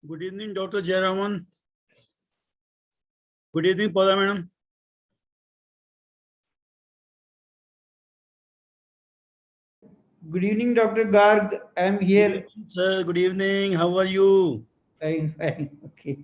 Good evening, Dr. Jayaraman. Good evening, Paula Madam. Good evening, Dr. Garg. I'm Good here. evening, sir. Good evening. How are you? Fine, fine. Okay.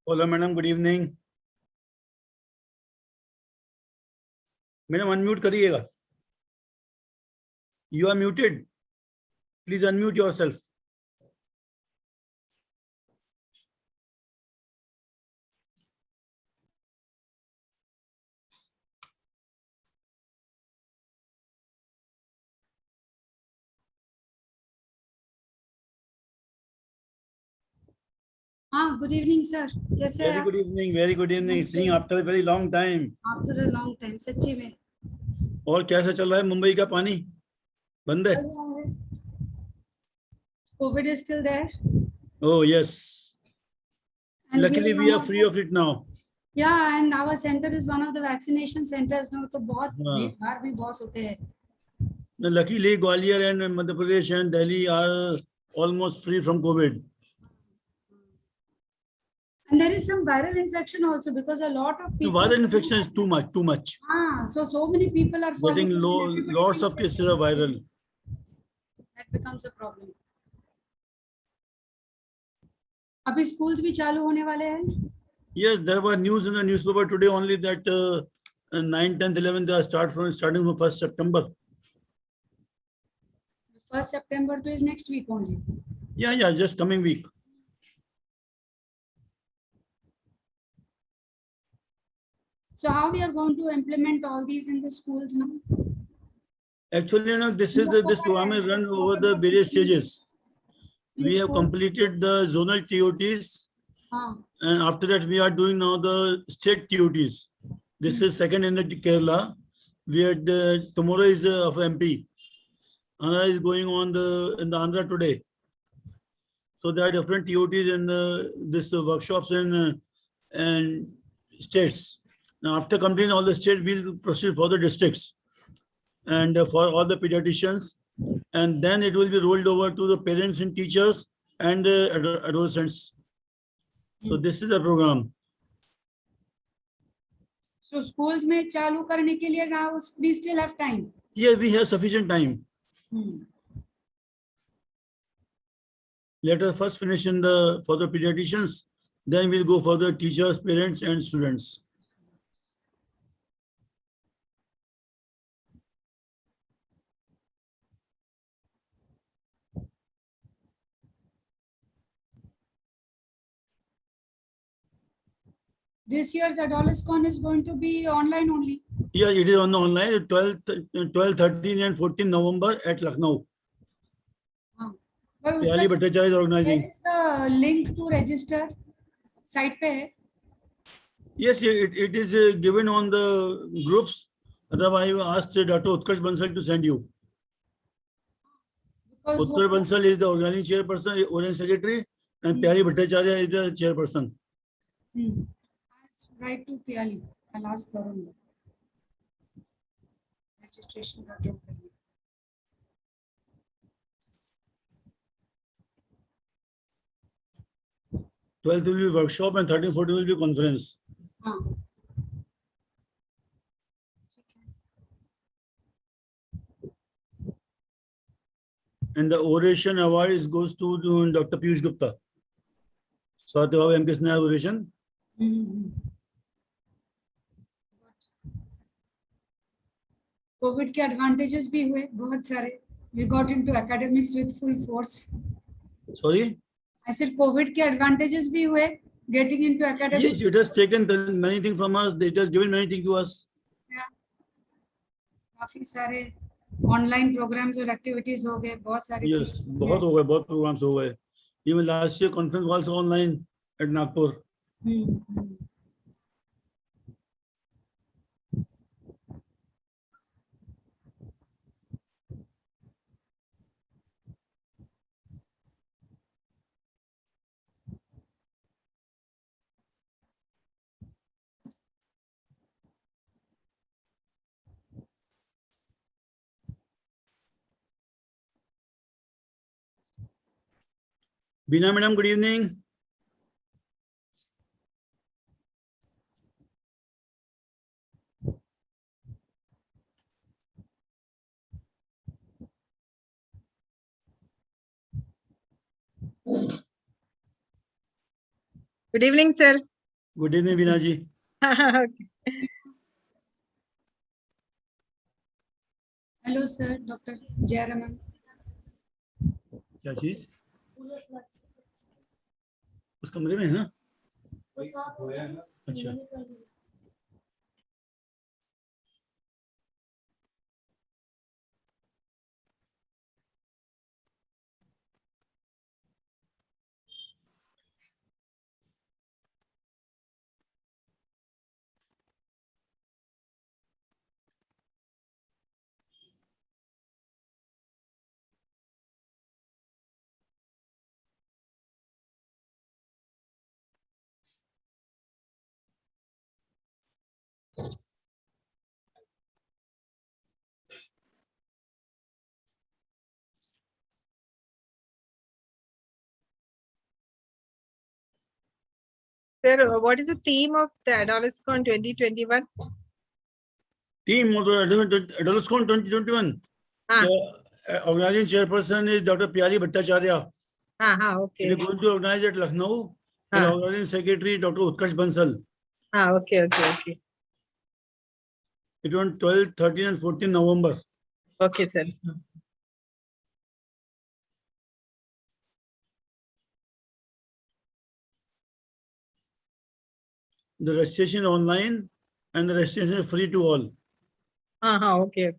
Paula Madam, good evening. Madam, unmute करिएगा. You are muted. Please unmute yourself. Good evening, sir. कैसे हैं Very आप? good evening. Very good evening. Namaste. Seeing after a very long time. After a long time, सच्ची में. और कैसा चल रहा है मुंबई का पानी? बंद है? COVID is still there. Oh yes. And Luckily we are free of it now. Yeah, and our center is one of the vaccination centers. No, तो बहुत हाँ. भीड़ भी बहुत होते हैं. Luckily Gwalior and Madhya Pradesh and Delhi are almost free from COVID. And there is some viral infection also because a lot of people. Viral infection is too much. So many people are falling. Getting lots of cases are viral. That becomes a problem. अभी schools भी चालू होने वाले हैं. Yes, there was news in the newspaper today only that 9, 10th, 11th they are starting from 1st September. 1st September is next week only. Yeah, just coming week. So how we are going to implement all these in the schools now? Actually, this program is run over the various stages. We have completed the zonal TOTs, and after that we are doing now the state TOTs. This is second in the Kerala. We had tomorrow is of MP. Another is going on in the Andhra today. So there are different TOTs and this workshops and states. Now after completing all the states, we'll proceed for the districts and for all the pediatricians, and then it will be rolled over to the parents and teachers and adolescents. So this is the program. So schools में चालू करने के लिए now we still have time. Yeah, we have sufficient time. Let us first finish for the pediatricians, then we'll go for the teachers, parents, and students. This year's Adolescon is going to be online only. Yeah, it is on the online 12, 13, and 14 November at Lucknow. But Pyali Bhattacharya is organizing. where is the link to register? Site पे है? Yes, it is given on the groups. Otherwise, I asked Dr. Utkarsh Bansal to send you. Because Utkarsh Bansal is the organizing chairperson, organizing secretary, and Pyali Bhattacharya is the chairperson. Let's write to Pyali. I'll ask her on that. Registration का क्या करना? 12th will be workshop and 13, 14 will be conference. And the oration award goes to Dr. Piyush Gupta. So, to have MK Sneh oration. COVID के advantages भी हुए बहुत सारे. We got into academics with full force. Sorry? I said COVID के advantages भी हुए getting into academic. Yes, it has taken many things from us. It has given many things to us. Yeah. काफी सारे online programs और activities हो गए, बहुत सारी Yes, चीजें बहुत हो गए, बहुत programs हो गए. Even last year conference was also online at Nagpur. Hmm. Beena madam, good evening. Good evening, sir. Good evening, Beena ji. Okay. Hello sir, Dr. Jayaraman. क्या चीज? उस कमरे में है ना? अच्छा. Sir, what is the theme of the AdolesCon 2021? Team of the AdolesCon 2021. Ah, The organizing chairperson is Dr. Pyari Bhattacharya. okay. We are going to organize at Lucknow. And Ah. organizing secretary Dr. Utkarsh Bansal. Okay. It on 12, 13 and 14 November. Okay, sir. The registration online and the registration is free to all. Okay.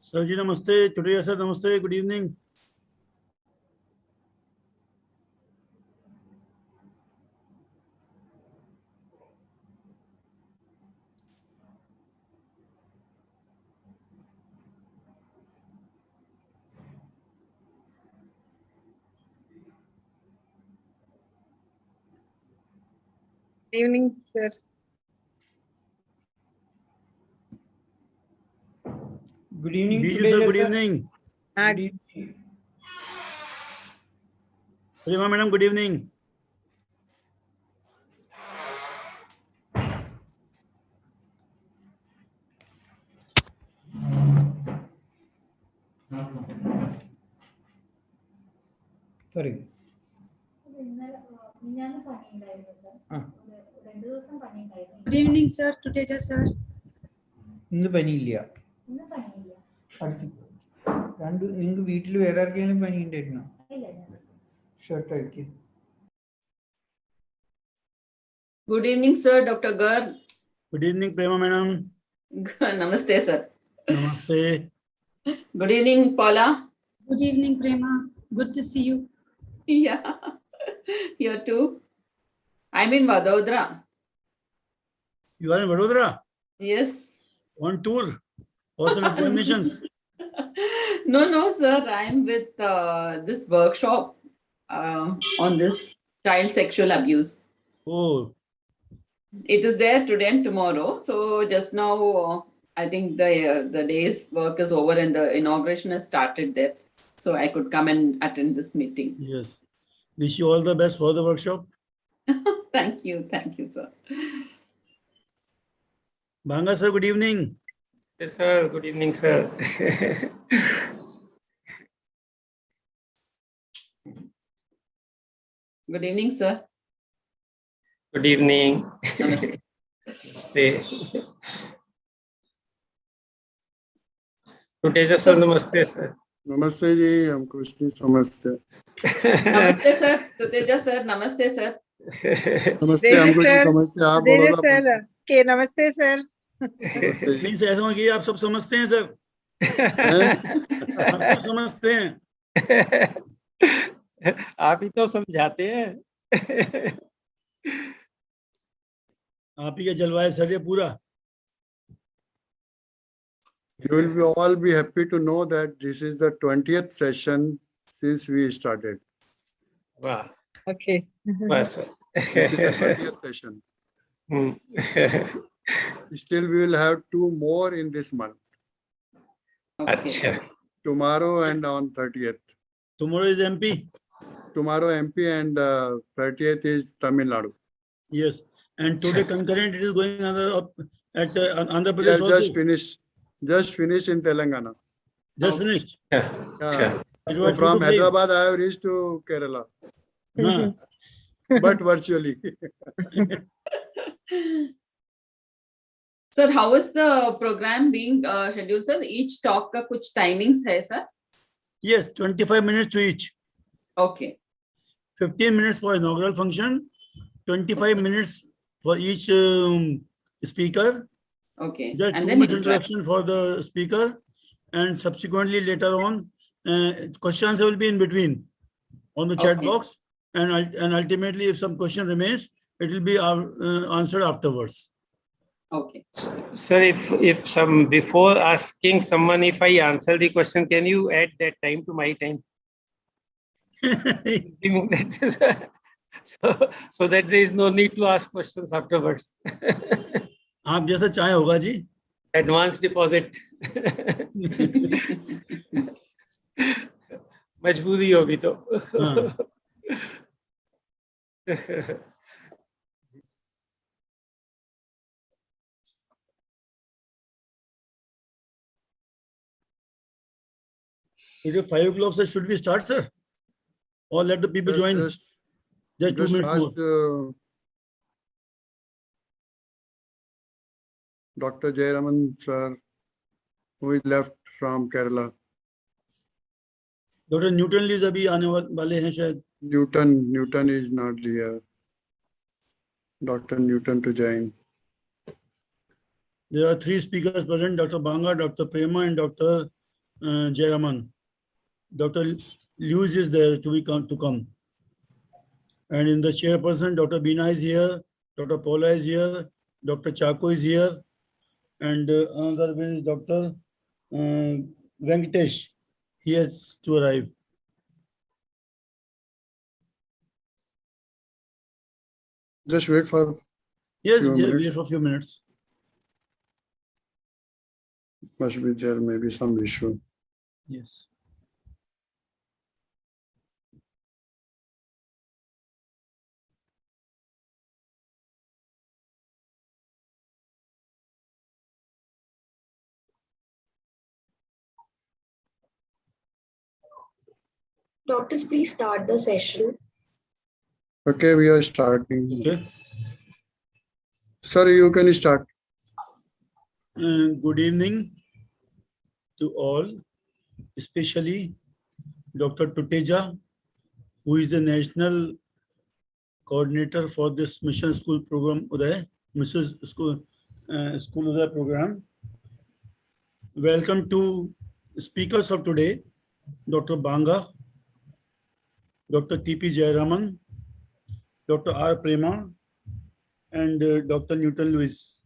Sir ji, namaste. Today, sir, namaste. Good evening. Good evening, sir. Good evening, Biju Uday sir, sir. good evening. Good evening. Prema madam, good evening. Sorry. Good evening, sir. Tuteja sir. ഇന്ന് പനിയില്ല. നിങ്ങൾക്ക് വീട്ടിൽ വേറെ ആർക്കെങ്കിലും പനി ഉണ്ടായിരുന്നോ? Shirt ആക്കി. Good evening, sir. Dr. Garg. Good evening, Prema madam. Namaste, sir. Namaste. Good evening, Paula. Good evening, Prema. Good to see you. Yeah, here too. I'm in Vadodara. You are in Vadodara Yes. on tour for some examinations. No, sir. I'm with this workshop on this child sexual abuse. Oh, It is there today and tomorrow. So just now, I think the day's work is over and the inauguration has started there. So I could come and attend this meeting. yes. Wish you all the best for the workshop. Thank you, sir. Banga sir, good evening. Yes, sir. Good evening, sir. Good evening, sir. Good evening. Namaste. Namaste. Today, sir, namaste, sir. नमस्ते जी, हमको कुछ नहीं समझते। Namaste, sir. Tuteja, sir. Namaste, sir. नमस्ते, Devi हमको नहीं sir. समझते। आप Devi बोलो sir. ना। Okay, namaste, sir. नमस्ते जी। नहीं सर, ऐसा कि आप सब समझते हैं सर, आप सब समझते हैं। आप ही तो समझाते हैं। आप ही का जलवायु सर ये पूरा। You will be all be happy to know that this is the 20th session since we started. वाह, Okay. वाह sir. This is the 20th session. Still, we will have 2 more in this month. Okay. अच्छा, Tomorrow and on 30th. Tomorrow is MP. Tomorrow MP and 30th is Tamil Nadu. Yes, and today concurrent it is going at Andhra We Pradesh have also. just finished in Telangana. Just finished. अच्छा. It So was 2 from to 5. Hyderabad, I have reached to Kerala, हाँ, but virtually. Sir, how is the program being scheduled, sir? Each talk का कुछ timings है, sir? yes, 25 minutes to each. Okay. 15 minutes for inaugural function, 25 minutes for each speaker. Okay. Just And 2 then minutes interact. introduction for the speaker, and subsequently later on, questions will be in between on the chat Okay. box, and ultimately, if some question remains, it will be answered afterwards. Okay. Sir, if some before asking someone if I answer the question, can you add that time to my time? Assuming that, so that there is no need to ask questions afterwards. आप जैसा चाहे होगा जी। Advance deposit. मजबूरी होगी तो। हाँ। It is 5 o'clock, sir. Should we start, sir? Or let the people join? Just 2 minutes more. asked Dr. Jayaraman sir, who is left from Kerala. Dr. Newton Lees अभी आने वाले हैं शायद. Newton is not here. Dr. Newton to join. There are 3 speakers present: Dr. Banga, Dr. Prema, and Dr. Jayaraman. Dr. Lewis is there to come. And in the chairperson, Dr. Beena is here, Dr. Paula is here, Dr. Chako is here, and another one is Dr. Venkatesh. He has to arrive. Just wait for Yes, few wait minutes. for a few minutes. Must be there, maybe some issue. Yes. Doctors, please start the session. Okay, we are starting. Okay. Sir, you can start. Good evening to all, especially Dr. Tuteja, who is the national coordinator for this mission school program, Uday, School Uday program. Welcome to speakers of today, Dr. Banga, Dr. T.P. Jayaraman, Dr. R. Prema, and Dr. Newton Lewis.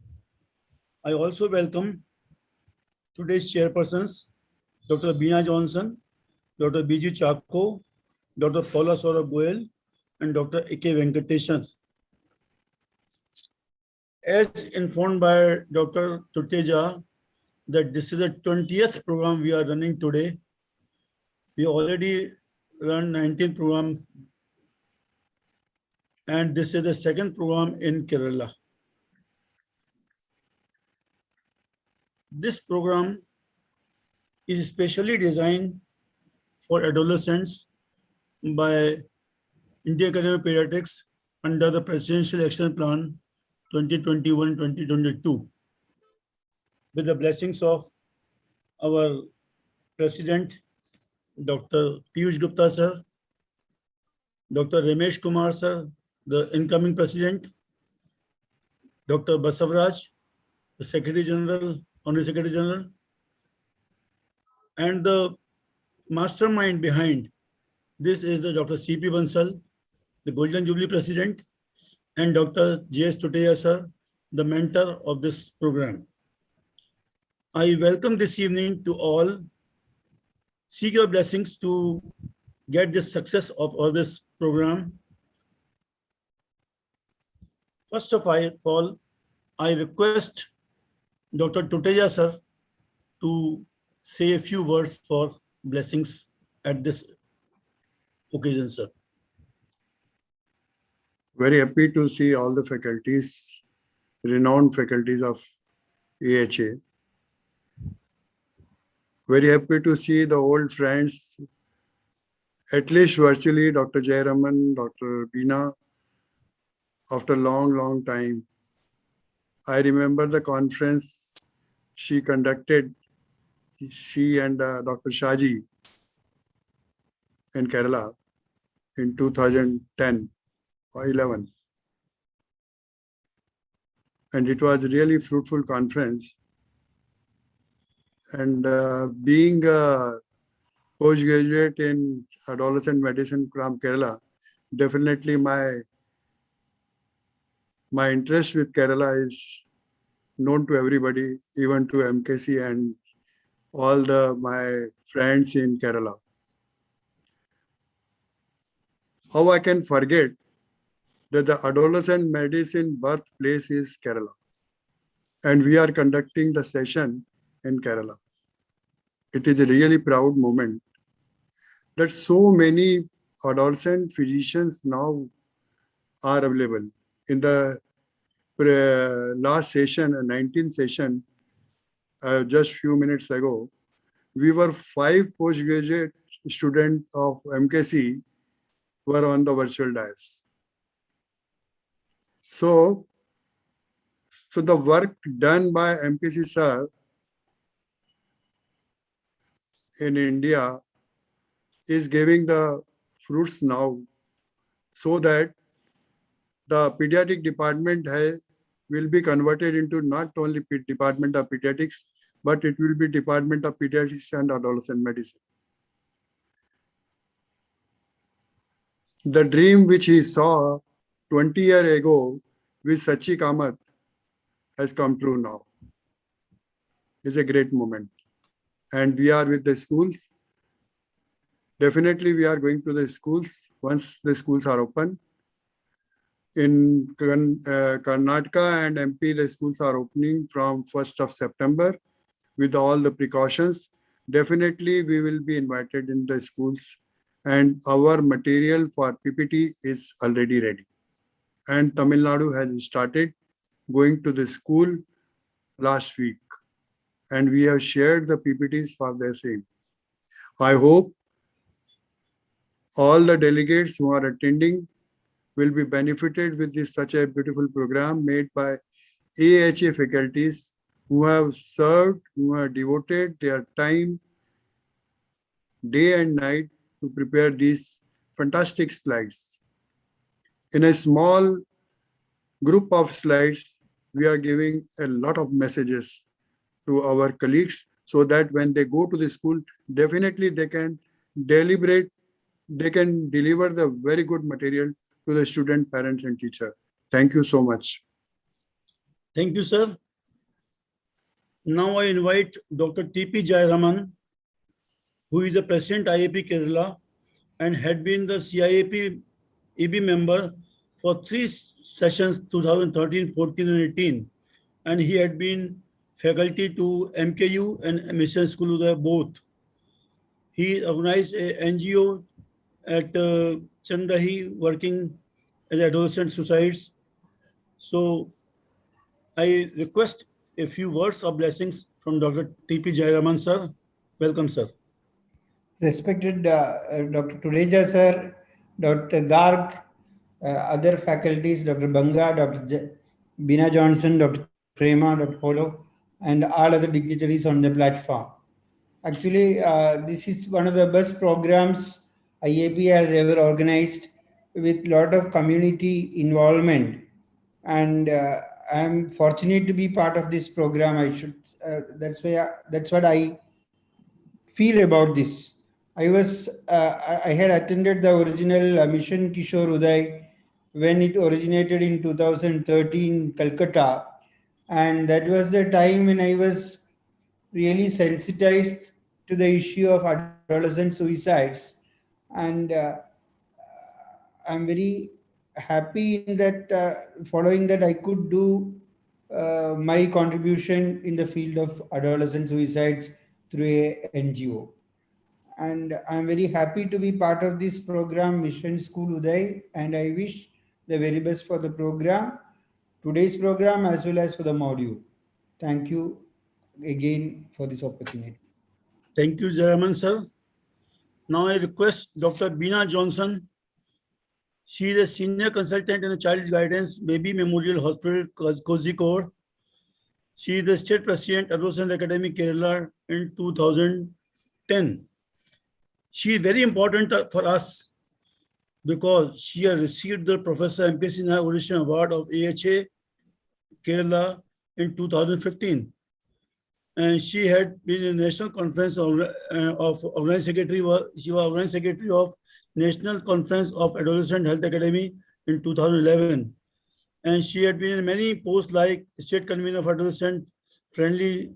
I also welcome today's chairpersons, Dr. Beena Johnson, Dr. B.G. Chako, Dr. Paula Saurabh Goel, and Dr. A.K. Venkatesan. As informed by Dr. Tuteja, that this is the 20th program we are running today. We already run 19 program, and this is the second program in Kerala. This program is specially designed for adolescents by India Academy of Pediatrics under the Presidential Action Plan 2021-2022 with the blessings of our President, Dr. Piyush Gupta sir, Dr. Ramesh Kumar sir, the incoming President, Dr. Basavaraj, the Secretary General, Honorary Secretary General, and the mastermind behind this is the Dr. C.P. Bansal, the Golden Jubilee President, and Dr. J.S. Tuteja sir, the mentor of this program. I welcome this evening to all. Seek your blessings to get the success of all this program. First of all, I request Dr. Tuteja sir to say a few words for blessings at this occasion, sir. Very happy to see all the faculties, renowned faculties of AHA. Very happy to see the old friends, at least virtually, Dr. Jayaraman, Dr. Beena, after long time. I remember the conference she conducted, she and Dr. Shaji in Kerala in 2010 or 11. And it was really fruitful conference. And being a postgraduate in adolescent medicine from Kerala, definitely my interest with Kerala is known to everybody, even to MKC and all my friends in Kerala. How I can forget that the adolescent medicine birthplace is Kerala, and we are conducting the session in Kerala. It is a really proud moment that so many adolescent physicians now are available. In the last session, 19th session, just few minutes ago, we were 5 postgraduate students of MKC were on the virtual dais. So the work done by MKC sir in India is giving the fruits now, so that the pediatric department will be converted into not only department of pediatrics, but it will be Department of Pediatrics and Adolescent Medicine. The dream which he saw 20 years ago with Sachi Kamath has come true now. It's a great moment. And we are with the schools. Definitely we are going to the schools once the schools are open. In Karnataka and MP, the schools are opening from 1st of September with all the precautions. Definitely we will be invited in the schools, and our material for PPT is already ready. And Tamil Nadu has started going to the school last week, and we have shared the PPTs for the same. I hope all the delegates who are attending will be benefited with this such a beautiful program made by AHA faculties who have served, who have devoted their time day and night to prepare these fantastic slides. In a small group of slides, we are giving a lot of messages to our colleagues so that when they go to the school, definitely they can deliberate, they can deliver the very good material to the student, parents, and teacher. Thank you so much. Thank you, sir. Now I invite Dr. T.P. Jayaraman, who is the President IAP Kerala and had been the CIAP EB member for 3 sessions, 2013, 14, and 18. And he had been faculty to MKU and Mission School Uday both. He organized a NGO at Chandahi working at adolescent suicides. So I request a few words of blessings from Dr. T.P. Jayaraman, sir. Welcome, sir. Respected Dr. Tureja sir, Dr. Garg, other faculties, Dr. Banga, Dr. Bina Johnson, Dr. Prema, Dr. Polo, and all other dignitaries on the platform. Actually, this is one of the best programs IAP has ever organized with a lot of community involvement. And I'm fortunate to be part of this program. That's what I feel about this. I had attended the original Mission Kishore Uday when it originated in 2013 Calcutta, and that was the time when I was really sensitized to the issue of adolescent suicides, and I'm very happy in that following that I could do my contribution in the field of adolescent suicides through a NGO. And I'm very happy to be part of this program, Mission School Uday, and I wish the very best for the program, today's program, as well as for the module. Thank you again for this opportunity. Thank you, Jayaraman, sir. Now I request Dr. Bina Johnson. She is a senior consultant in the Child Guidance Baby Memorial Hospital, Kozhikode. She is the state president, Adolescent Academy Kerala in 2010. She is very important for us because she has received the Professor M.K. Sinha Audition Award of AHA Kerala in 2015. And she had been in National Conference of Organizing Secretary. She was Organizing Secretary of National Conference of Adolescent Health Academy in 2011. And she had been in many posts like State Convener of Adolescent Friendly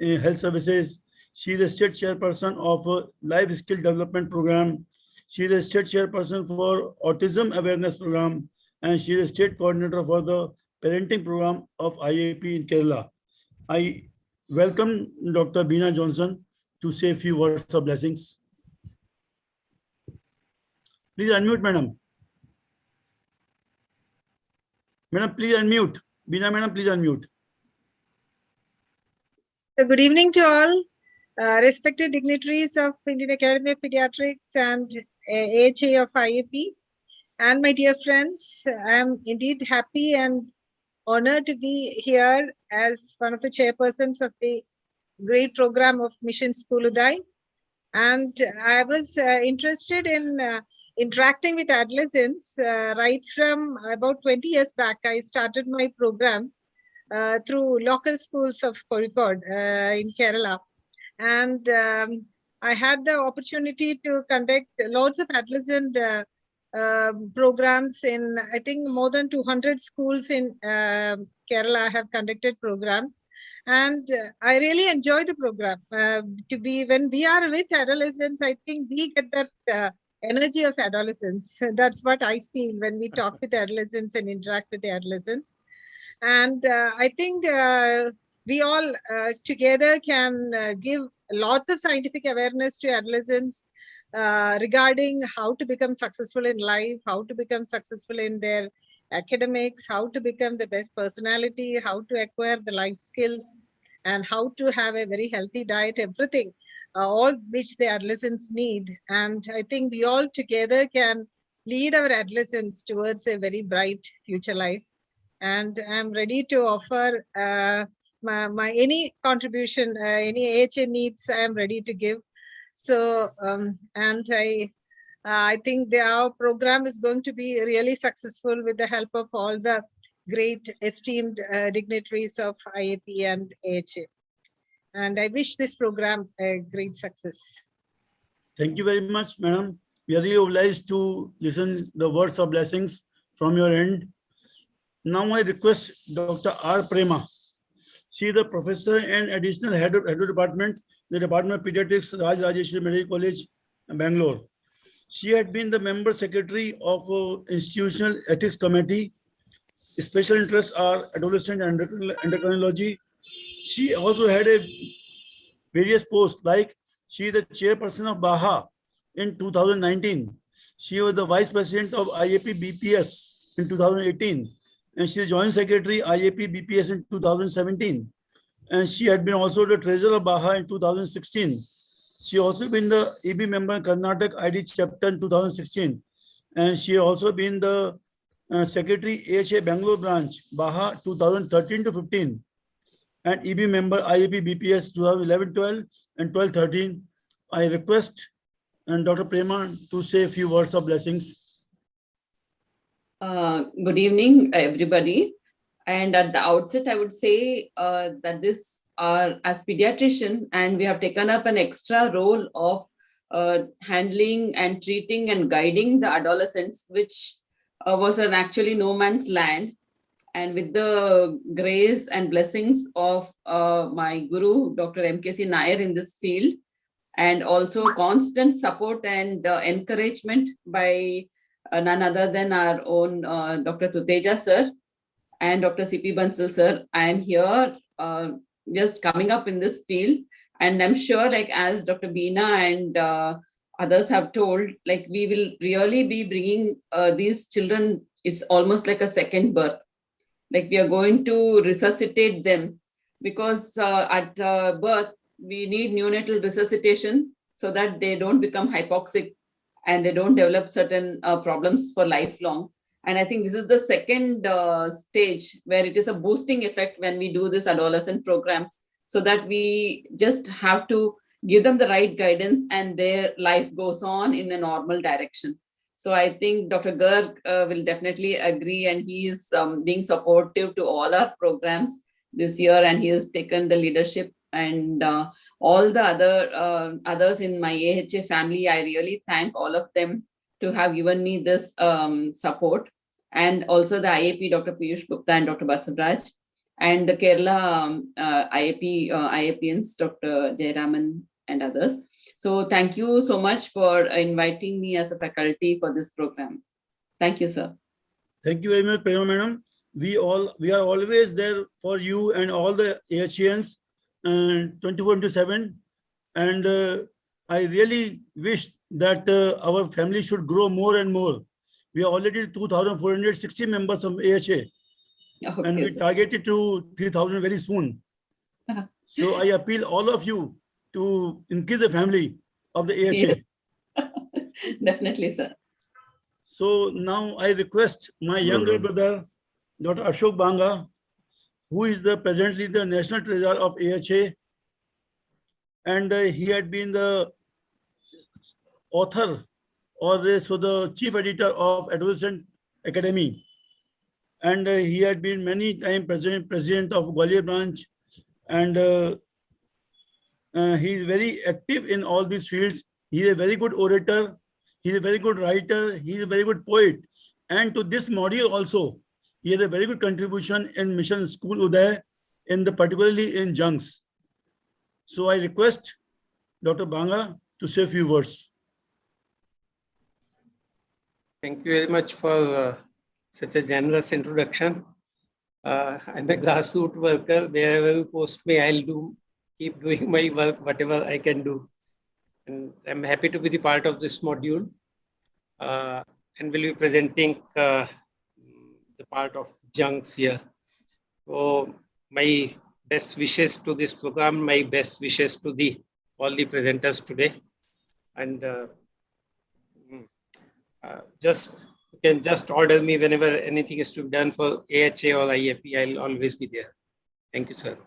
Health Services. She is the State Chairperson of Life Skill Development Program. She is the State Chairperson for Autism Awareness Program. And she is the State Coordinator for the Parenting Program of IAP in Kerala. I welcome Dr. Bina Johnson to say a few words of blessings. Please unmute, madam. Madam, please unmute. Bina, madam, please unmute. So good evening to all. Respected dignitaries of Indian Academy of Pediatrics and AHA of IAP, and my dear friends, I am indeed happy and honored to be here as one of the chairpersons of the great program of Mission School Uday. And I was interested in interacting with adolescents right from about 20 years back. I started my programs through local schools of Kozhikode in Kerala. And I had the opportunity to conduct lots of adolescent programs in, I think, more than 200 schools in Kerala have conducted programs. And I really enjoy the program. When we are with adolescents, I think we get that energy of adolescence. That's what I feel when we talk with adolescents and interact with the adolescents. And I think we all together can give lots of scientific awareness to adolescents regarding how to become successful in life, how to become successful in their academics, how to become the best personality, how to acquire the life skills, and how to have a very healthy diet, everything, all which the adolescents need. And I think we all together can lead our adolescents towards a very bright future life. And I'm ready to offer my any contribution, any AHA needs, I am ready to give. So, and I think our program is going to be really successful with the help of all the great esteemed dignitaries of IAP and AHA. And I wish this program a great success. Thank you very much, madam. We are really obliged to listen the words of blessings from your end. Now I request Dr. R. Prema. She is the professor and additional head of department, the Department of Pediatrics, Raj Rajeshwari Medical College, Bangalore. She had been the member secretary of Institutional Ethics Committee. Special interests are adolescent and endocrinology. She also had various posts, like she is the chairperson of BAHA in 2019. She was the vice president of IAP BPS in 2018. And she is joint secretary IAP BPS in 2017. And she had been also the treasurer of BAHA in 2016. She also been the EB member in Karnataka ID chapter in 2016. And she also been the secretary AHA Bangalore branch, BAHA 2013 to 15. And EB member IAP BPS 2011-12 and 12-13. I request Dr. Prema to say a few words of blessings. Good evening, everybody. And at the outset, I would say that this as pediatrician, and we have taken up an extra role of handling and treating and guiding the adolescents, which was an actually no man's land. And with the grace and blessings of my guru, Dr. MKC Nair in this field, and also constant support and encouragement by none other than our own Dr. Tuteja sir and Dr. CP Bansal sir. I am here just coming up in this field, and I'm sure, like as Dr. Beena and others have told, like we will really be bringing these children. It's almost like a second birth. Like we are going to resuscitate them, because at birth we need neonatal resuscitation so that they don't become hypoxic and they don't develop certain problems for lifelong. And I think this is the second stage where it is a boosting effect when we do this adolescent programs, so that we just have to give them the right guidance and their life goes on in a normal direction. So I think Dr. Garg will definitely agree, and he is being supportive to all our programs this year, and he has taken the leadership. And all the other others in my AHA family, I really thank all of them to have given me this support. And also the IAP, Dr. Piyush Gupta and Dr. Basavraj, and the Kerala IAPians, Dr. Jayaraman and others. So thank you so much for inviting me as a faculty for this program. Thank you, sir. Thank you very much, Prema Madam. We are always there for you and all the AHANs 24/7. And I really wish that our family should grow more and more. We are already 2,460 members of AHA. Okay, and we targeted to 3,000 very soon. So I appeal all of you to increase the family of the AHA. Yes. Definitely, sir. So now I request my younger brother, Dr. Ashok Banga, who is presently the National Treasurer of AHA. And he had been the author, or so the chief editor of Adolescent Academy. and he had been many times president of Gwalior branch, and he is very active in all these fields. He is a very good orator. He is a very good writer. He is a very good poet. And to this module also, he has a very good contribution in Mission School Uday, particularly in Jungs. So I request Dr. Banga to say a few words. Thank you very much for such a generous introduction. I'm a grassroots worker. Wherever you post me, I'll keep doing my work, whatever I can do. And I'm happy to be the part of this module and will be presenting the part of Jungs here. So my best wishes to this program, my best wishes to all the presenters today. And you can just order me whenever anything is to be done for AHA or IAP. I'll always be there. Thank you, sir.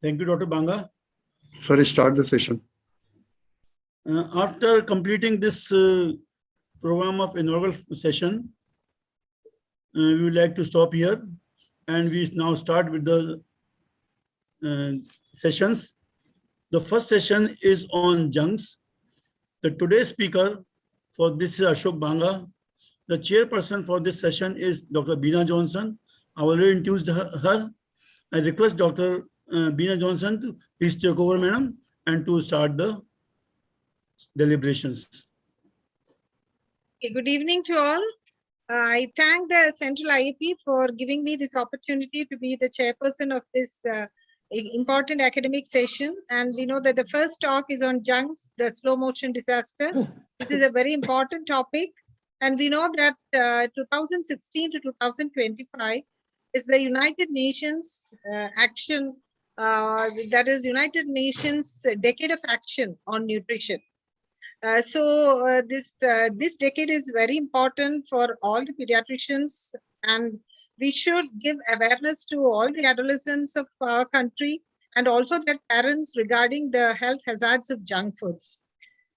Thank you, Dr. Banga. Sorry, start the session. After completing this program of inaugural session, we would like to stop here, and we now start with the sessions. The first session is on Jungs. The today's speaker for this is Ashok Banga. The chairperson for this session is Dr. Beena Johnson. I already introduced her. I request Dr. Beena Johnson to please take over, madam, and to start the deliberations. Okay, good evening to all. I thank the Central IAP for giving me this opportunity to be the chairperson of this important academic session. And we know that the first talk is on Jungs, the slow motion disaster. This is a very important topic. And we know that 2016 to 2025 is the United Nations action, that is United Nations Decade of Action on Nutrition. This decade is very important for all the pediatricians, and we should give awareness to all the adolescents of our country and also their parents regarding the health hazards of junk foods.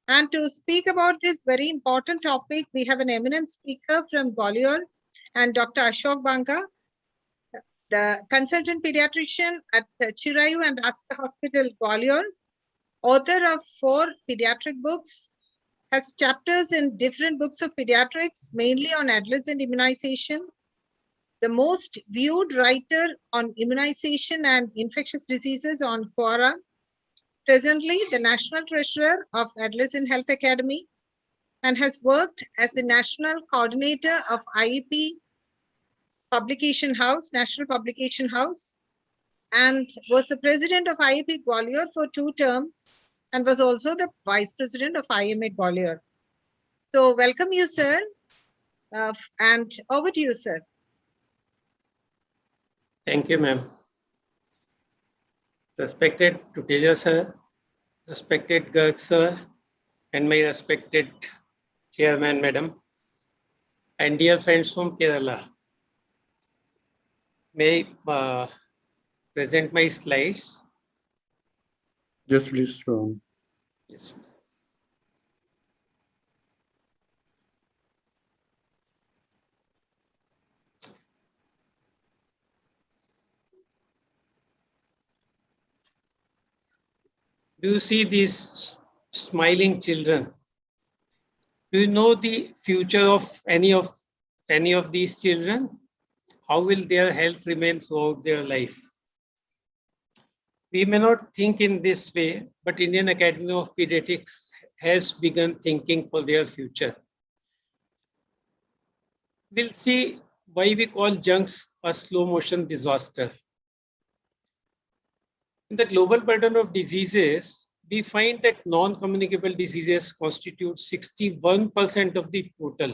And to speak about this very important topic, we have an eminent speaker from Gwalior and Dr. Ashok Banga, the consultant pediatrician at Chirayu and Asta Hospital, Gwalior, author of 4 pediatric books, has chapters in different books of pediatrics, mainly on adolescent immunization, the most viewed writer on immunization and infectious diseases on Quora, presently the National Treasurer of Adolescent Health Academy, and has worked as the National Coordinator of IEP Publication House, National Publication House, and was the President of IEP Gwalior for 2 terms, and was also the Vice President of IMA Gwalior. So welcome you, sir, and over to you, sir. Thank you, ma'am. Respected Tuteja sir, respected Garg sir, and my respected chairman, madam, and dear friends from Kerala. May I present my slides? Yes, please. Yes. Do you see these smiling children? Do you know the future of any of these children? How will their health remain throughout their life? We may not think in this way, but Indian Academy of Pediatrics has begun thinking for their future. We'll see why we call junks a slow motion disaster. In the global burden of diseases, we find that non-communicable diseases constitute 61% of the total,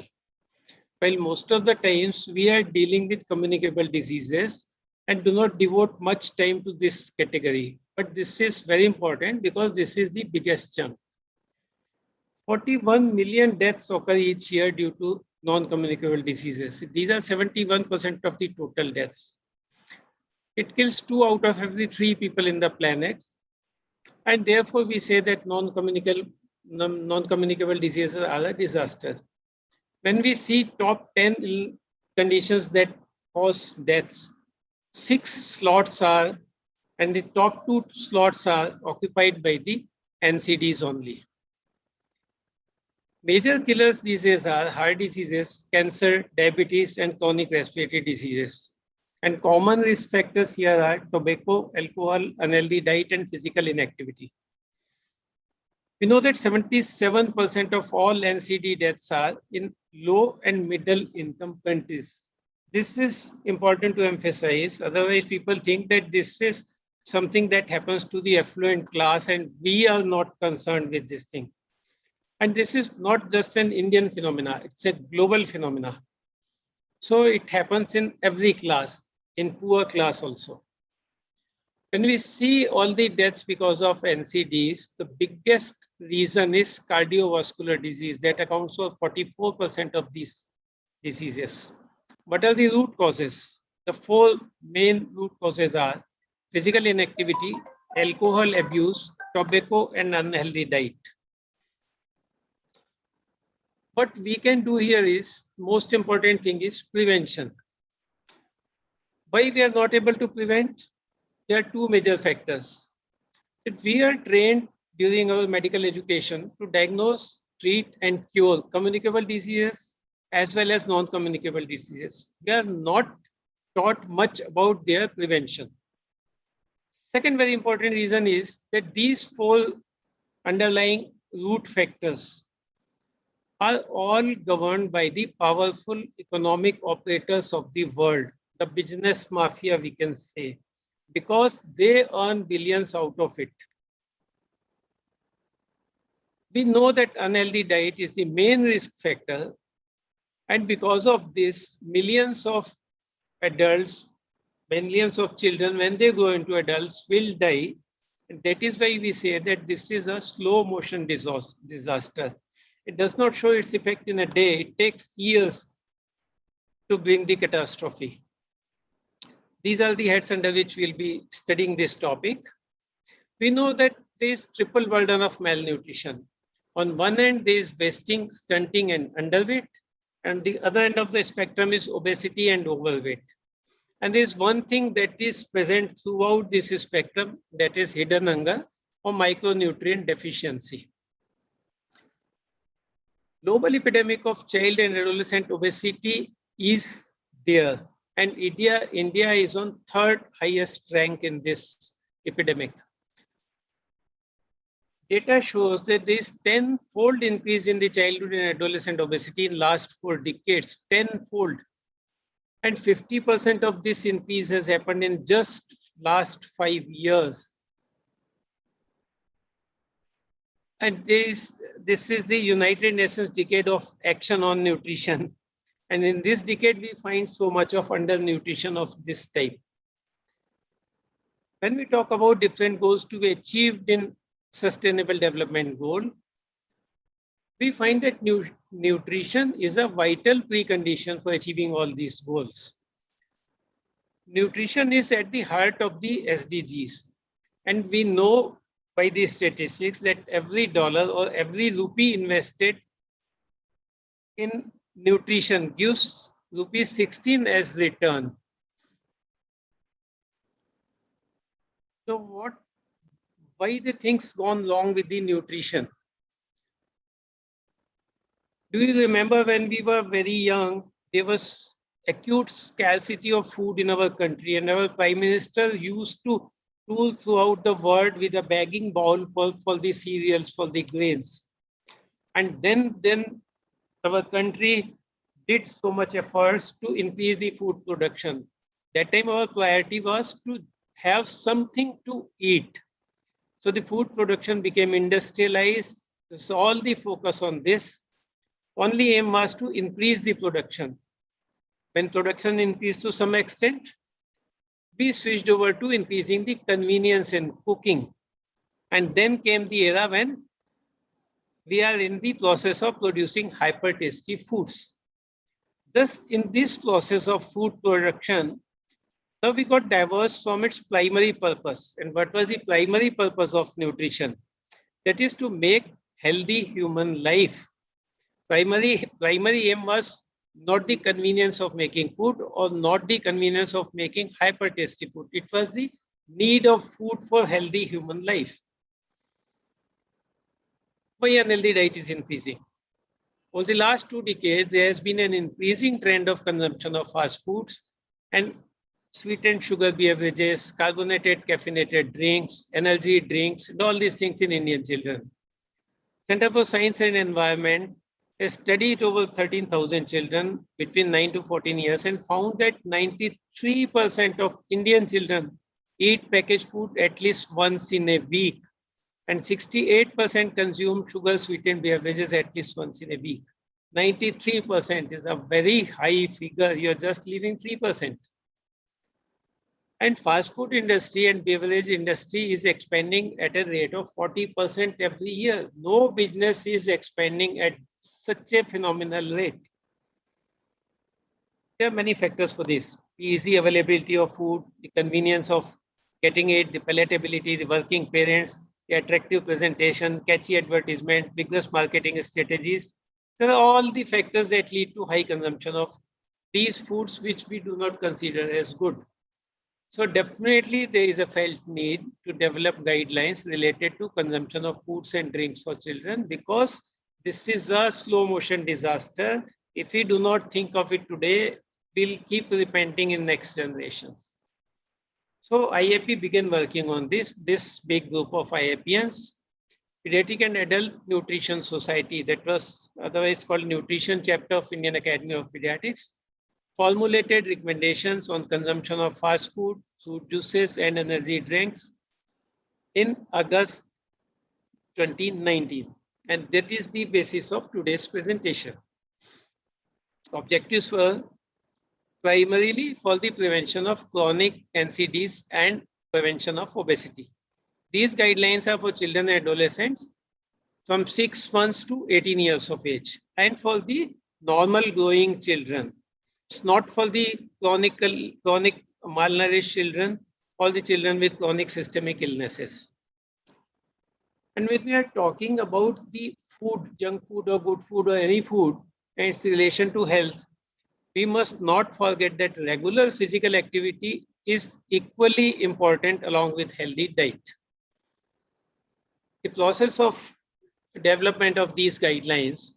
while most of the times we are dealing with communicable diseases and do not devote much time to this category. But this is very important because this is the biggest chunk. 41 million deaths occur each year due to non-communicable diseases. These are 71% of the total deaths. It kills 2 out of every 3 people in the planet. And therefore, we say that non-communicable diseases are a disaster. When we see top 10 conditions that cause deaths. 6 slots are, and the top 2 slots are occupied by the NCDs only. Major killers these days are heart diseases, cancer, diabetes, and chronic respiratory diseases. And common risk factors here are tobacco, alcohol, unhealthy diet, and physical inactivity. We know that 77% of all NCD deaths are in low and middle income countries. This is important to emphasize. Otherwise, people think that this is something that happens to the affluent class and we are not concerned with this thing. And this is not just an Indian phenomena, it's a global phenomena. So it happens in every class, in poor class also. When we see all the deaths because of NCDs, the biggest reason is cardiovascular disease that accounts for 44% of these diseases. What are the root causes? The 4 main root causes are physical inactivity, alcohol abuse, tobacco, and unhealthy diet. What we can do here is, most important thing is prevention. Why we are not able to prevent? There are 2 major factors. That we are trained during our medical education to diagnose, treat, and cure communicable diseases as well as non-communicable diseases. We are not taught much about their prevention. Second very important reason is that these 4 underlying root factors are all governed by the powerful economic operators of the world, the business mafia, we can say, because they earn billions out of it. We know that unhealthy diet is the main risk factor, and because of this, millions of adults, millions of children, when they grow into adults, will die. And that is why we say that this is a slow motion disaster. It does not show its effect in a day. It takes years to bring the catastrophe. These are the heads under which we'll be studying this topic. We know that there is triple burden of malnutrition. On one end, there is wasting, stunting, and underweight. And the other end of the spectrum is obesity and overweight. And there is one thing that is present throughout this spectrum, that is hidden hunger or micronutrient deficiency. Global epidemic of child and adolescent obesity is there. And India is on 3rd highest rank in this epidemic. Data shows that there is 10-fold increase in the childhood and adolescent obesity in last 4 decades, 10-fold. And 50% of this increase has happened in just last 5 years. And this is the United Nations Decade of Action on Nutrition. And in this decade, we find so much of undernutrition of this type. When we talk about different goals to be achieved in Sustainable Development Goal, we find that nutrition is a vital precondition for achieving all these goals. Nutrition is at the heart of the SDGs. And we know by the statistics that every dollar or every rupee invested in nutrition gives rupees 16 as return. So why the things gone wrong with the nutrition? Do you remember when we were very young, there was acute scarcity of food in our country, and our Prime Minister used to tour throughout the world with a bagging bowl for the cereals, for the grains. And then our country did so much efforts to increase the food production. That time our priority was to have something to eat. So the food production became industrialized. So all the focus on this. Only aim was to increase the production. When production increased to some extent, we switched over to increasing the convenience in cooking. And then came the era when we are in the process of producing hyper tasty foods. Thus, in this process of food production, now we got diverse from its primary purpose. And what was the primary purpose of nutrition? That is to make healthy human life. Primary aim was not the convenience of making food or not the convenience of making hyper tasty food. It was the need of food for healthy human life. Why unhealthy diet is increasing? Over the last 2 decades, there has been an increasing trend of consumption of fast foods and sweetened sugar beverages, carbonated caffeinated drinks, energy drinks, and all these things in Indian children. Center for Science and Environment has studied over 13,000 children between 9 to 14 years and found that 93% of Indian children eat packaged food at least once in a week, and 68% consume sugar sweetened beverages at least once in a week. 93% is a very high figure. You're just leaving 3%. And fast food industry and beverage industry is expanding at a rate of 40% every year. No business is expanding at such a phenomenal rate. There are many factors for this. Easy availability of food, the convenience of getting it, the palatability, the working parents, the attractive presentation, catchy advertisement, vigorous marketing strategies. There are all the factors that lead to high consumption of these foods, which we do not consider as good. So definitely there is a felt need to develop guidelines related to consumption of foods and drinks for children, because this is a slow motion disaster. If we do not think of it today, we'll keep repenting in next generations. So IAP began working on this big group of IAPians, Pediatric and Adult Nutrition Society, that was otherwise called Nutrition Chapter of Indian Academy of Pediatrics, formulated recommendations on consumption of fast food, fruit juices, and energy drinks in August 2019. And that is the basis of today's presentation. Objectives were primarily for the prevention of chronic NCDs and prevention of obesity. These guidelines are for children and adolescents from 6 months to 18 years of age, and for the normal growing children. It's not for the chronic malnourished children, or the children with chronic systemic illnesses. And when we are talking about the food, junk food or good food or any food, and its relation to health, we must not forget that regular physical activity is equally important along with healthy diet. The process of development of these guidelines,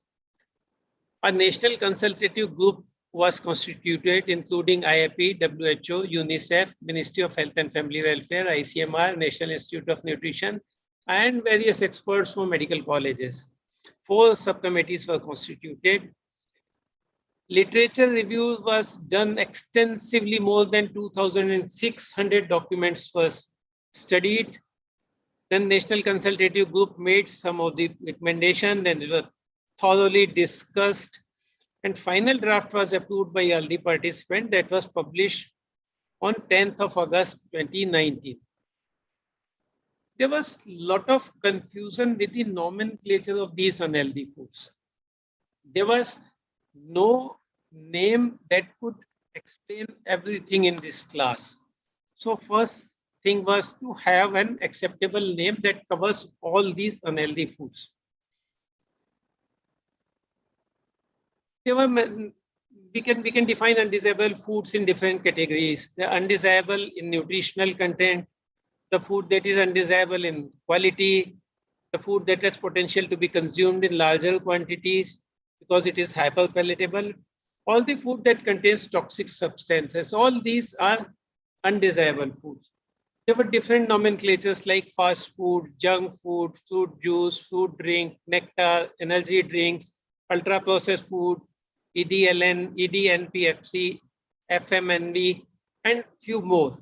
a national consultative group was constituted, including IAP, WHO, UNICEF, Ministry of Health and Family Welfare, ICMR, National Institute of Nutrition, and various experts from medical colleges. 4 subcommittees were constituted. Literature review was done extensively. More than 2,600 documents were studied. Then National Consultative Group made some of the recommendations, and it was thoroughly discussed. And final draft was approved by all the participants. That was published on 10th of August 2019. There was a lot of confusion with the nomenclature of these unhealthy foods. There was no name that could explain everything in this class. So first thing was to have an acceptable name that covers all these unhealthy foods. We can define undesirable foods in different categories. The undesirable in nutritional content, the food that is undesirable in quality, the food that has potential to be consumed in larger quantities because it is hyperpalatable, all the food that contains toxic substances, all these are undesirable foods. There were different nomenclatures like fast food, junk food, fruit juice, fruit drink, nectar, energy drinks, ultra processed food, EDLN, EDNPFC, FMNB, and few more.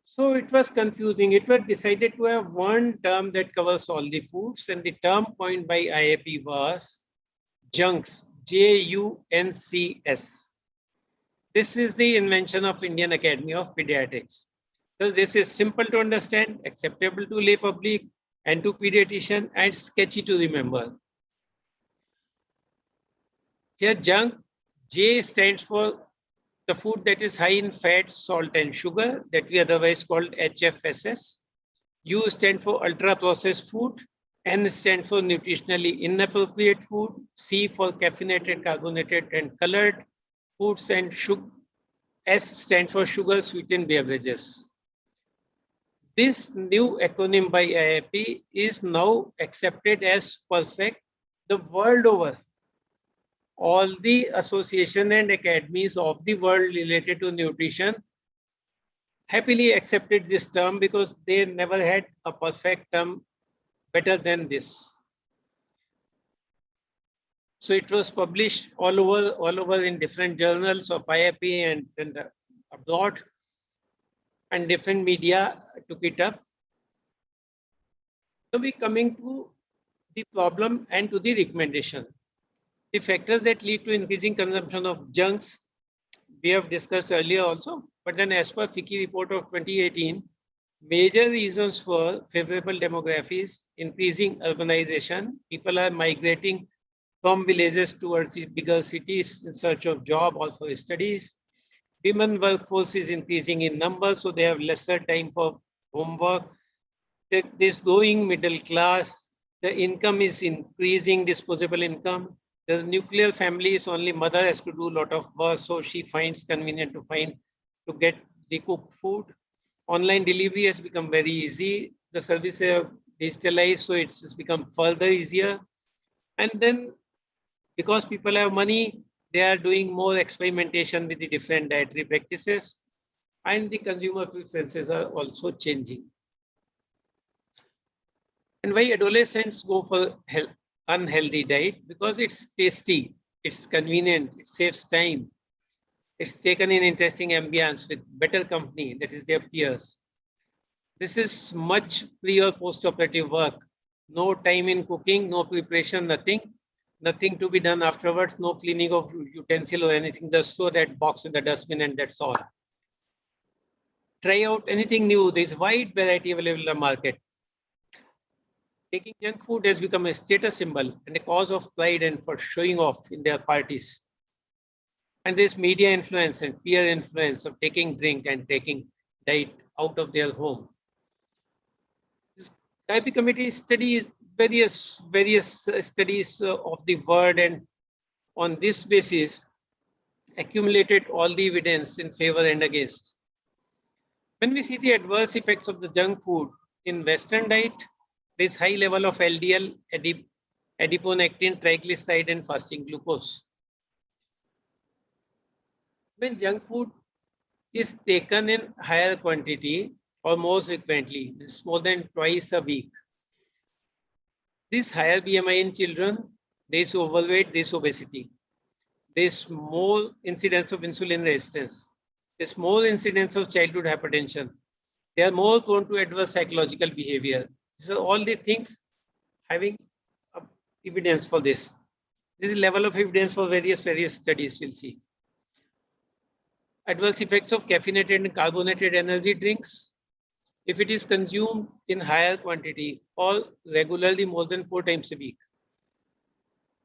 So it was confusing. It was decided to have one term that covers all the foods, and the term coined by IAP was JUNCS, JUNCS. This is the invention of Indian Academy of Pediatrics. So this is simple to understand, acceptable to lay public and to pediatrician, and sketchy to remember. Here junk, J stands for the food that is high in fat, salt, and sugar, that we otherwise called HFSS. U stands for ultra processed food. N stands for nutritionally inappropriate food, C for caffeinated, carbonated, and colored foods, and S stands for sugar sweetened beverages. This new acronym by IIP is now accepted as perfect the world over. All the association and academies of the world related to nutrition happily accepted this term because they never had a perfect term better than this. So it was published all over in different journals of IIP and abroad, and different media took it up. So we coming to the problem and to the recommendation. The factors that lead to increasing consumption of junks, we have discussed earlier also, but then as per FICCI report of 2018, major reasons for favorable demographics, increasing urbanization, people are migrating from villages towards the bigger cities in search of job or for studies. Women workforce is increasing in number, so they have lesser time for homework. This growing middle class, the income is increasing, disposable income. The nuclear family is only mother has to do a lot of work, so she finds convenient to get the cooked food. Online delivery has become very easy. The services are digitalized, so it's become further easier. And then because people have money, they are doing more experimentation with the different dietary practices, and the consumer preferences are also changing. And why adolescents go for unhealthy diet? Because it's tasty, it's convenient, it saves time. It's taken in interesting ambience with better company, that is their peers. This is much pre or post-operative work. No time in cooking, no preparation, nothing to be done afterwards, no cleaning of utensil or anything, just throw that box in the dustbin and that's all. Try out anything new. There's wide variety available in the market. Taking junk food has become a status symbol and a cause of pride and for showing off in their parties. And there's media influence and peer influence of taking drink and taking diet out of their home. This IIP committee studies various studies of the world, and on this basis accumulated all the evidence in favor and against. When we see the adverse effects of the junk food in Western diet, there is high level of LDL, adiponectin, triglyceride, and fasting glucose. When junk food is taken in higher quantity or more frequently, it's more than twice a week, this higher BMI in children, there is overweight, there is obesity. There is more incidence of insulin resistance. There is more incidence of childhood hypertension. They are more prone to adverse psychological behavior. These are all the things having evidence for this. This is level of evidence for various studies we'll see. Adverse effects of caffeinated and carbonated energy drinks. If it is consumed in higher quantity or regularly more than 4 times a week.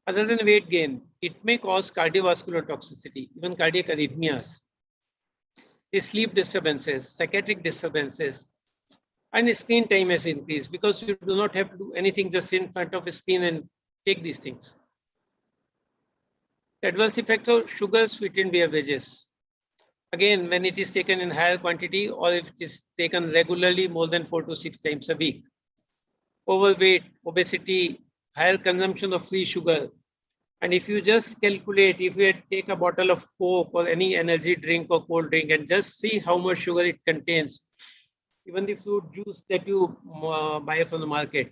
Other than weight gain, it may cause cardiovascular toxicity, even cardiac arrhythmias. The sleep disturbances, psychiatric disturbances, and screen time has increased because you do not have to do anything, just in front of a screen and take these things. The adverse effect of sugar sweetened beverages. Again, when it is taken in higher quantity or if it is taken regularly more than 4 to 6 times a week. Overweight, obesity, higher consumption of free sugar. And if you just calculate, if you take a bottle of Coke or any energy drink or cold drink and just see how much sugar it contains, even the fruit juice that you buy from the market,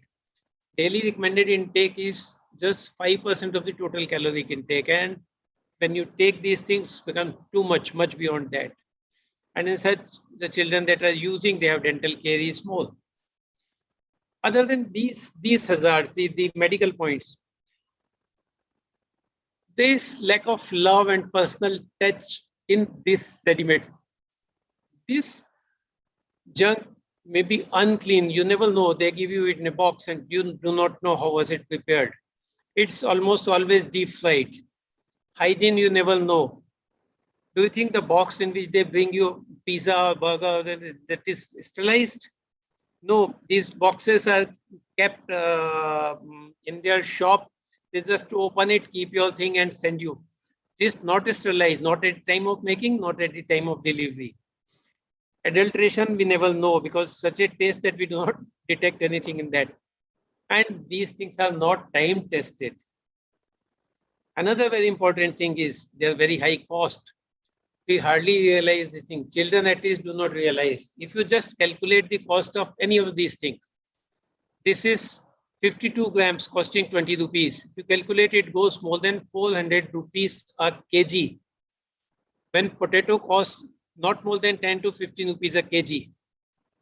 daily recommended intake is just 5% of the total caloric intake. And when you take these things, become too much beyond that. And in such, the children that are using, they have dental caries more. Other than these hazards, the medical points, there is lack of love and personal touch in this ready-made. This junk may be unclean. You never know. They give you it in a box and you do not know how was it prepared. It's almost always deep fried. Hygiene, you never know. Do you think the box in which they bring you pizza or burger that is sterilized? No, these boxes are kept in their shop. They just open it, keep your thing and send you. This not sterilized, not at the time of making, not at the time of delivery. Adulteration, we never know because such a taste that we do not detect anything in that. And these things are not time tested. Another very important thing is they are very high cost. We hardly realize this thing. Children at least do not realize. If you just calculate the cost of any of these things, this is 52 grams costing 20 rupees. If you calculate it goes more than 400 rupees a kg. When potato costs not more than 10 to 15 rupees a kg.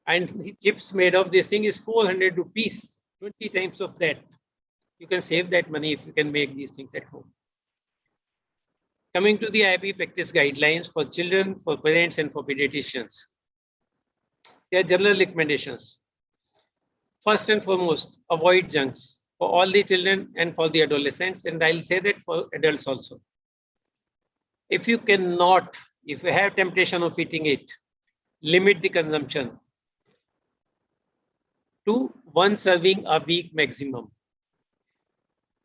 And the chips made of this thing is 400 rupees, 20 times of that. You can save that money if you can make these things at home. Coming to the IIP practice guidelines for children, for parents, and for pediatricians. There are general recommendations. First and foremost, avoid junks for all the children and for the adolescents, and I'll say that for adults also. If you cannot, if you have temptation of eating it, limit the consumption to 1 serving a week maximum.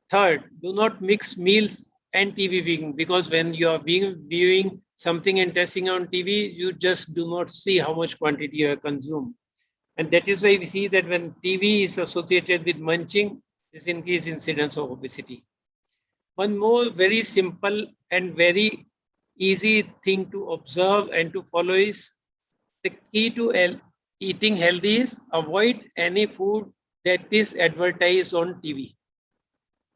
Third, do not mix meals and TV viewing, because when you are viewing something and testing on TV, you just do not see how much quantity you have consumed. And that is why we see that when TV is associated with munching, this increased incidence of obesity. One more very simple and very easy thing to observe and to follow is the key to eating healthy is avoid any food that is advertised on TV.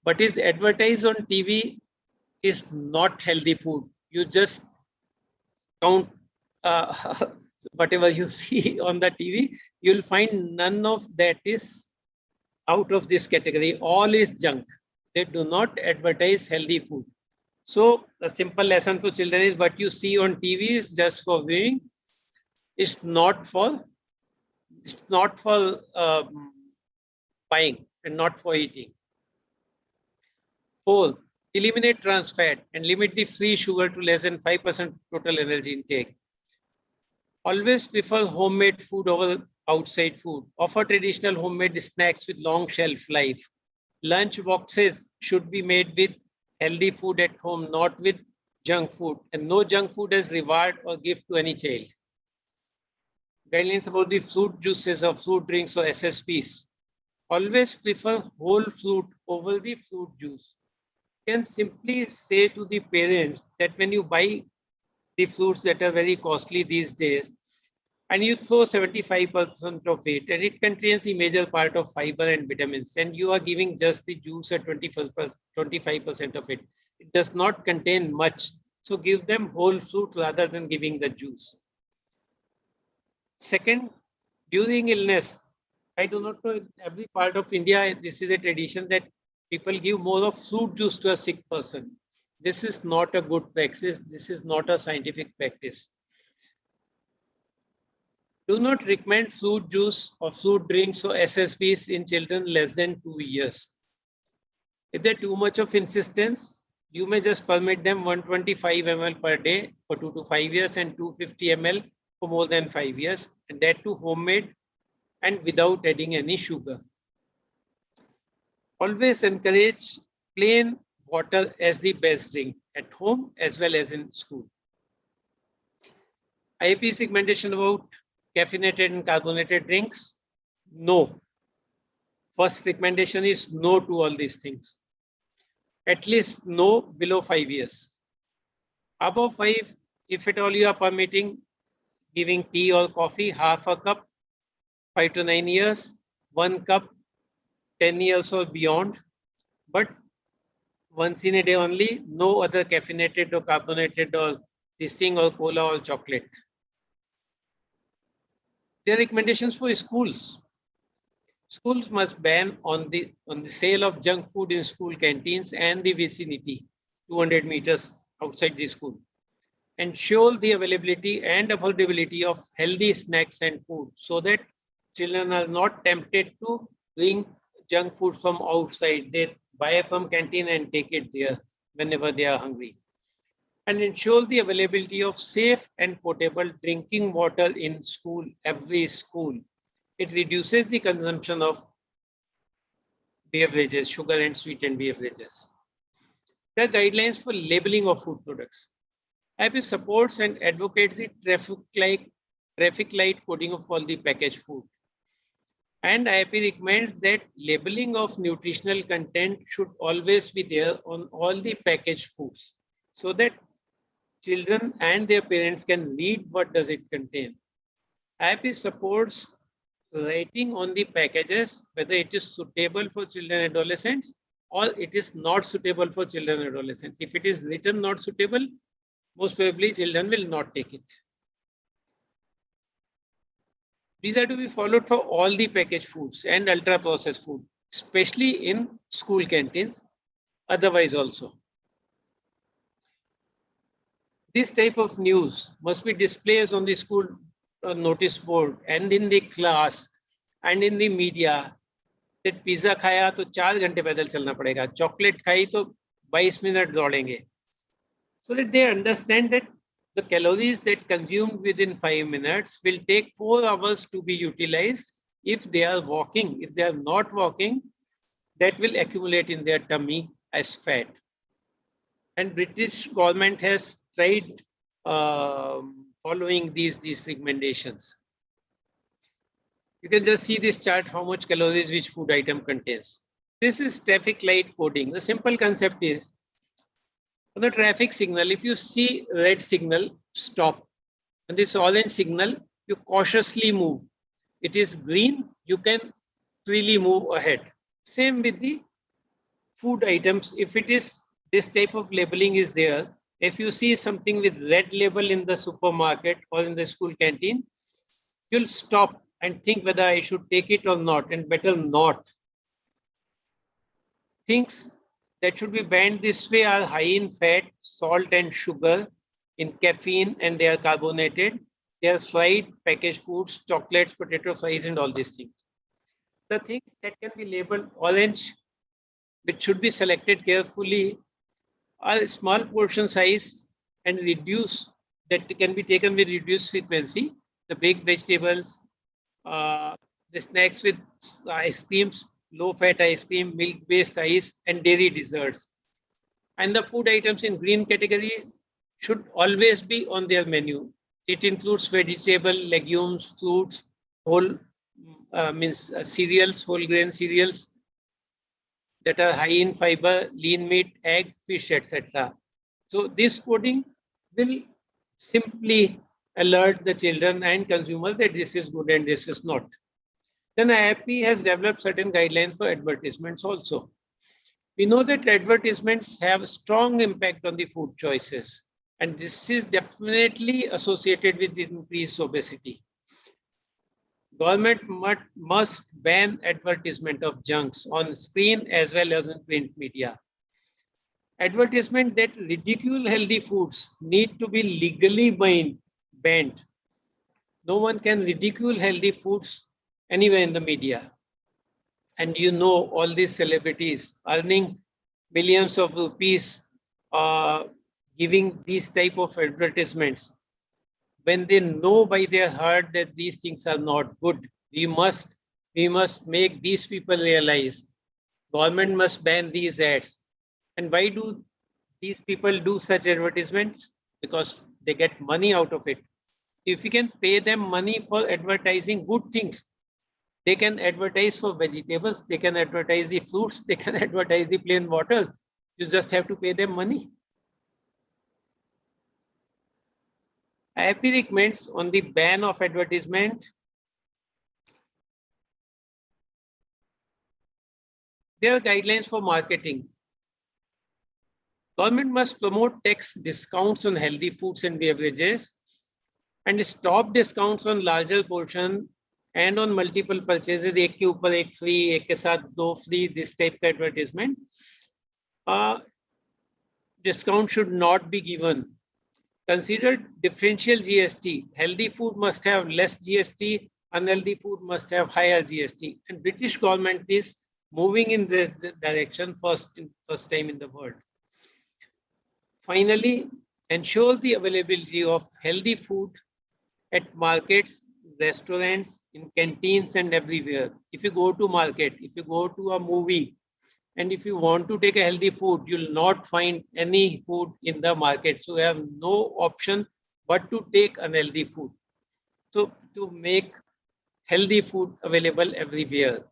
What is advertised on TV is not healthy food. You just count whatever you see on the TV, you'll find none of that is out of this category. All is junk. They do not advertise healthy food. So the simple lesson for children is what you see on TV is just for viewing. It's not for buying and not for eating. 4, eliminate trans fat and limit the free sugar to less than 5% total energy intake. Always prefer homemade food over outside food. Offer traditional homemade snacks with long shelf life. Lunch boxes should be made with healthy food at home, not with junk food. And no junk food as reward or gift to any child. Guidelines about the fruit juices or fruit drinks or SSPs. Always prefer whole fruit over the fruit juice. You can simply say to the parents that when you buy the fruits that are very costly these days, and you throw 75% of it, and it contains the major part of fiber and vitamins, and you are giving just the juice at 25% of it. It does not contain much. So give them whole fruit rather than giving the juice. Second, during illness, I do not know in every part of India, this is a tradition that people give more of fruit juice to a sick person. This is not a good practice. This is not a scientific practice. Do not recommend fruit juice or fruit drinks or SSPs in children less than 2 years. If they're too much of insistence, you may just permit them 125 ml per day for 2 to 5 years and 250 ml for more than 5 years, and that too homemade and without adding any sugar. Always encourage plain water as the best drink at home as well as in school. IIP recommendation about caffeinated and carbonated drinks? No. First recommendation is no to all these things. At least no below 5 years. Above 5, if at all you are permitting giving tea or coffee, half a cup, 5 to 9 years, 1 cup, 10 years or beyond, but once in a day only, no other caffeinated or carbonated or this thing or cola or chocolate. There are recommendations for schools. Schools must ban on the sale of junk food in school canteens and the vicinity, 200 meters outside the school. Ensure the availability and affordability of healthy snacks and food so that children are not tempted to bring junk food from outside. They buy from canteen and take it there whenever they are hungry. And ensure the availability of safe and potable drinking water in school, every school. it reduces the consumption of beverages, sugar and sweetened beverages. There are guidelines for labeling of food products. IAP supports and advocates the traffic light coding of all the packaged food. And IAP recommends that labeling of nutritional content should always be there on all the packaged foods so that children and their parents can read what does it contain. IAP supports writing on the packages whether it is suitable for children and adolescents or it is not suitable for children and adolescents. If it is written not suitable, most probably children will not take it. These are to be followed for all the packaged foods and ultra processed food, especially in school canteens, otherwise also. This type of news must be displayed on the school notice board and in the class and in the media. That pizza खाया तो 4 घंटे पैदल चलना पड़ेगा, chocolate खाई तो 22 minute दौड़ेंगे. So that they understand that the calories that consumed within 5 minutes will take 4 hours to be utilized if they are walking. If they are not walking, that will accumulate in their tummy as fat. And British government has tried following these recommendations. You can just see this chart, how much calories which food item contains. This is traffic light coding. The simple concept is, on the traffic signal, if you see red signal, stop. And this orange signal, you cautiously move. It is green, you can freely move ahead. Same with the food items. If it is this type of labeling is there, if you see something with red label in the supermarket or in the school canteen, you'll stop and think whether I should take it or not, and better not. Things that should be banned this way are high in fat, salt and sugar, in caffeine, and they are carbonated. They are fried, packaged foods, chocolates, potato fries, and all these things. The things that can be labeled orange, which should be selected carefully, are small portion size and reduce, that can be taken with reduced frequency. The baked vegetables, the snacks with ice creams, low-fat ice cream, milk-based ice, and dairy desserts. And the food items in green categories should always be on their menu. It includes vegetable, legumes, fruits, whole cereals, whole grain cereals that are high in fiber, lean meat, egg, fish, etc. So this coding will simply alert the children and consumers that this is good and this is not. Then IAP has developed certain guidelines for advertisements also. We know that advertisements have a strong impact on the food choices, and this is definitely associated with increased obesity. Government must ban advertisement of junks on screen as well as in print media. Advertisement that ridicule healthy foods need to be legally banned. No one can ridicule healthy foods anywhere in the media. And you know all these celebrities earning millions of rupees giving these type of advertisements. When they know by their heart that these things are not good, we must make these people realize government must ban these ads. And why do these people do such advertisements? Because they get money out of it. If we can pay them money for advertising good things, they can advertise for vegetables, they can advertise the fruits, they can advertise the plain water. You just have to pay them money. IAP recommends on the ban of advertisement. There are guidelines for marketing. Government must promote tax discounts on healthy foods and beverages and stop discounts on larger portion and on multiple purchases, एक के ऊपर एक free, एक के साथ दो free, this type of advertisement. Discount should not be given. Consider differential GST. Healthy food must have less GST, unhealthy food must have higher GST. And British government is moving in this direction first time in the world. Finally, ensure the availability of healthy food at markets restaurants, in canteens and everywhere. If you go to market, if you go to a movie, and if you want to take a healthy food, you'll not find any food in the market. So you have no option but to take unhealthy food. So to make healthy food available everywhere.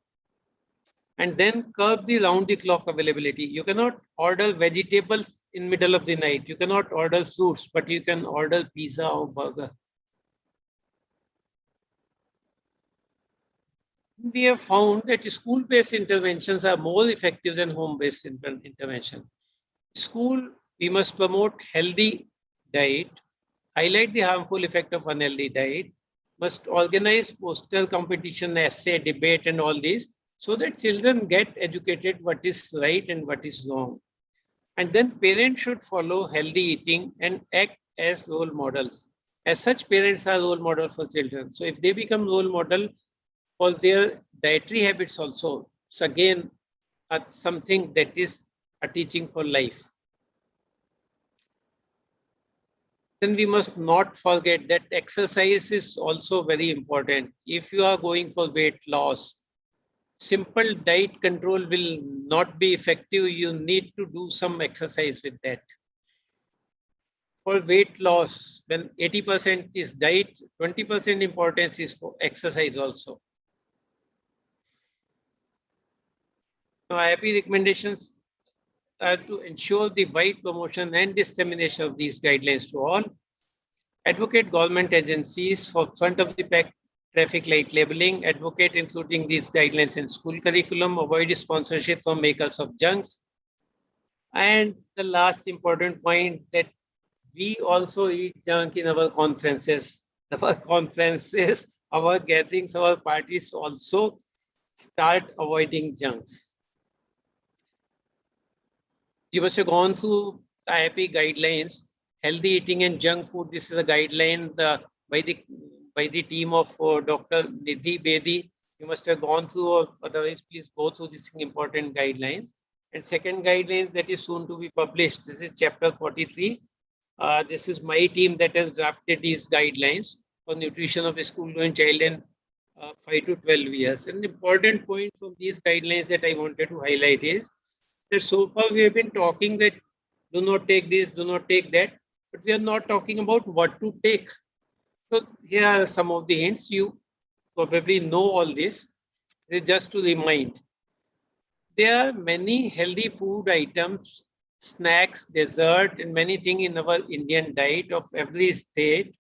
And then curb the round the clock availability. You cannot order vegetables in middle of the night. You cannot order fruits, but you can order pizza or burger. We have found that school-based interventions are more effective than home-based intervention. School, we must promote healthy diet, highlight the harmful effect of unhealthy diet, must organize poster competition, essay, debate, and all these, so that children get educated what is right and what is wrong. And then parents should follow healthy eating and act as role models. As such, parents are role model for children. So if they become role model for their dietary habits also, so again, something that is a teaching for life. Then we must not forget that exercise is also very important. If you are going for weight loss, simple diet control will not be effective. You need to do some exercise with that. For weight loss, when 80% is diet, 20% importance is for exercise also. So IIP recommendations are to ensure the wide promotion and dissemination of these guidelines to all. Advocate government agencies for front of the pack traffic light labeling, advocate including these guidelines in school curriculum, avoid sponsorship from makers of junks. And the last important point, that we also eat junk in our conferences. Our conferences, our gatherings, our parties also start avoiding junks. You must have gone through IIP guidelines, healthy eating and junk food. This is a guideline by the team of Dr. Nidhi Bedi. You must have gone through, or otherwise please go through these important guidelines. And second guidelines that is soon to be published. This is chapter 43. This is my team that has drafted these guidelines for nutrition of a school-going child and 5 to 12 years. An important point from these guidelines that I wanted to highlight is that so far we have been talking that do not take this, do not take that, but we are not talking about what to take. So here are some of the hints. You probably know all this. Just to remind, there are many healthy food items, snacks, dessert, and many things in our Indian diet of every state.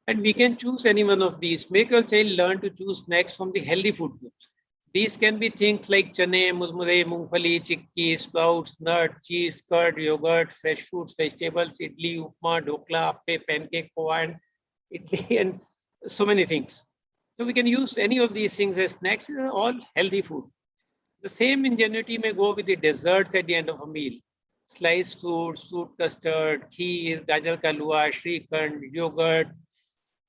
And we can choose any one of these. Make your child learn to choose snacks from the healthy food groups. These can be things like chane, murmure, mungfali, chickpeas, sprouts, nuts, cheese, curd, yogurt, fresh fruits, vegetables, idli, upma, dokla, appe, pancake, poha, and idli, and so many things. So we can use any of these things as snacks. These are all healthy food. The same ingenuity may go with the desserts at the end of a meal. Sliced fruits, fruit custard, kheer, gajar ka halwa, shrikhand, yogurt,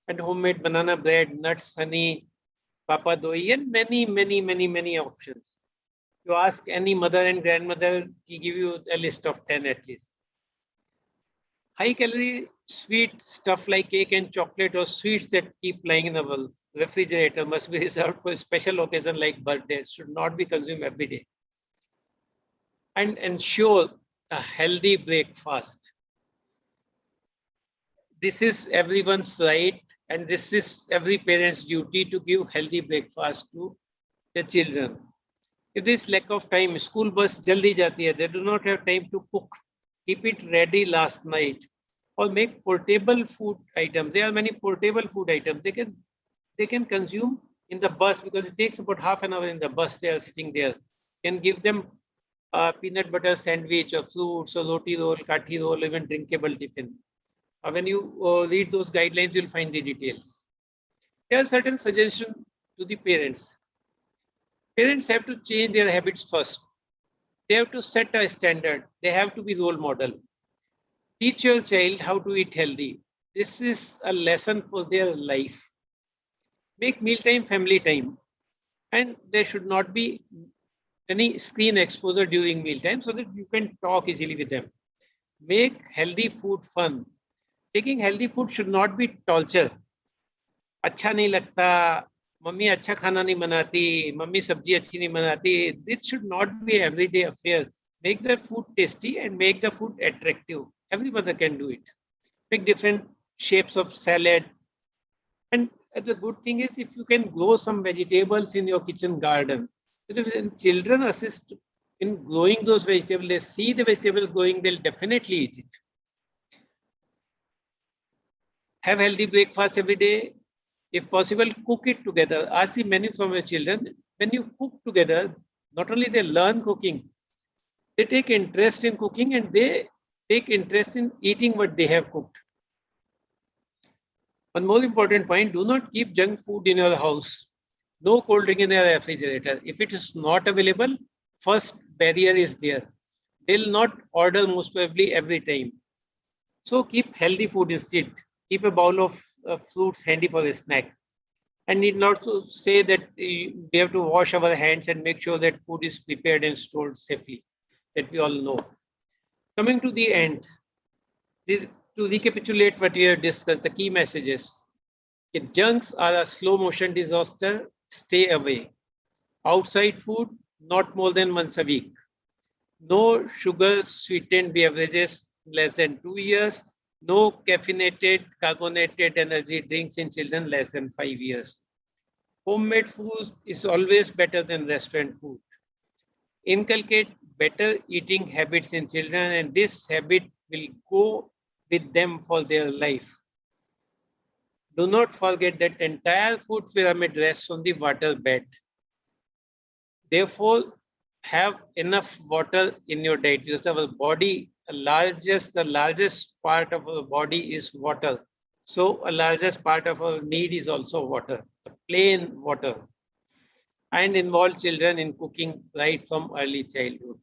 and homemade banana bread, nuts, honey, papa doi, and many options. You ask any mother and grandmother, they'll give you a list of 10 at least. High calorie sweet stuff like cake and chocolate, or sweets that keep lying in our refrigerator, must be reserved for a special occasion like birthdays, should not be consumed every day. And ensure a healthy breakfast. This is everyone's right, and this is every parent's duty to give healthy breakfast to their children. If there's lack of time, school bus jaldi jati hai, they do not have time to cook. Keep it ready last night, or make portable food items. There are many portable food items they can consume in the bus, because it takes about half an hour in the bus. They are sitting there. Can give them peanut butter sandwich, or fruits, or roti roll, kathi roll, even drinkable tiffin. When you read those guidelines, you'll find the details. There are certain suggestions to the parents. Parents have to change their habits first. They have to set a standard. They have to be role model. Teach your child how to eat healthy. This is a lesson for their life. Make mealtime family time. And there should not be any screen exposure during mealtime, so that you can talk easily with them. Make healthy food fun. Taking healthy food should not be torture. अच्छा नहीं लगता, mummy अच्छा खाना नहीं बनाती, mummy सब्जी अच्छी नहीं बनाती. This should not be an everyday affair. Make the food tasty and make the food attractive. Every mother can do it. Make different shapes of salad. And the good thing is if you can grow some vegetables in your kitchen garden. So if children assist in growing those vegetables, they see the vegetables growing, they'll definitely eat it. Have healthy breakfast every day. If possible, cook it together. Ask the menu from your children. When you cook together, not only they learn cooking, they take interest in cooking and they take interest in eating what they have cooked. One more important point, do not keep junk food in your house. No cold drink in your refrigerator. If it is not available, first barrier is there. They'll not order most probably every time. So keep healthy food instead. Keep a bowl of fruits handy for a snack. And need not to say that we have to wash our hands and make sure that food is prepared and stored safely. That we all know. Coming to the end, to recapitulate what we have discussed, the key messages. If junks are a slow motion disaster, stay away. Outside food, not more than once a week. No sugar sweetened beverages less than 2 years. No caffeinated, carbonated energy drinks in children less than 5 years. Homemade food is always better than restaurant food. Inculcate better eating habits in children, and this habit will go with them for their life. Do not forget that entire food pyramid rests on the water bed. Therefore, have enough water in your diet because our body, the largest part of our body is water. So a largest part of our need is also water, plain water. And involve children in cooking right from early childhood.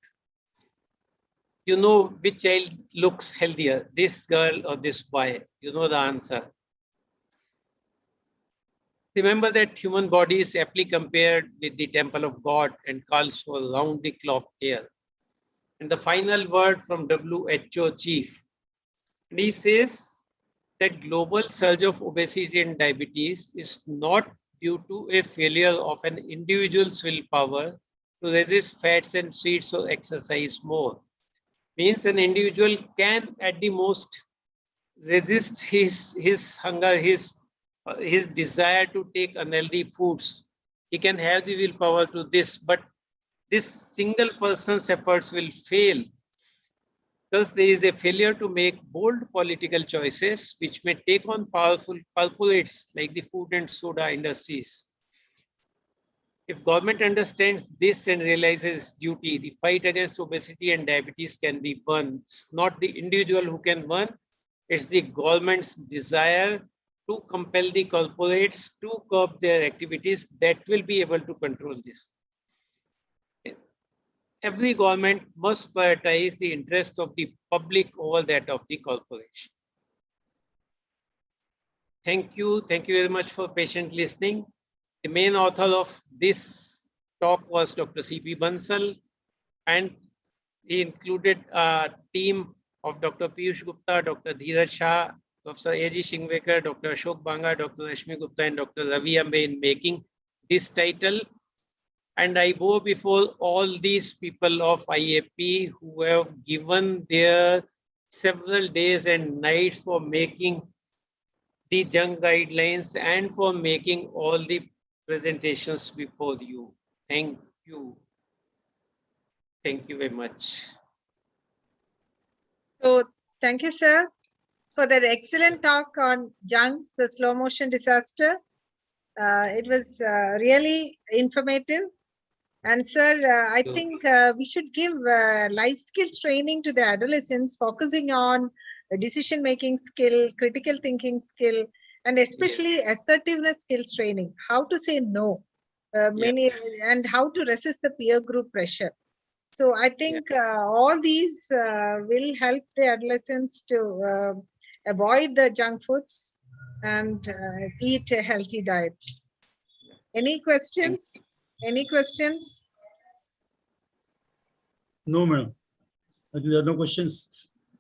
You know which child looks healthier, this girl or this boy. You know the answer. Remember that human body is aptly compared with the temple of God and calls for round-the-clock care. And the final word from WHO chief. And he says that global surge of obesity and diabetes is not due to a failure of an individual's willpower to resist fats and sweets or exercise more. Means an individual can at the most resist his hunger, his desire to take unhealthy foods. He can have the willpower to this, but this single person's efforts will fail because there is a failure to make bold political choices which may take on powerful culprits like the food and soda industries. If government understands this and realizes its duty, the fight against obesity and diabetes can be won. It's not the individual who can win, it's the government's desire to compel the corporates to curb their activities that will be able to control this. Every government must prioritize the interest of the public over that of the corporation. Thank you very much for patient listening. The main author of this talk was Dr. C.P. Bansal, and he included a team of Dr. Piyush Gupta, Dr. Dheeraj Shah, Professor A.G. Shingvekar, Dr. Ashok Banga, Dr. Rashmi Gupta, and Dr. Ravi Ambe in making this title. And I bow before all these people of IAP who have given their several days and nights for making the junk guidelines and for making all the presentations before you. Thank you. Thank you very much. So thank you, sir, for that excellent talk on junks, the slow motion disaster. It was really informative. And sir, I think we should give life skills training to the adolescents, focusing on decision-making skill, critical thinking skill, and especially assertiveness skills training, how to say no, and how to resist the peer group pressure. So I think all these will help the adolescents to avoid the junk foods and eat a healthy diet. Any questions? Any questions? No, madam. I think there are no questions.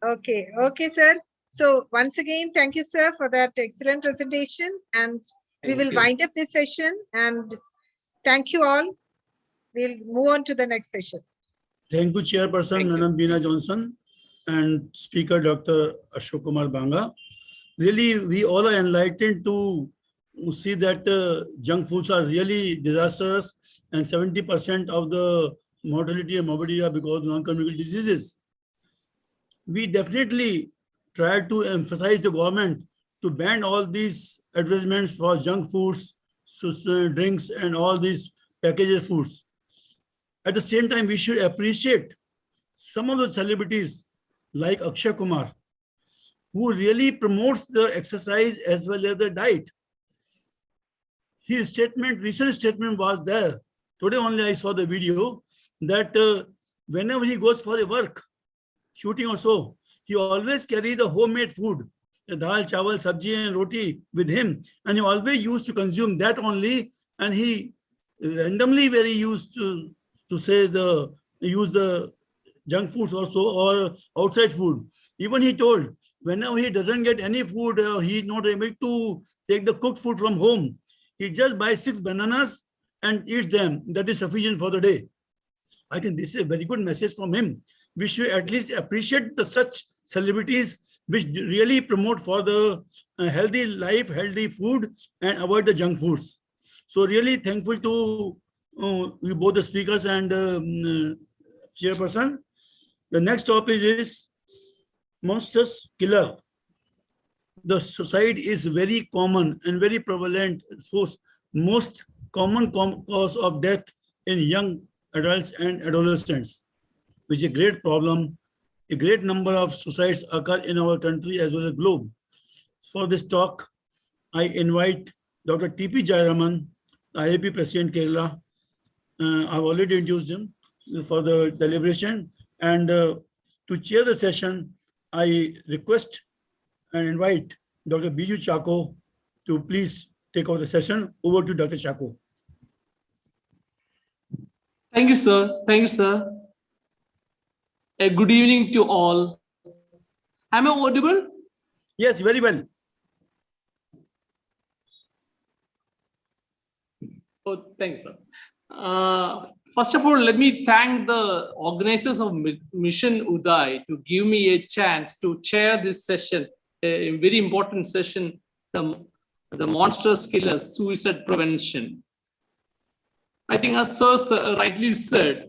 Okay, okay, sir. So once again, thank you, sir, for that excellent presentation. And We will wind up this session and thank you all. We'll move on to the next session. Thank you, Chairperson, Thank you. Madam Beena Johnson, and Speaker Dr. Ashok Kumar Banga. Really, we all are enlightened to see that junk foods are really disastrous, and 70% of the mortality and morbidity are because of non-communicable diseases. We definitely try to emphasize the government to ban all these advertisements for junk foods, drinks, and all these packaged foods. At the same time, we should appreciate some of the celebrities like Akshay Kumar, who really promotes the exercise as well as the diet. His recent statement was there. Today only I saw the video that whenever he goes for a work, shooting or so, he always carry the homemade food, the dal, chawal, sabji and roti with him. And he always used to consume that only. And he randomly very used to use the junk foods also or outside food. Even he told whenever he doesn't get any food or he's not able to take the cooked food from home, he just buys 6 bananas and eats them. That is sufficient for the day. I think this is a very good message from him. We should at least appreciate the such celebrities which really promote for the healthy life, healthy food, and avoid the junk foods. So really thankful to you both the speakers and chairperson. The next topic is monstrous killer. The suicide is very common and very prevalent. So most common cause of death in young adults and adolescents, which is a great problem. A great number of suicides occur in our country as well as globe. For this talk, I invite Dr. T.P. Jayaraman, IAP President Kerala. I've already introduced him for the deliberation. And to chair the session, I request and invite Dr. Biju Chako to please take over the session. Over to Dr. Chako. Thank you, sir. Thank you, sir. A good evening to all. Am I audible? Yes, very well. Oh, thanks, sir. First of all, let me thank the organizers of Mission Uday to give me a chance to chair this session, a very important session, the monstrous killers, suicide prevention. I think as sir rightly said,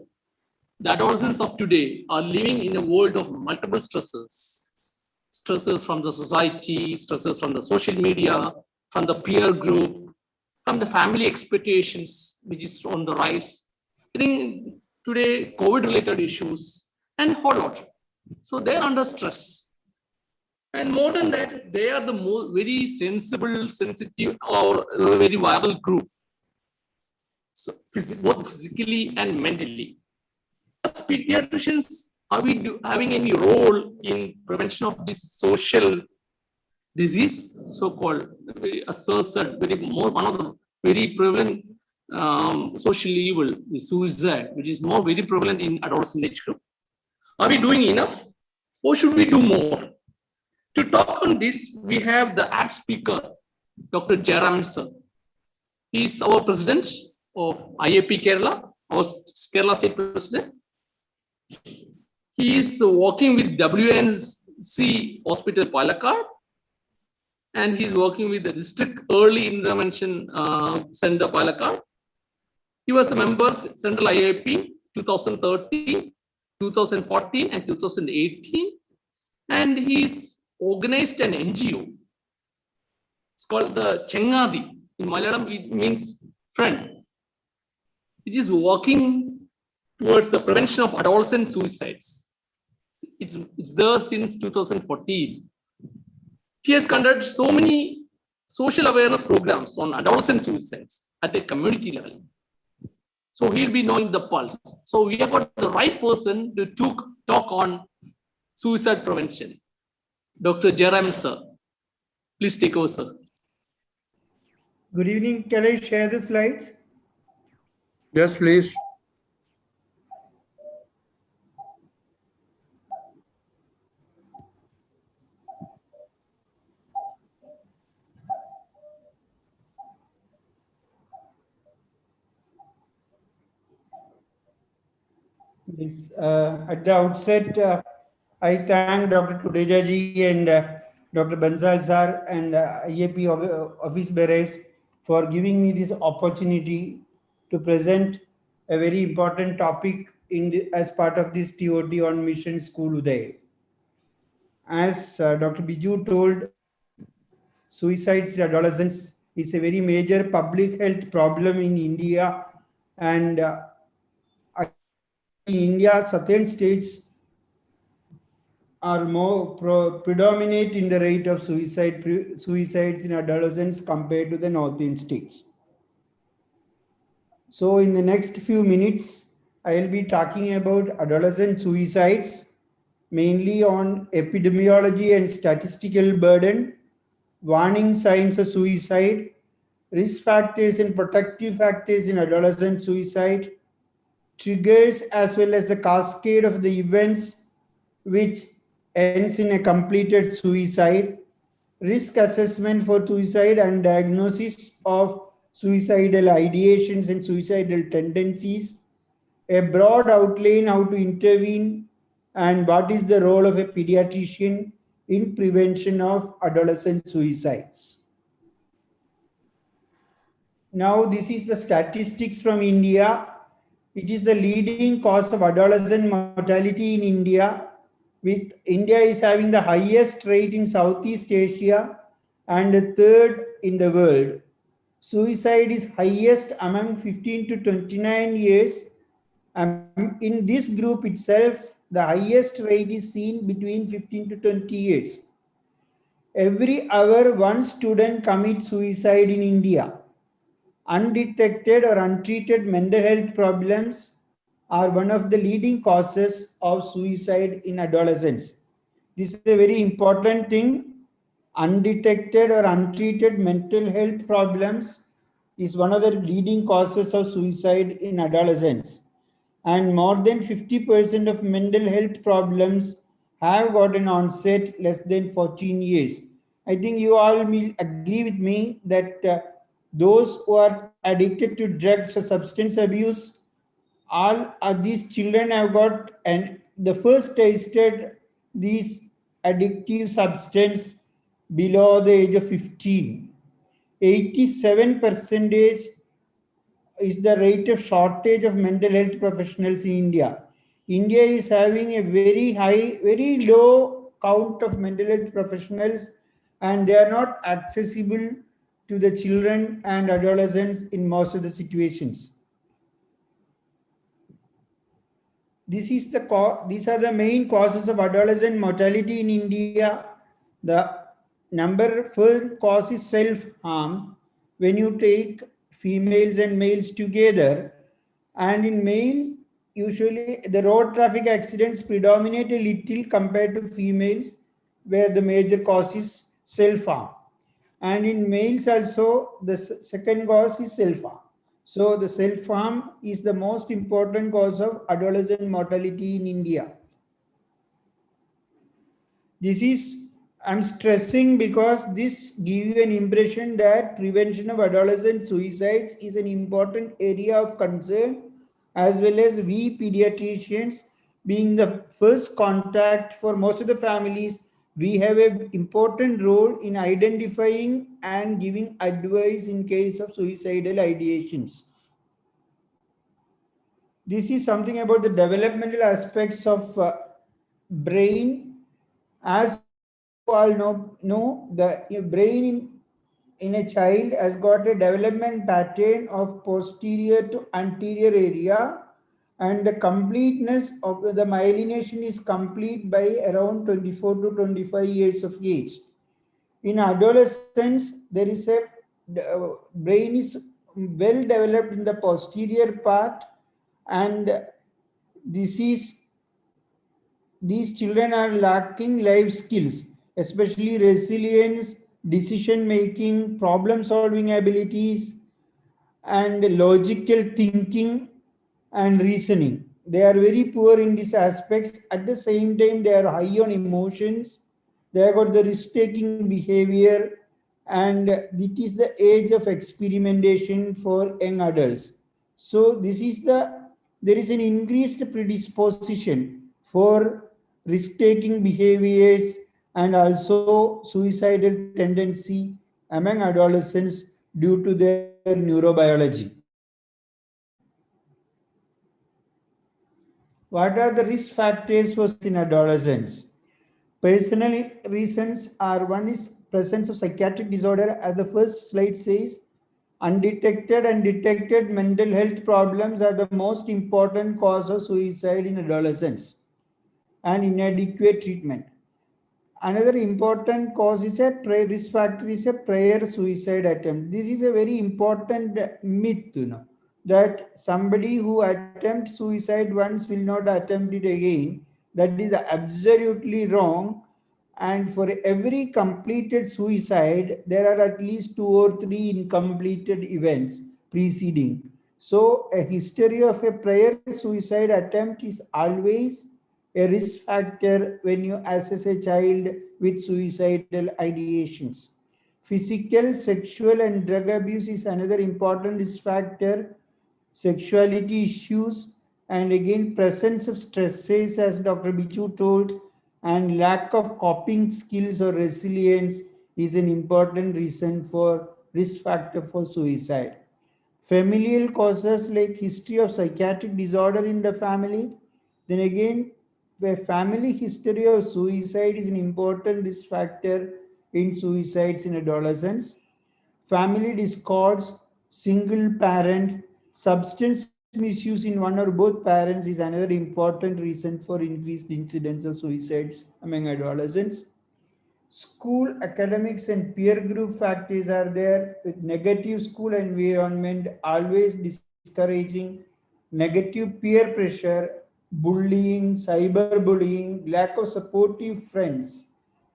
the adolescents of today are living in a world of multiple stresses. Stresses from the society, stresses from the social media, from the peer group, from the family expectations, which is on the rise. I think today, COVID-related issues and whole lot. So they're under stress. And more than that, they are the very sensitive, or very viable group. So both physically and mentally. As pediatricians, are we having any role in prevention of this social disease, so-called, as sir said, one of the very prevalent social evil, the suicide, which is very prevalent in adolescent age group. Are we doing enough, or should we do more? To talk on this, we have the apt speaker, Dr. Jayaraman sir. He is our president of IAP Kerala, our Kerala state president. He is working with WNC Hospital Palakkad, and he's working with the District Early Intervention Center Palakkad. He was a member of Central IAP 2013, 2014, and 2018. And he's organized an NGO. It's called the Chengadi. In Malayalam, it means friend. It is working towards the prevention of adolescent suicides. It's there since 2014. He has conducted so many social awareness programs on adolescent suicides at a community level. So he'll be knowing the pulse. So we have got the right person to talk on suicide prevention. Dr. Jayaraman sir, please take over, sir. Good evening. Can I share the slides? Yes, please. Yes, at the outset, I thank Dr. Tudeja ji and Dr. Bansal sir and IAP office bearers for giving me this opportunity to present a very important topic as part of this TOT on Mission School Uday. As Dr. Biju told, suicides in adolescents is a very major public health problem in India, and in India, certain states are more predominate in the rate of suicides in adolescents compared to the northern states. So in the next few minutes, I will be talking about adolescent suicides, mainly on epidemiology and statistical burden, warning signs of suicide, risk factors and protective factors in adolescent suicide, triggers as well as the cascade of the events which ends in a completed suicide, risk assessment for suicide and diagnosis of suicidal ideations and suicidal tendencies, a broad outline how to intervene, and what is the role of a pediatrician in prevention of adolescent suicides. Now, this is the statistics from India. It is the leading cause of adolescent mortality in India, with India is having the highest rate in Southeast Asia and the third in the world. Suicide is highest among 15 to 29 years. In this group itself, the highest rate is seen between 15 to 20 years. Every hour, one student commits suicide in India. Undetected or untreated mental health problems are one of the leading causes of suicide in adolescents. This is a very important thing. Undetected or untreated mental health problems is one of the leading causes of suicide in adolescents. And more than 50% of mental health problems have got an onset less than 14 years. I think you all will agree with me that those who are addicted to drugs or substance abuse, all these children have got, and the first tasted these addictive substance below the age of 15. 87% is the rate of shortage of mental health professionals in India. India is having a very high, very low count of mental health professionals, and they are not accessible to the children and adolescents in most of the situations. These are the main causes of adolescent mortality in India. The number first cause is self-harm. When you take females and males together, and in males, usually the road traffic accidents predominate a little compared to females, where the major cause is self-harm. And in males also, the second cause is self-harm. So the self-harm is the most important cause of adolescent mortality in India. This is, I'm stressing because this gives you an impression that prevention of adolescent suicides is an important area of concern, as well as we pediatricians being the first contact for most of the families, we have an important role in identifying and giving advice in case of suicidal ideations. This is something about the developmental aspects of brain. As you all know the brain in a child has got a development pattern of posterior to anterior area, and the completeness of the myelination is complete by around 24 to 25 years of age. In adolescence, there is brain is well developed in the posterior part, and these children are lacking life skills, especially resilience, decision making, problem solving abilities, and logical thinking and reasoning. They are very poor in these aspects. At the same time, they are high on emotions. They have got the risk taking behavior, and it is the age of experimentation for young adults. So this is the there is an increased predisposition for risk-taking behaviors and also suicidal tendency among adolescents due to their neurobiology. What are the risk factors for in adolescents? Personal reasons are: one is presence of psychiatric disorder, as the first slide says. Undetected and detected mental health problems are the most important cause of suicide in adolescents, and inadequate treatment. Another important cause is a risk factor is a prior suicide attempt. This is a very important myth, that somebody who attempts suicide once will not attempt it again. That is absolutely wrong. And for every completed suicide, there are at least 2 or 3 incompleted events preceding. So a history of a prior suicide attempt is always a risk factor when you assess a child with suicidal ideations. Physical, sexual, and drug abuse is another important risk factor. Sexuality issues, and again presence of stresses, as Dr. Bichu told, and lack of coping skills or resilience is an important reason for risk factor for suicide. Familial causes like history of psychiatric disorder in the family, then again a family history of suicide is an important risk factor in suicides in adolescents. Family discords, single parent, substance misuse in one or both parents is another important reason for increased incidence of suicides among adolescents. School, academics, and peer group factors are there, with negative school environment always discouraging, negative peer pressure, bullying, cyberbullying, lack of supportive friends,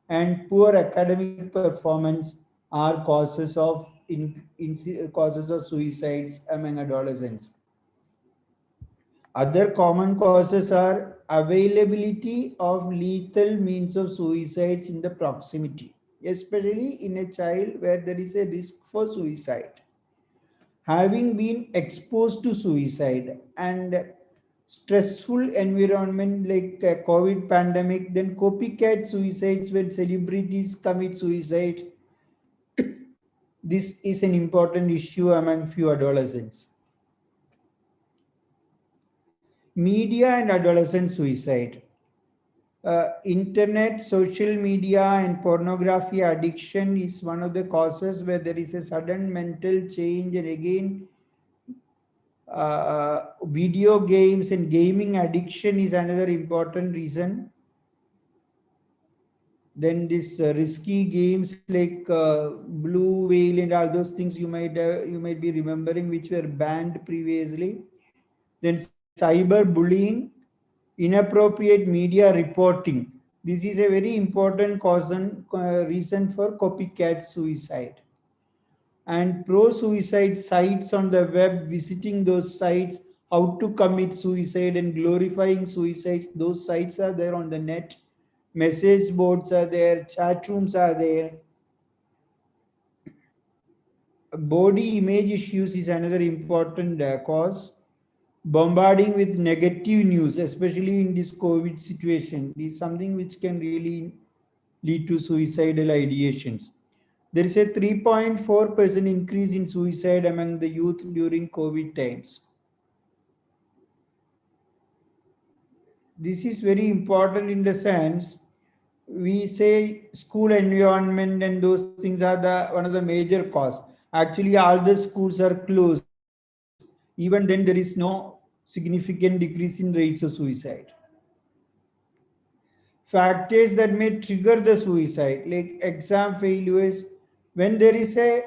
and poor academic performance are causes of suicides among adolescents. Other common causes are availability of lethal means of suicides in the proximity, especially in a child where there is a risk for suicide. Having been exposed to suicide and stressful environment like COVID pandemic, then copycat suicides when celebrities commit suicide. This is an important issue among few adolescents. Media and adolescent suicide. Internet, social media, and pornography addiction is one of the causes where there is a sudden mental change, and again video games and gaming addiction is another important reason. Then this risky games like blue whale and all those things you might be remembering, which were banned previously. Then cyber bullying, inappropriate media reporting. This is a very important reason for copycat suicide. And pro-suicide sites on the web, visiting those sites, how to commit suicide and glorifying suicides. Those sites are there on the net. Message boards are there, chat rooms are there. Body image issues is another important cause. Bombarding with negative news, especially in this COVID situation, is something which can really lead to suicidal ideations. There is a 3.4% increase in suicide among the youth during COVID times. This is very important in the sense we say school environment and those things are one of the major cause. Actually, all the schools are closed. Even then, there is no significant decrease in rates of suicide. Factors that may trigger the suicide, like exam failures. When there is a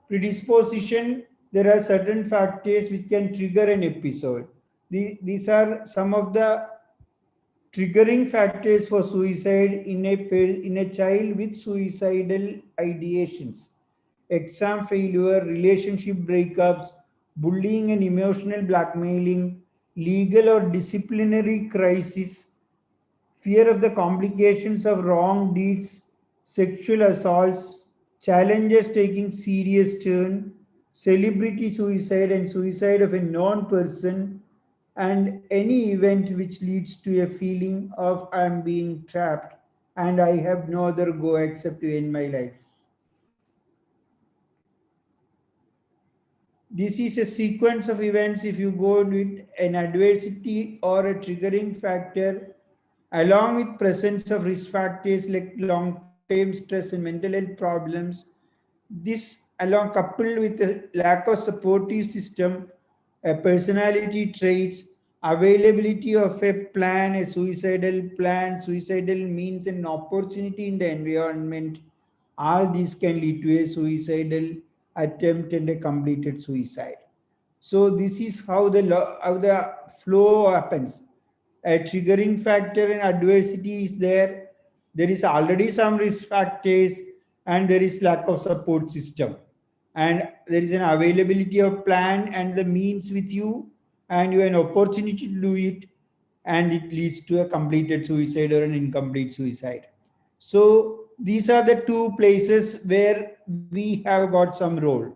predisposition, there are certain factors which can trigger an episode. These are some of the triggering factors for suicide in a child with suicidal ideations. Exam failure, relationship breakups, bullying and emotional blackmailing, legal or disciplinary crisis, fear of the complications of wrong deeds, sexual assaults, challenges taking serious turn, celebrity suicide and suicide of a known person, and any event which leads to a feeling of I'm being trapped and I have no other go except to end my life. This is a sequence of events. If you go with an adversity or a triggering factor, along with presence of risk factors like long-term stress and mental health problems, this along coupled with a lack of supportive system, a personality traits, availability of a plan, a suicidal plan, suicidal means an opportunity in the environment, all these can lead to a suicidal attempt and a completed suicide. So this is how the flow happens. A triggering factor and adversity is there. There is already some risk factors and there is lack of support system. And there is an availability of plan and the means with you and you have an opportunity to do it, and it leads to a completed suicide or an incomplete suicide. So these are the two places where we have got some role,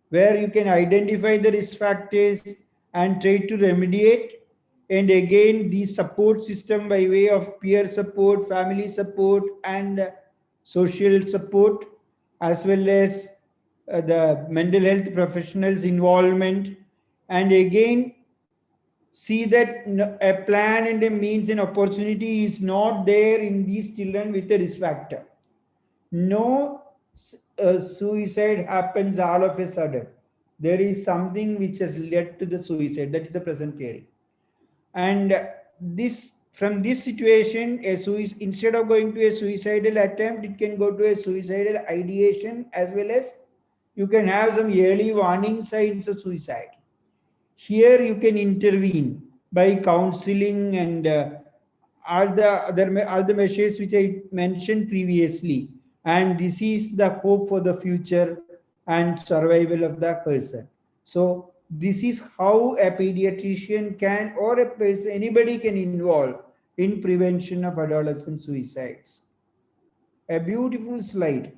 where you can identify the risk factors and try to remediate. And again, the support system by way of peer support, family support, and social support, as well as the mental health professionals' involvement. And again, see that a plan and a means and opportunity is not there in these children with a risk factor. No suicide happens all of a sudden. There is something which has led to the suicide. That is the present theory. And this from this situation, instead of going to a suicidal attempt, it can go to a suicidal ideation, as well as you can have some early warning signs of suicide. Here you can intervene by counseling and all the measures which I mentioned previously, and this is the hope for the future and survival of the person. So this is how a pediatrician can, or a person, anybody can involve in prevention of adolescent suicides. A beautiful slide.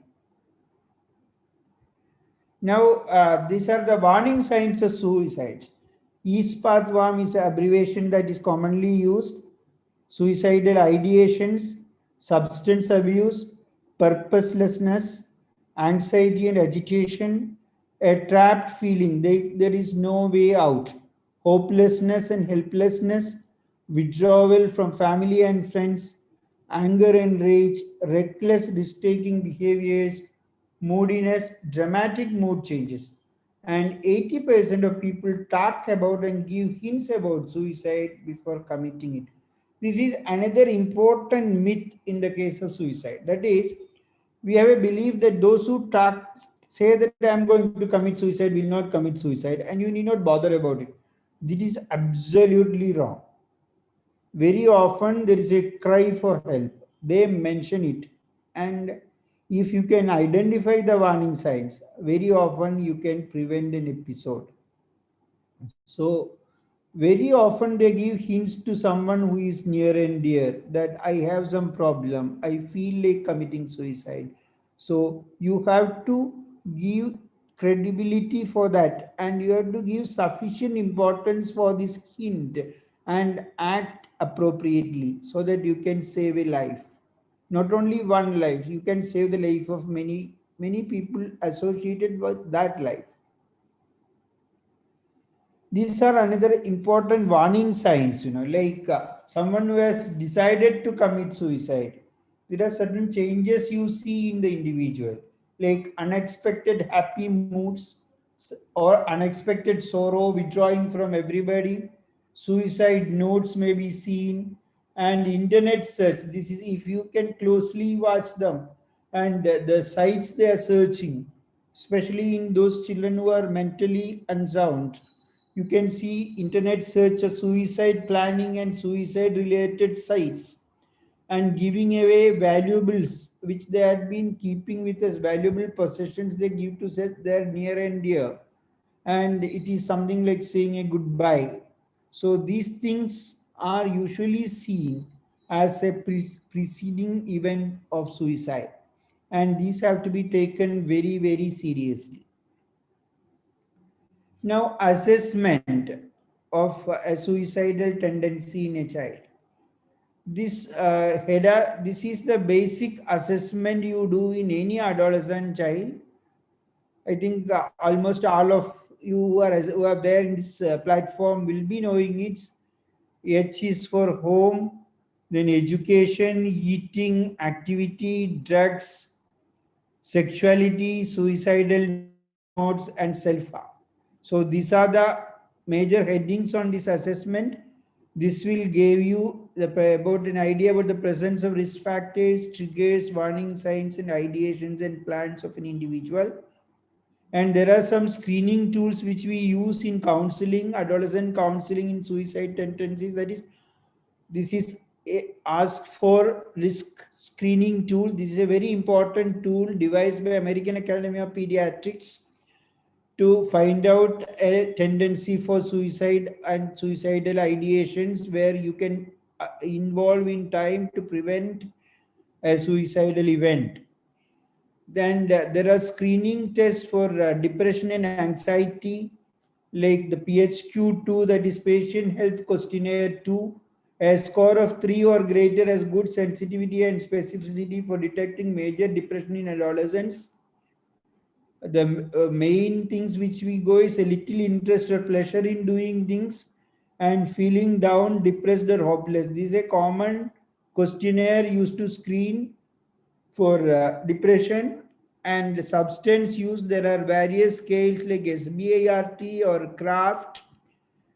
Now, these are the warning signs of suicide. ESPAT-WARM is an abbreviation that is commonly used. Suicidal ideations, substance abuse, purposelessness, anxiety and agitation, a trapped feeling, there is no way out, hopelessness and helplessness, withdrawal from family and friends, anger and rage, reckless risk-taking behaviors, moodiness, dramatic mood changes. And 80% of people talk about and give hints about suicide before committing it. This is another important myth in the case of suicide. That is, we have a belief that those who talk, say that I am going to commit suicide, will not commit suicide, and you need not bother about it. This is absolutely wrong. Very often there is a cry for help. They mention it. And if you can identify the warning signs, very often you can prevent an episode. So very often they give hints to someone who is near and dear that I have some problem, I feel like committing suicide. So you have to give credibility for that, and you have to give sufficient importance for this hint and act appropriately so that you can save a life. Not only one life, you can save the life of many people associated with that life. These are another important warning signs, like someone who has decided to commit suicide. There are certain changes you see in the individual, like unexpected happy moods or unexpected sorrow, withdrawing from everybody. Suicide notes may be seen, and internet search. This is if you can closely watch them and the sites they are searching, especially in those children who are mentally unsound. You can see internet search of suicide planning and suicide related sites, and giving away valuables which they had been keeping with as valuable possessions, they give to their near and dear, and it is something like saying a goodbye. So these things are usually seen as a preceding event of suicide, and these have to be taken very seriously. Now, assessment of a suicidal tendency in a child. This this is the basic assessment you do in any adolescent child. I think almost all of you who are there in this platform will be knowing it. H is for home, then education, eating, activity, drugs, sexuality, suicidal notes, and self-harm. So these are the major headings on this assessment. This will give you about an idea about the presence of risk factors, triggers, warning signs, and ideations and plans of an individual. And there are some screening tools which we use in counseling, adolescent counseling in suicide tendencies. That is, this is a ask for risk screening tool. This is a very important tool devised by American Academy of Pediatrics to find out a tendency for suicide and suicidal ideations where you can involve in time to prevent a suicidal event. Then there are screening tests for depression and anxiety, like the PHQ-2, that is Patient Health Questionnaire 2. A score of 3 or greater has good sensitivity and specificity for detecting major depression in adolescents. The main things which we go is a little interest or pleasure in doing things and feeling down, depressed or hopeless. This is a common questionnaire used to screen for depression. And substance use, there are various scales like SBIRT or CRAFT,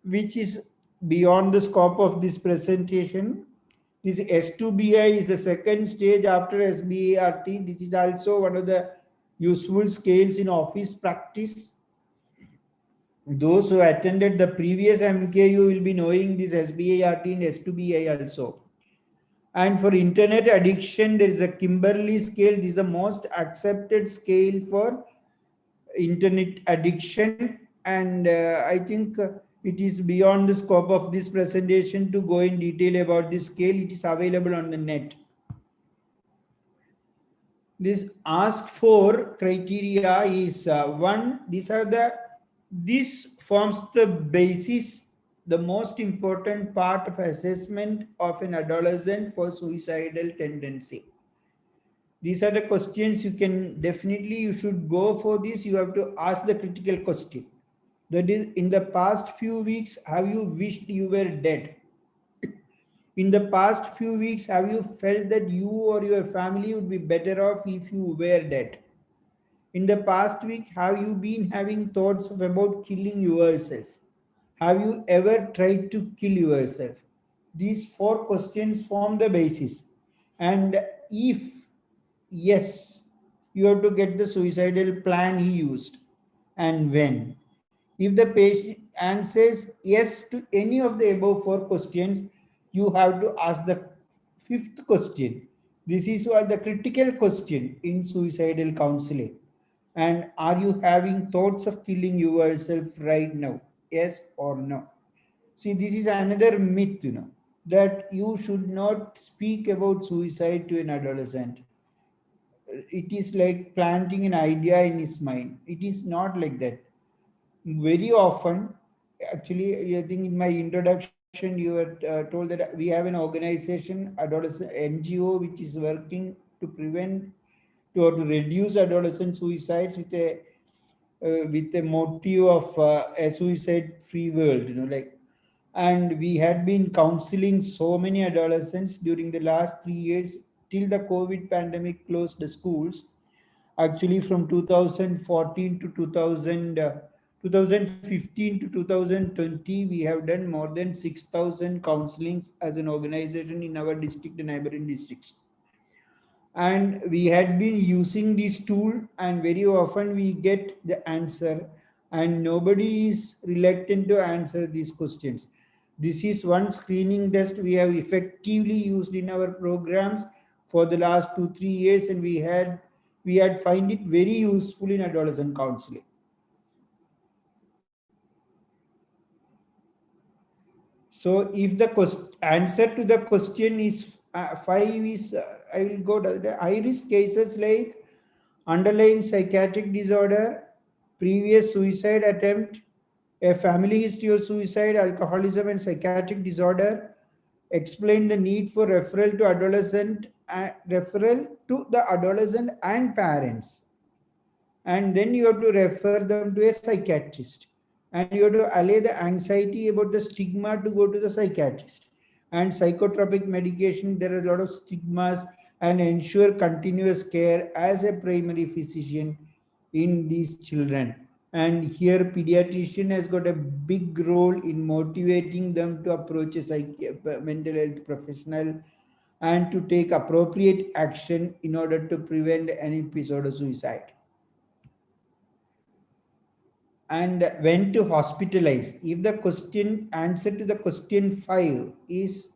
which is beyond the scope of this presentation. This S2BI is the second stage after SBIRT. This is also one of the useful scales in office practice. Those who attended the previous MKU will be knowing this SBIRT and S2BI also. And for internet addiction, there is a Kimberley scale. This is the most accepted scale for internet addiction. And I think it is beyond the scope of this presentation to go in detail about this scale. It is available on the net. This ask for criteria is one. This forms the basis, the most important part of assessment of an adolescent for suicidal tendency. These are the questions you can definitely, you should go for this. You have to ask the critical question. That is, in the past few weeks, have you wished you were dead? In the past few weeks, have you felt that you or your family would be better off if you were dead? In the past week, have you been having thoughts about killing yourself? Have you ever tried to kill yourself? These 4 questions form the basis. And if yes, you have to get the suicidal plan he used and when. If the patient answers yes to any of the above 4 questions, you have to ask the 5th question. This is what the critical question in suicidal counseling. And are you having thoughts of killing yourself right now? Yes or no? See, this is another myth, that you should not speak about suicide to an adolescent. It is like planting an idea in his mind. It is not like that. Very often, actually, I think in my introduction, you were told that we have an organization, adolescent NGO, which is working to prevent or to reduce adolescent suicides with a motive of a suicide-free world, and we had been counseling so many adolescents during the last 3 years till the COVID pandemic closed the schools. Actually, from 2014 to 2015 to 2020, we have done more than 6,000 counselings as an organization in our district and neighboring districts. And we had been using this tool, and very often we get the answer, and nobody is reluctant to answer these questions. This is one screening test we have effectively used in our programs for the last 2-3 years, and we had find it very useful in adolescent counseling. So if the answer to the question is 5 is, I will go to the high risk cases like underlying psychiatric disorder, previous suicide attempt, A family history of suicide, alcoholism, and psychiatric disorder. Explain the need for referral to the adolescent and parents. And then you have to refer them to a psychiatrist, and you have to allay the anxiety about the stigma to go to the psychiatrist. And psychotropic medication, there are a lot of stigmas, and ensure continuous care as a primary physician in these children. And here pediatrician has got a big role in motivating them to approach a mental health professional and to take appropriate action in order to prevent an episode of suicide. And when to hospitalize. If the question answer to the question 5 is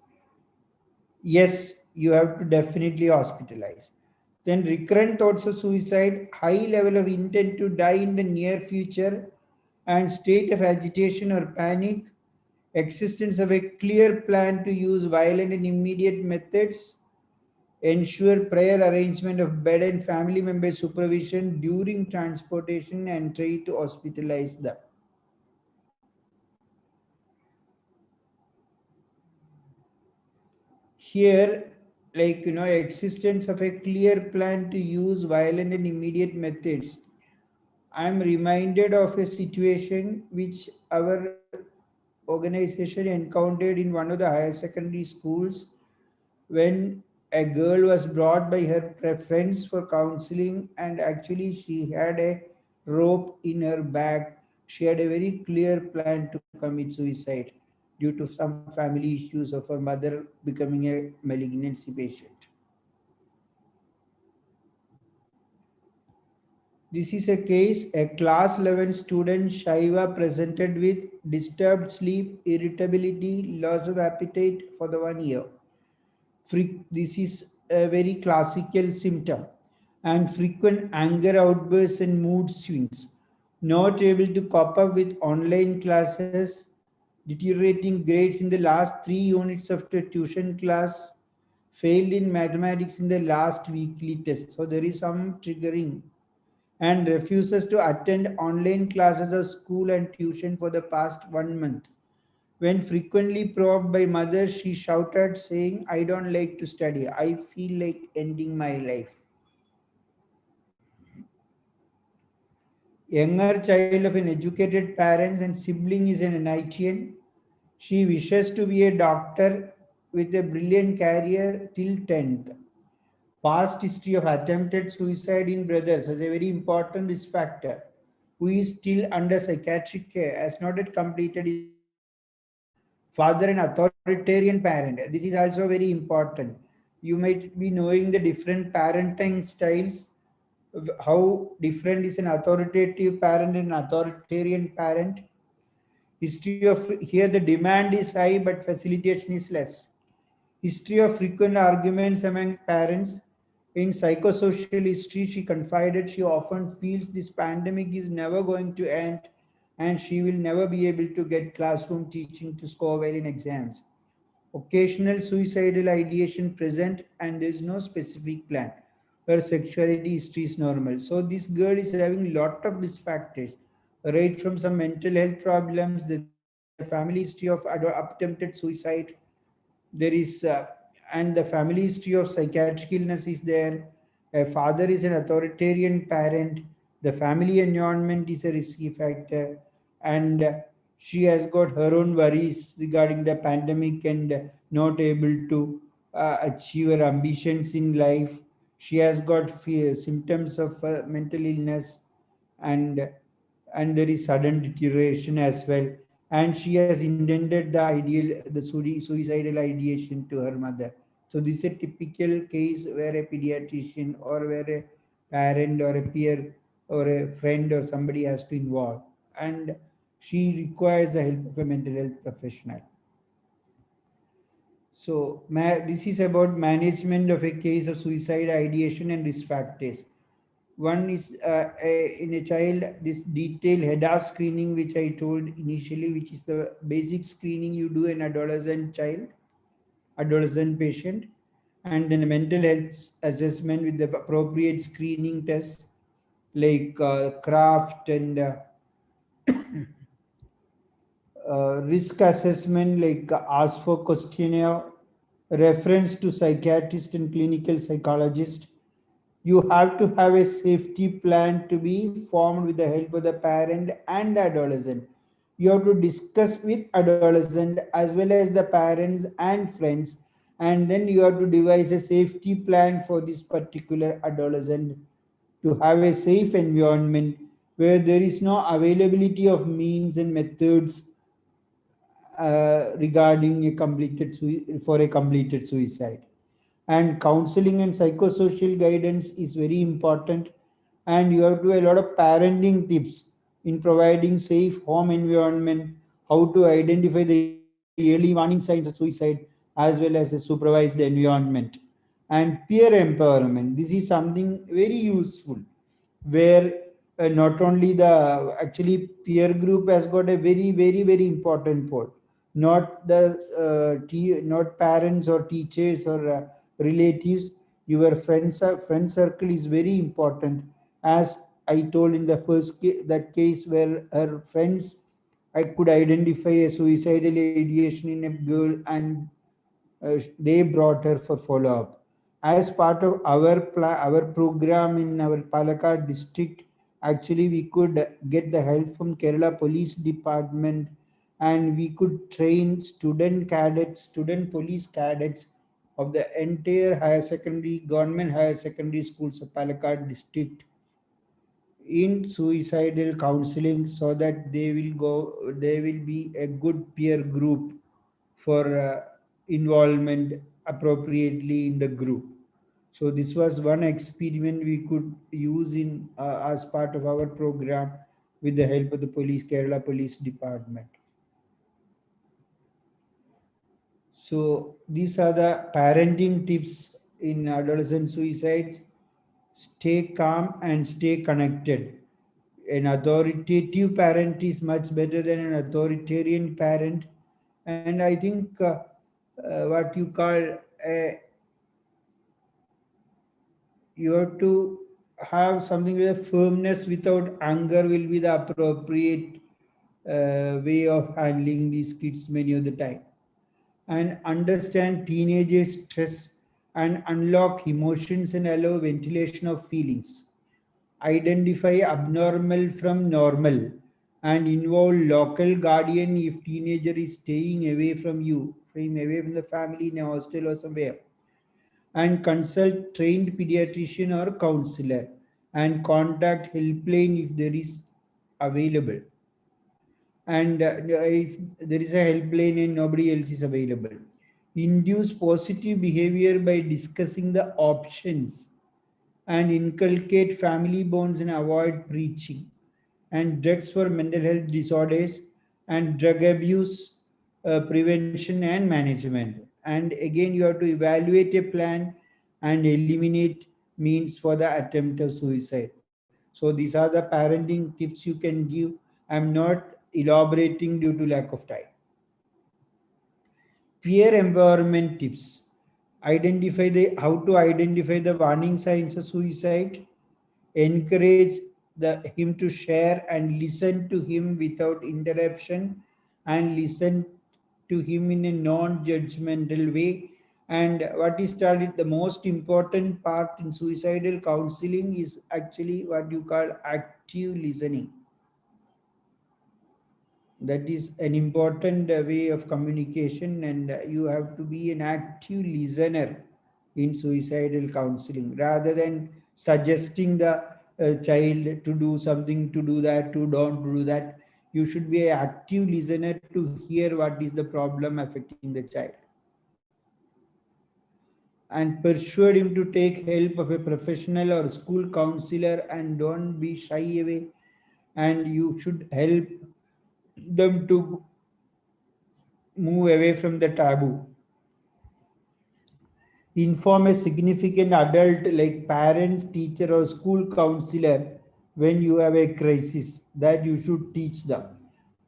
yes, you have to definitely hospitalize. Then recurrent thoughts of suicide, high level of intent to die in the near future, and state of agitation or panic, existence of a clear plan to use violent and immediate methods, ensure prior arrangement of bed and family member supervision during transportation, and try to hospitalize them. Here, like, existence of a clear plan to use violent and immediate methods. I'm reminded of a situation which our organization encountered in one of the higher secondary schools, when a girl was brought by her friends for counseling, and actually she had a rope in her bag. She had a very clear plan to commit suicide due to some family issues of her mother becoming a malignancy patient. This is a case. A class 11 student, Shaiva, presented with disturbed sleep, irritability, loss of appetite for the 1 year. This is a very classical symptom, and frequent anger outbursts and mood swings. Not able to cope up with online classes, deteriorating grades in the last 3 units of the tuition class, failed in mathematics in the last weekly test. So there is some triggering, and refuses to attend online classes of school and tuition for the past 1 month. When frequently provoked by mother, she shouted, saying, I don't like to study. I feel like ending my life. Younger child of an educated parents and sibling is an NITian. She wishes to be a doctor with a brilliant career till 10th. Past history of attempted suicide in brothers is a very important risk factor. Who is still under psychiatric care, has not yet completed his education. Father, an authoritarian parent. This is also very important. You might be knowing the different parenting styles, how different is an authoritative parent and an authoritarian parent. History of here the demand is high but facilitation is less. History of frequent arguments among parents. In psychosocial history, she confided she often feels this pandemic is never going to end and she will never be able to get classroom teaching to score well in exams. Occasional suicidal ideation present, and there is no specific plan. Her sexuality history is normal. So this girl is having lot of risk factors, right from some mental health problems. There is a family history of attempted suicide. There is and the family history of psychiatric illness is there. A father is an authoritarian parent. The family environment is a risky factor, and she has got her own worries regarding the pandemic and not able to achieve her ambitions in life. She has got symptoms of mental illness, and there is sudden deterioration as well, and she has intended the suicidal ideation to her mother. So this is a typical case where a pediatrician or where a parent or a peer or a friend or somebody has to involve, and she requires the help of a mental health professional. So this is about management of a case of suicide ideation and risk factors. One is in a child, this detailed HEDA screening, which I told initially, which is the basic screening you do in adolescent patient, and then a mental health assessment with the appropriate screening tests like craft and risk assessment, like ask for questionnaire, reference to psychiatrist and clinical psychologist. You have to have a safety plan to be formed with the help of the parent and the adolescent. You have to discuss with adolescent as well as the parents and friends, and then you have to devise a safety plan for this particular adolescent to have a safe environment where there is no availability of means and methods regarding a for a completed suicide. And counseling and psychosocial guidance is very important, and you have to do a lot of parenting tips in providing safe home environment, how to identify the early warning signs of suicide, as well as a supervised environment. And peer empowerment, this is something very useful, where not only the actually peer group has got a very important part, not the not parents or teachers or relatives. Your friend circle is very important. As I told in the first that case where her friends, I could identify a suicidal ideation in a girl, and they brought her for follow up. As part of our program in our Palakkad district, actually we could get the help from Kerala Police Department, and we could train student police cadets of the entire higher secondary, government higher secondary schools of Palakkad district in suicidal counseling, so that they will be a good peer group for involvement appropriately in the group. So this was one experiment we could use in as part of our program with the help of the Kerala Police Department. So these are the parenting tips in adolescent suicides. Stay calm and stay connected. An authoritative parent is much better than an authoritarian parent. And I think what you call you have to have something with a firmness without anger will be the appropriate way of handling these kids many of the time. And understand teenagers' stress and unlock emotions and allow ventilation of feelings. Identify abnormal from normal and involve local guardian if teenager is staying away from you, away from the family in a hostel or somewhere. And consult trained pediatrician or counselor, and contact helpline if there is available. And if there is a helpline and nobody else is available, induce positive behavior by discussing the options, and inculcate family bonds and avoid preaching. And drugs for mental health disorders and drug abuse prevention and management. And again, you have to evaluate a plan and eliminate means for the attempt of suicide. So these are the parenting tips you can give. I'm not elaborating due to lack of time. Peer empowerment tips. How to identify the warning signs of suicide. Encourage him to share and listen to him without interruption, and listen to him in a non-judgmental way. And what is called the most important part in suicidal counseling is actually what you call active listening. That is an important way of communication, and you have to be an active listener in suicidal counseling, rather than suggesting the child to do something, to do that, to don't do that. You should be an active listener to hear what is the problem affecting the child, and persuade him to take help of a professional or school counselor, and don't be shy away. And you should help them to move away from the taboo. Inform a significant adult like parents, teacher, or school counselor when you have a crisis, that you should teach them.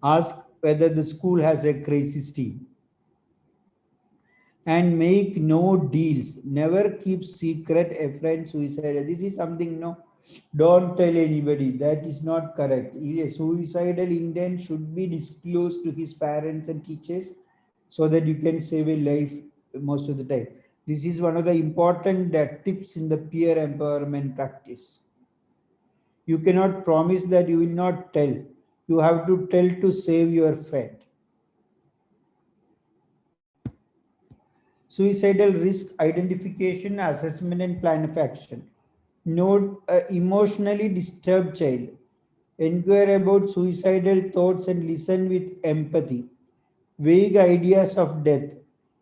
Ask whether the school has a crisis team. And make no deals. Never keep secret a friend suicide. This is something, Don't tell anybody. That is not correct. A suicidal intent should be disclosed to his parents and teachers so that you can save a life most of the time. This is one of the important tips in the peer empowerment practice. You cannot promise that you will not tell. You have to tell to save your friend. Suicidal risk identification, assessment, and plan of action. Note emotionally disturbed child. Inquire about suicidal thoughts and listen with empathy. Vague ideas of death.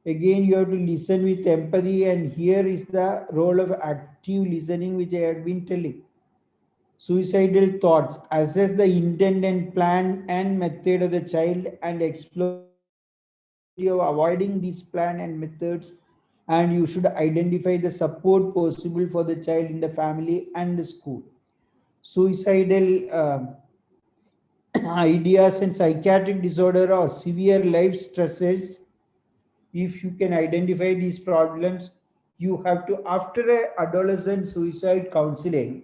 Again, you have to listen with empathy, and here is the role of active listening, which I had been telling. Suicidal thoughts. Assess the intent and plan and method of the child and explore the possibility of avoiding these plan and methods. And you should identify the support possible for the child in the family and the school. Suicidal ideas and psychiatric disorder or severe life stresses. If you can identify these problems, you have to, after a adolescent suicide counseling,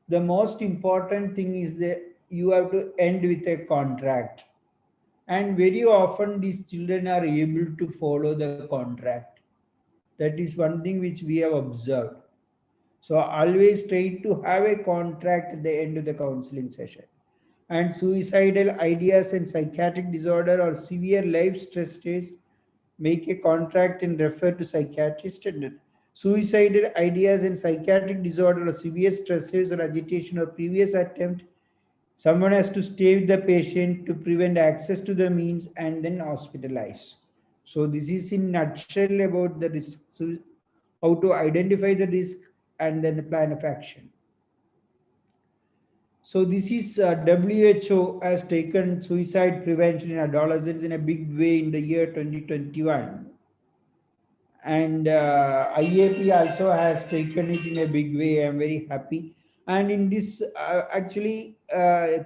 the most important thing is that you have to end with a contract. And very often these children are able to follow the contract. That is one thing which we have observed. So always try to have a contract at the end of the counseling session. And suicidal ideas and psychiatric disorder or severe life stress states, make a contract and refer to psychiatrist. And suicidal ideas and psychiatric disorder or severe stresses or agitation or previous attempt, someone has to stay with the patient to prevent access to the means and then hospitalize. So this is in nutshell about the risk, so how to identify the risk and then the plan of action. So this is WHO has taken suicide prevention in adolescents in a big way in the year 2021. And IAP also has taken it in a big way. I'm very happy. And in this, Kerala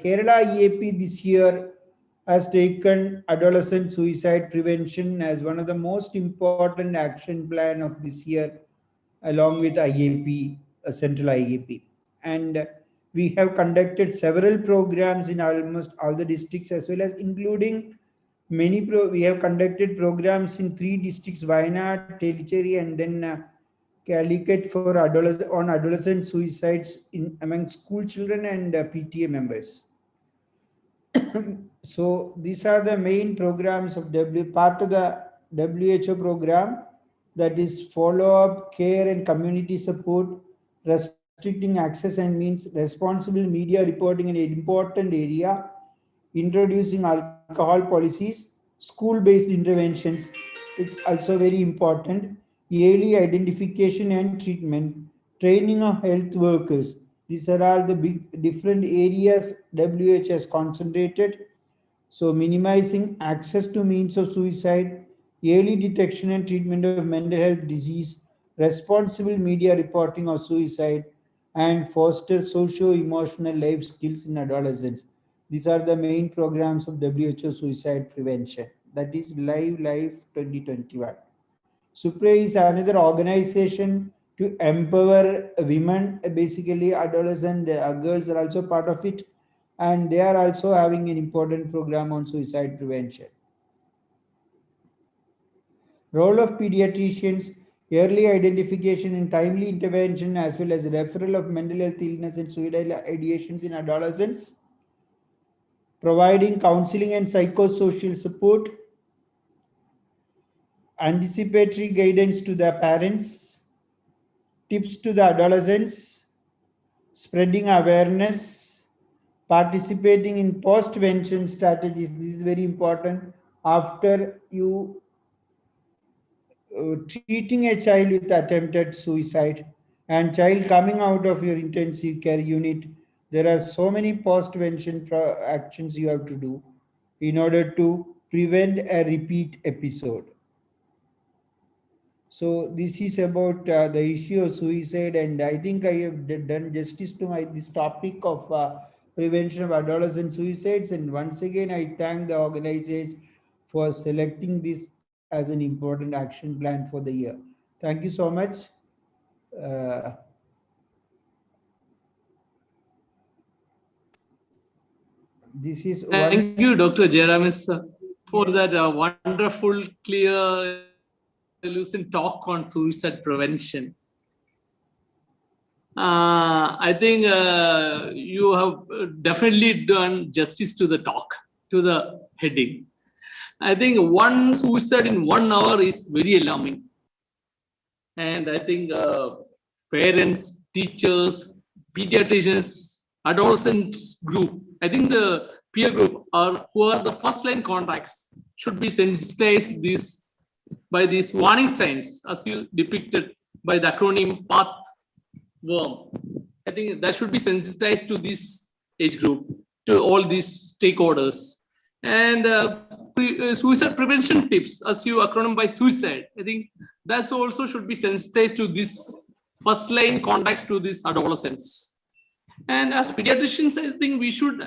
IAP this year has taken adolescent suicide prevention as one of the most important action plan of this year, along with IAP, central IAP. And we have conducted several programs in almost all the districts, as well as including we have conducted programs in 3 districts: Wayanad, Tellicherry, and then Calicut for adolescent suicides among school children and PTA members. So these are the main programs of part of the WHO program, that is follow-up, care, and community support, restricting access and means, responsible media reporting, an important area, introducing alcohol policies, school-based interventions. It's also very important. Early identification and treatment, training of health workers. These are all the big different areas WH has concentrated. So minimizing access to means of suicide, early detection and treatment of mental health disease, responsible media reporting of suicide, and foster socio-emotional life skills in adolescents. These are the main programs of WHO suicide prevention. That is Live Life 2021. SUPRE is another organization to empower women, basically adolescent girls are also part of it, and they are also having an important program on suicide prevention. Role of pediatricians, early identification and timely intervention, as well as referral of mental health illness and suicidal ideations in adolescents, providing counseling and psychosocial support, anticipatory guidance to the parents, tips to the adolescents, spreading awareness, participating in post-vention strategies. This is very important. After you treating a child with attempted suicide and child coming out of your intensive care unit, there are so many post-vention actions you have to do in order to prevent a repeat episode. So this is about the issue of suicide, and I think I have done justice to this topic of prevention of adolescent suicides. And once again, I thank the organizers for selecting this as an important action plan for the year. Thank you so much. this is one. Thank you, Dr. Jeramis, for that wonderful, clear, lucid talk on suicide prevention. I think you have definitely done justice to the talk, to the heading. I think one suicide in 1 hour is very alarming. And I think parents, teachers, pediatricians, adolescents group, I think the peer group who are the first line contacts should be sensitized by these warning signs as you depicted by the acronym PATH worm. I think that should be sensitized to this age group, to all these stakeholders. And suicide prevention tips, as you acronym by suicide, I think that's also should be sensitized to this first line contacts to these adolescents. And as pediatricians, I think we should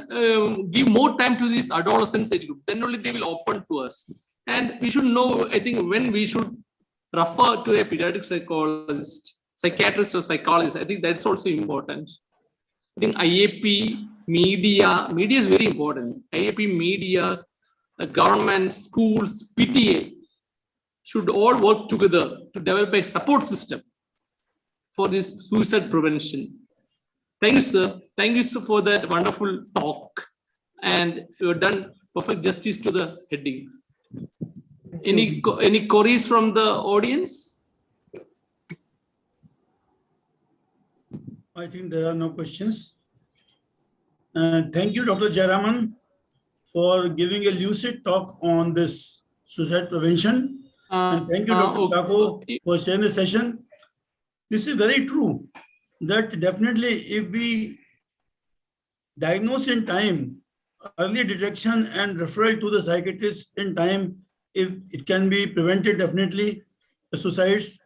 give more time to this adolescents age group. Then only they will open to us. And we should know, I think, when we should refer to a pediatric psychologist, psychiatrist or psychologist. I think that's also important. I think IAP, media is very important. IAP, media, government, schools, PTA should all work together to develop a support system for this suicide prevention. Thank you, sir. Thank you, sir, for that wonderful talk. And you have done perfect justice to the heading. Any queries from the audience? I think there are no questions. Thank you, Dr. Jayaraman, for giving a lucid talk on this suicide prevention. And thank you, Dr. Chako, for sharing the session. This is very true that definitely if we diagnose in time, early detection and referral to the psychiatrist in time, if it can be prevented, definitely the suicides.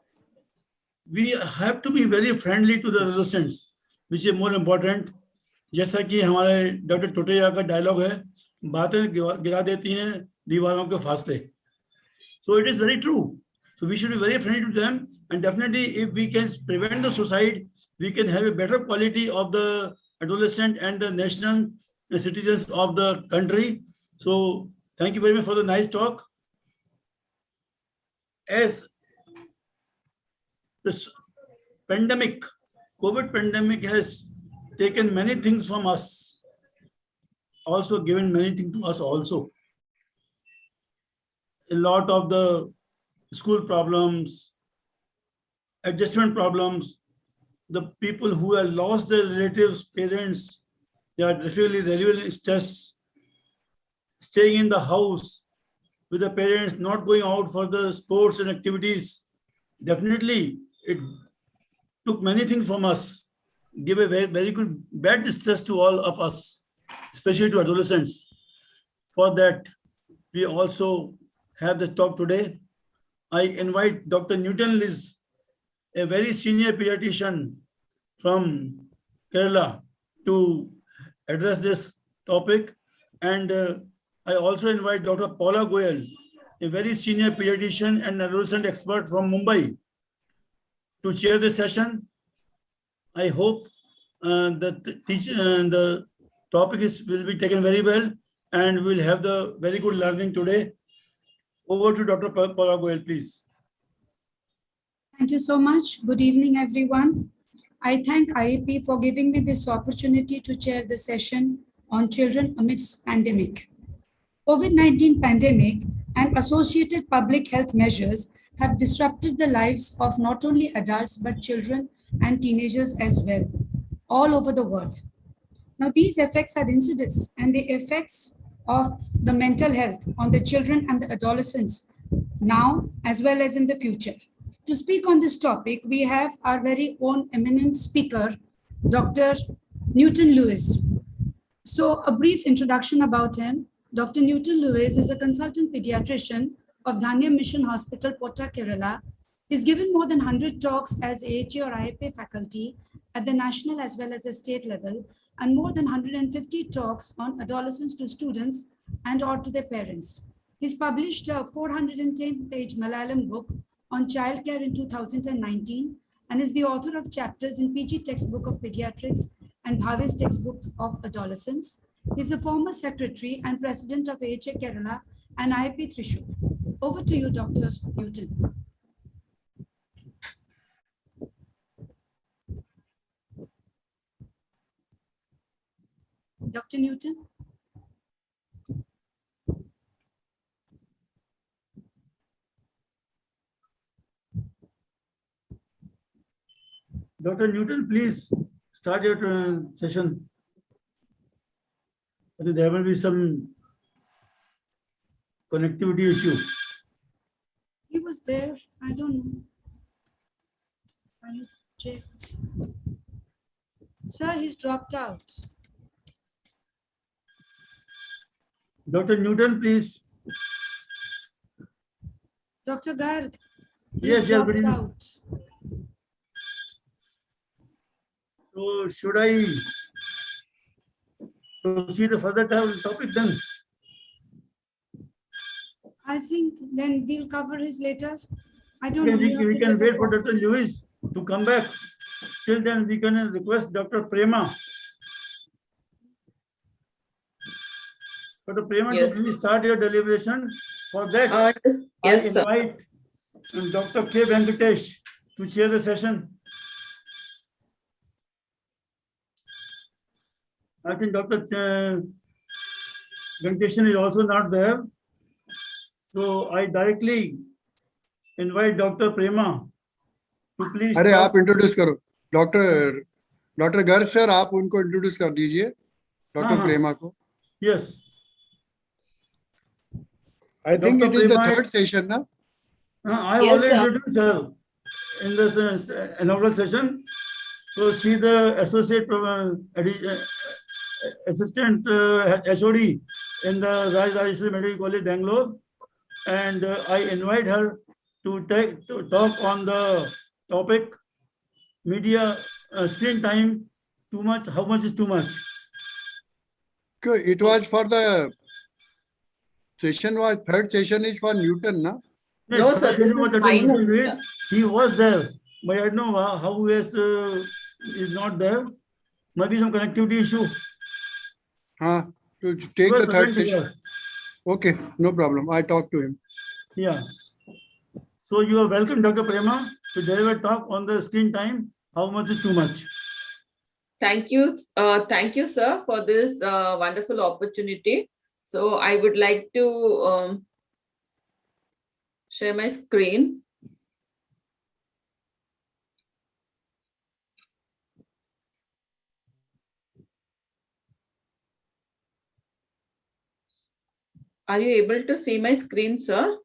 We have to be very friendly to the adolescents, which is more important. जैसा कि हमारे doctor टोटेया का dialogue है, बातें गिरा देती हैं दीवारों के फासले. So it is very true. So we should be very friendly to them, and definitely if we can prevent the suicide, we can have a better quality of the adolescent and the national citizens of the country. So thank you very much for the nice talk. As this pandemic, COVID pandemic has taken many things from us, also given many things to us also. A lot of the school problems, adjustment problems, the people who have lost their relatives, parents, they are really stressed, staying in the house with the parents, not going out for the sports and activities. Definitely, it took many things from us, give a very, very good bad distress to all of us, especially to adolescents. For that, we also have the talk today. I invite Dr. Newton Liz, a very senior pediatrician from Kerala, to address this topic. And I also invite Dr. Paula Goyal, a very senior pediatrician and adolescent expert from Mumbai, to chair this session. I hope that the topic will be taken very well, and we'll have the very good learning today. Over to Dr. Paula Goyal, please. Thank you so much. Good evening, everyone. I thank IAP for giving me this opportunity to chair the session on children amidst pandemic. COVID-19 pandemic and associated public health measures have disrupted the lives of not only adults, but children and teenagers as well, all over the world. Now, these effects are incidents, and the effects of the mental health on the children and the adolescents now as well as in the future. To speak on this topic, we have our very own eminent speaker, Dr. Newton Lewis. So a brief introduction about him. Dr. Newton Lewis is a consultant pediatrician of Dhanya Mission Hospital, Potta, Kerala. He's given more than 100 talks as AHA or IAP faculty at the national as well as the state level, and more than 150 talks on adolescents to students and or to their parents. He's published a 410-page Malayalam book on childcare in 2019 and is the author of chapters in PG textbook of pediatrics and Bhave's textbook of adolescence. He is the former secretary and president of AHA Kerala and IIP Thrissur. Over to you, Dr. Newton. Dr. Newton. Dr. Newton, please start your session. I think there will be some connectivity issue. He was there. I don't know. I checked. Sir, he's dropped out. Dr. Newton, please. Dr. Garg, he's Yes, dropped but out. so should I proceed the further topic then? I think then we'll cover his later. I don't Okay, know. You have we to can take a wait for call. Dr. Lewis to come back. Till then, we can request Dr. Prema. Dr. Prema, Yes. to please start your deliberation. For that, Yes, I sir. invite Dr. K. Venkatesh to chair the session. I think Dr. Venkatesh is also not there. So I directly invite Dr. Prema to please. अरे talk. आप introduce करो doctor Garg sir, आप उनको introduce कर दीजिए, doctor प्रेमा को. Yes. I think Dr. it is the Prema- third session, na? I Yes, already sir. introduced her in this inaugural session. So she the associate assistant HOD in the Rajeshwari Medical College, Bangalore, and I invite her to talk on the topic media screen time too much. How much is too much? It was for the session was third session is for Newton, na? No, sir, this is final. He was there, but I don't know how he is not there. Maybe some connectivity issue. हाँ, to He take was the third present session. here. Okay, no problem. I talked to him. Yeah. So you are welcome, Dr. Prema, to deliver talk on the screen time. How much is too much? Thank you, sir, for this wonderful opportunity. So I would like to share my screen. Are you able to see my screen, sir?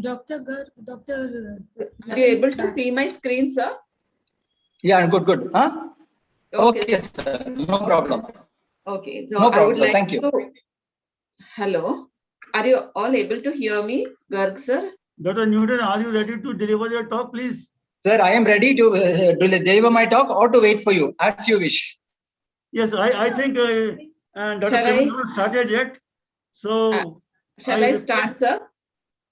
Dr. Garg, Dr. Are you able to see my screen, sir? Yeah, good. Huh? Okay, sir. No problem. Okay. So No I problem, would sir. like Thank you. to. Hello. Are you all able to hear me, Garg, sir? Dr. Newton, are you ready to deliver your talk, please? Sir, I am ready to deliver my talk or to wait for you, as you wish. Yes, I think Dr. Shall Prema I- not started yet. So Shall I start, sir?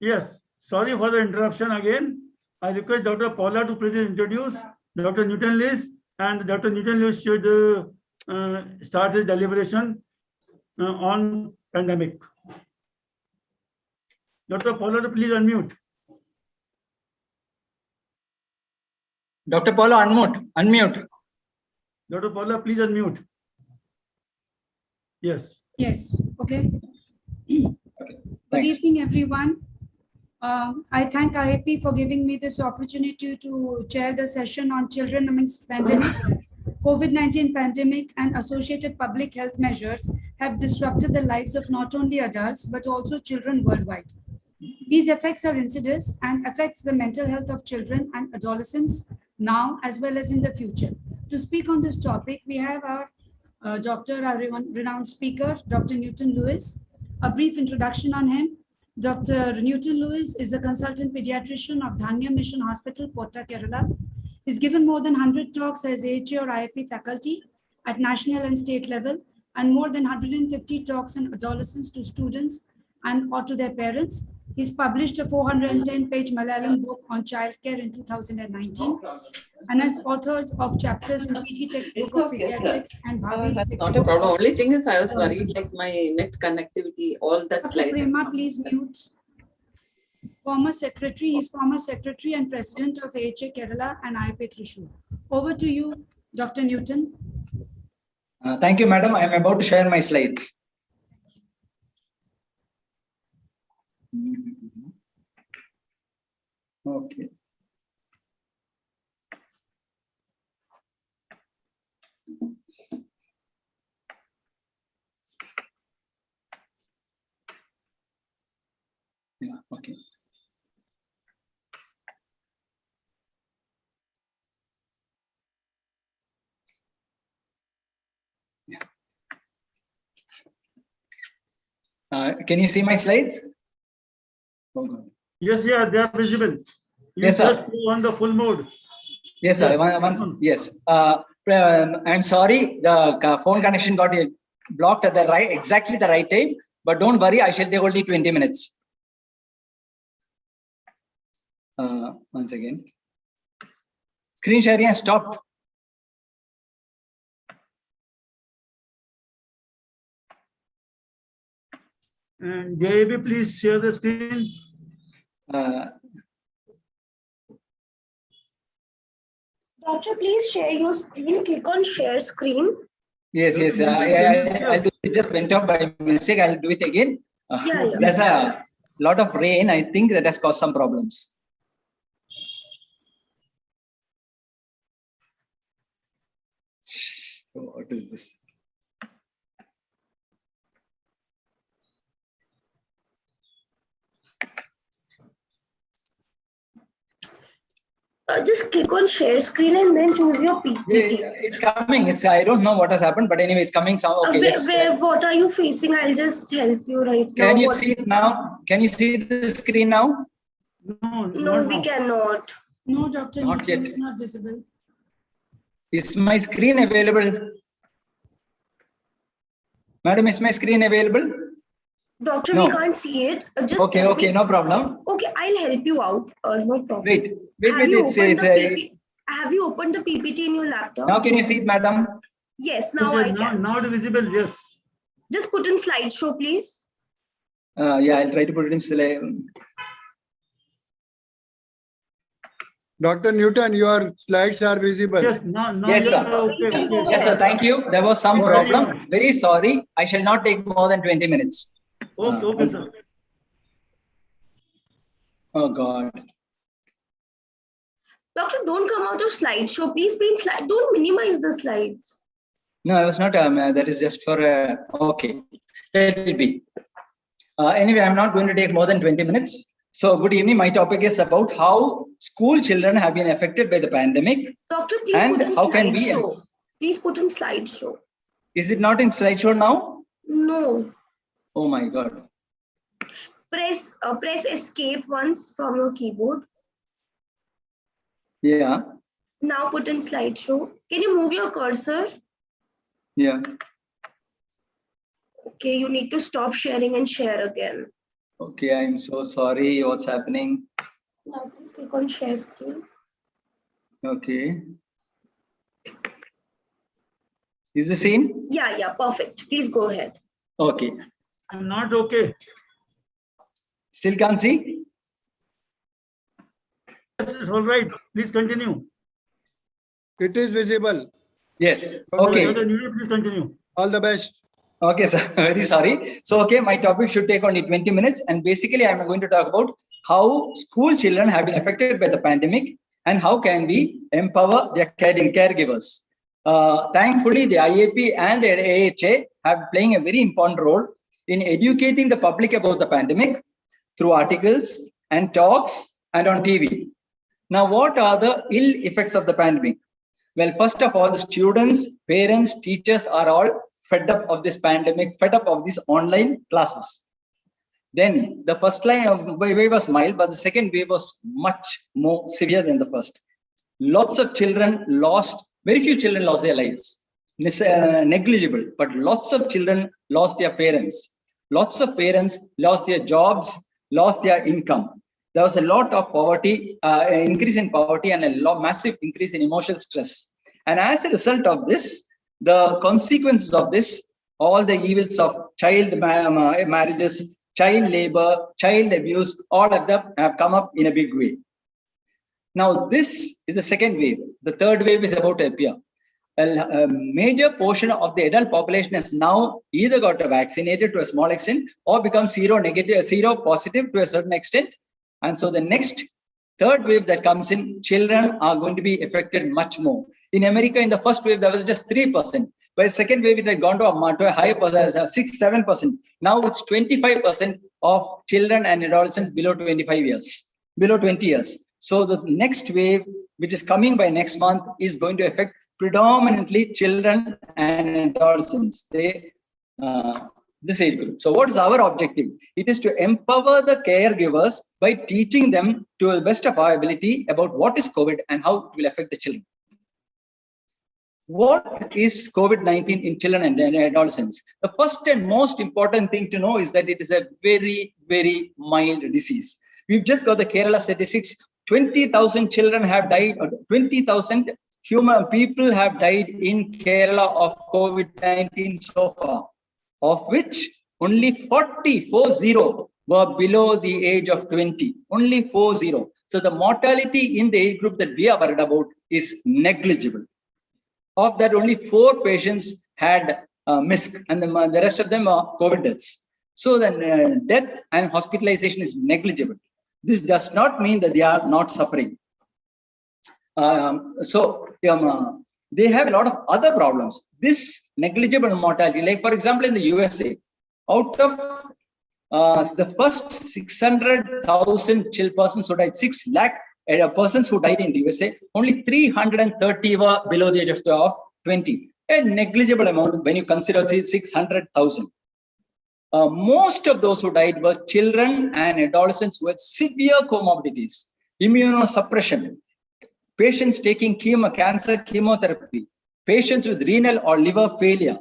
Yes, sorry for the interruption again. I request Dr. Paula to please introduce Dr. Newton Lewis, and Dr. Newton Lewis should start his deliberation on pandemic. Dr. Paula, please unmute. Dr. Paula, unmute. Dr. Paula, please unmute. Yes. Yes, okay. Good Thanks. evening, everyone. I thank IIP for giving me this opportunity to chair the session on children amidst pandemic. COVID-19 pandemic and associated public health measures have disrupted the lives of not only adults, but also children worldwide. These effects are insidious and affects the mental health of children and adolescents now as well as in the future. To speak on this topic, we have our renowned speaker, Dr. Newton Lewis. A brief introduction on him. Dr. Newton Lewis is a consultant pediatrician of Dhanya Mission Hospital, Kota, Kerala. He's given more than 100 talks as AHA or IIP faculty at national and state level, and more than 150 talks on adolescents to students and or to their parents. He's published a 410-page Malayalam book on childcare in 2019 and has authors of chapters in PG textbook It's of okay, sir. pediatrics and Bhavi's That's not a textbook problem. of Only thing is I was worried nonsense. like my net connectivity, all that Dr. slide. Prema, please mute. Former secretary, he's former secretary and president of AHA Kerala and IPA Thrissur. Over to you, Dr. Newton. Thank you, madam. I am about to share my slides. Okay. Yeah, okay. Yeah. Can you see my slides? Hold on. Yes, yeah, they are visible. You Yes, sir. just go on the full mode. Yes, sir. Yes. Yes. I'm sorry, the phone connection got blocked at the right, exactly the right time. But don't worry, I shall take only 20 minutes. Once again, screen sharing has stopped. And JAB, please share the screen. Doctor, please share your screen. Click on share screen. Yes, yes. I'll do it. Just went off by mistake. I'll do it again. Yeah. There's a lot of rain. I think that has caused some problems. What is this? Just click on share screen and then choose your PPT. It's coming. I don't know what has happened, but anyway, it's coming. Okay. What are you facing? I'll just help you right now. Can you see it now? Can you see the screen now? No, we cannot. No, Dr. Not Newton, yet. is not visible. Is my screen available? Madam, is my screen available? Doctor, No. we can't see it. Just Okay, no problem. Okay, I'll help you out. No problem. Wait. Have you opened the PPT in your laptop? Now can you see it, madam? Yes, now I can. Not visible, yes. Just put in slideshow, please. Yeah, I'll try to put it in slide. Dr. Newton, your slides are visible. Yes, no, Yes, sir. Okay. Yes, sir. Thank you. There was some problem. Very sorry. I shall not take more than 20 minutes. Okay, sir. Oh, God. Doctor, don't come out of slideshow. Please be in slide. Don't minimize the slides. No, I was not. That is just for. Okay. Let it be. Anyway, I'm not going to take more than 20 minutes. So, good evening. My topic is about how school children have been affected by the pandemic. Doctor, please and put in how can we? slideshow. Please put in slideshow. Is it not in slideshow now? No. Oh my God. Press escape once from your keyboard. Yeah. Now put in slideshow. Can you move your cursor? Yeah. Okay, you need to stop sharing and share again. Okay, I'm so sorry. What's happening? Now please click on share screen. Okay. Is the same? Yeah, perfect. Please go ahead. Okay. I'm not okay. Still can't see? Yes, it's all right. Please continue. It is visible. Yes. Okay. Dr. Newton, please continue. All the best. Okay, sir. Very sorry. So, okay, my topic should take only 20 minutes. And basically, I'm going to talk about how school children have been affected by the pandemic and how can we empower their caregivers. Thankfully, the IAP and the AHA have playing a very important role in educating the public about the pandemic through articles and talks and on TV. Now, what are the ill effects of the pandemic? Well, first of all, the students, parents, teachers are all fed up of this pandemic, fed up of these online classes. Then the first wave was mild, but the second wave was much more severe than the first. Lots of children lost, very few children lost their lives. Negligible, but lots of children lost their parents. lots of parents lost their jobs, lost their income. There was a lot of poverty, increase in poverty, and a massive increase in emotional stress. And as a result of this, the consequences of this, all the evils of child marriages, child labor, child abuse, all of them have come up in a big way. Now, this is the second wave. The third wave is about to appear. A major portion of the adult population has now either got vaccinated to a small extent or become zero positive to a certain extent. And so the next third wave that comes in, children are going to be affected much more. In America, in the first wave, there was just 3%. By the second wave, it had gone to a higher percentage, 6-7%. Now it's 25% of children and adolescents below 20 years. So the next wave, which is coming by next month, is going to affect predominantly children and adolescents. This age group. So what is our objective? It is to empower the caregivers by teaching them to the best of our ability about what is COVID and how it will affect the children. What is COVID-19 in children and adolescents? The first and most important thing to know is that it is a very, very mild disease. We've just got the Kerala statistics. 20,000 children have died, 20,000 human people have died in Kerala of COVID-19 so far, of which only 40 were below the age of 20, only 40. So the mortality in the age group that we are worried about is negligible. Of that, only 4 patients had MISC, and the rest of them are COVID deaths. So the death and hospitalization is negligible. This does not mean that they are not suffering. They have a lot of other problems. This negligible mortality, like for example, in the USA, out of the first 600,000 persons who died, 6 lakh persons who died in the USA, only 330 were below the age of 20. A negligible amount when you consider 600,000. Most of those who died were children and adolescents with severe comorbidities, immunosuppression, patients taking cancer chemotherapy, patients with renal or liver failure,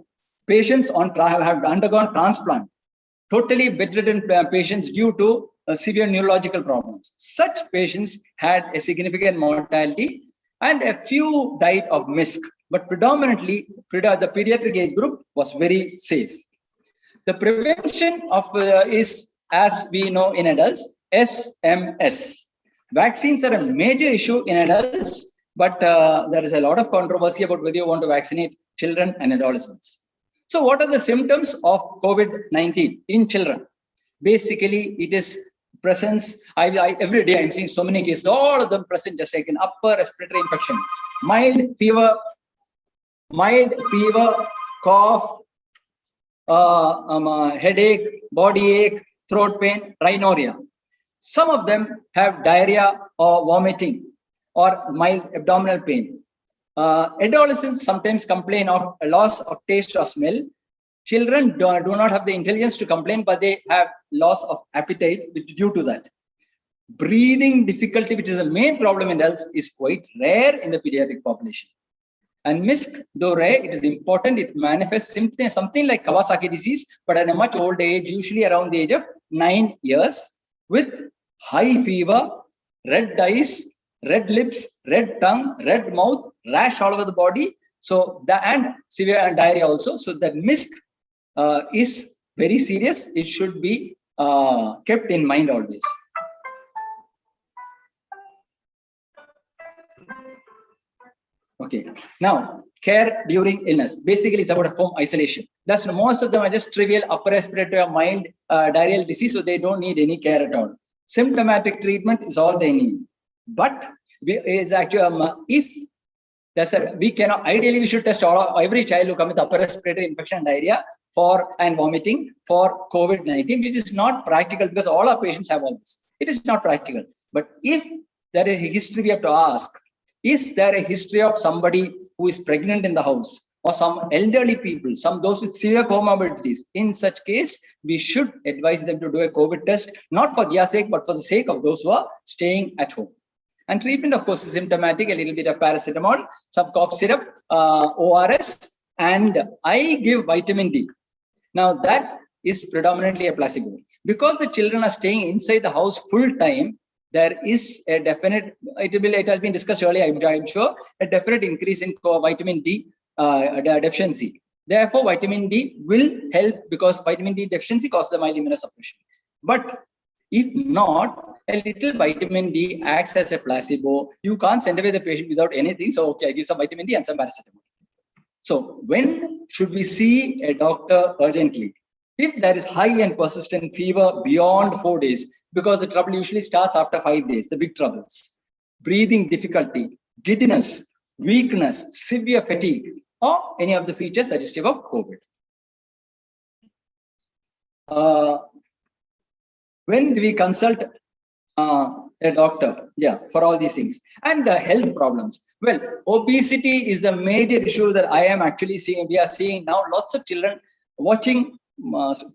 patients have undergone transplant, totally bedridden patients due to severe neurological problems. Such patients had a significant mortality, and a few died of MISC, but predominantly the pediatric age group was very safe. The prevention of is, as we know in adults, SMS. Vaccines are a major issue in adults, but there is a lot of controversy about whether you want to vaccinate children and adolescents. So what are the symptoms of COVID-19 in children? Basically, it is presence. Every day I'm seeing so many cases, all of them present just like an upper respiratory infection, mild fever, cough, headache, body ache, throat pain, rhinorrhea. Some of them have diarrhea or vomiting or mild abdominal pain. Adolescents sometimes complain of a loss of taste or smell. Children do not have the intelligence to complain, but they have loss of appetite due to that. Breathing difficulty, which is the main problem in adults, is quite rare in the pediatric population. And MISC, though rare, it is important. It manifests something like Kawasaki disease, but at a much older age, usually around the age of 9 years, with high fever, red eyes, red lips, red tongue, red mouth, rash all over the body. So and severe diarrhea also. So the MISC is very serious. It should be kept in mind always. Okay, now care during illness. Basically, it's about home isolation. That's most of them are just trivial upper respiratory or mild diarrheal disease, so they don't need any care at all. Symptomatic treatment is all they need. But it's actually if that's we cannot. Ideally, we should test every child who comes with upper respiratory infection and diarrhea and vomiting for COVID-19, which is not practical because all our patients have all this. It is not practical. But if there is a history, we have to ask. Is there a history of somebody who is pregnant in the house or some elderly people, those with severe comorbidities? In such case, we should advise them to do a COVID test, not for their sake, but for the sake of those who are staying at home. And treatment, of course, is symptomatic, a little bit of paracetamol, some cough syrup, ORS, and I give vitamin D. Now that is predominantly a placebo. Because the children are staying inside the house full time, there is a definite, it has been discussed earlier, I'm sure, a definite increase in vitamin D deficiency. Therefore, vitamin D will help because vitamin D deficiency causes a mild immunosuppression. But if not, a little vitamin D acts as a placebo. You can't send away the patient without anything. So, okay, I give some vitamin D and some paracetamol. So, when should we see a doctor urgently? If there is high and persistent fever beyond 4 days, because the trouble usually starts after 5 days, the big troubles, breathing difficulty, giddiness, weakness, severe fatigue, or any of the features suggestive of COVID. When do we consult a doctor? Yeah, for all these things. And the health problems. Well, obesity is the major issue that I am actually seeing. We are seeing now lots of children watching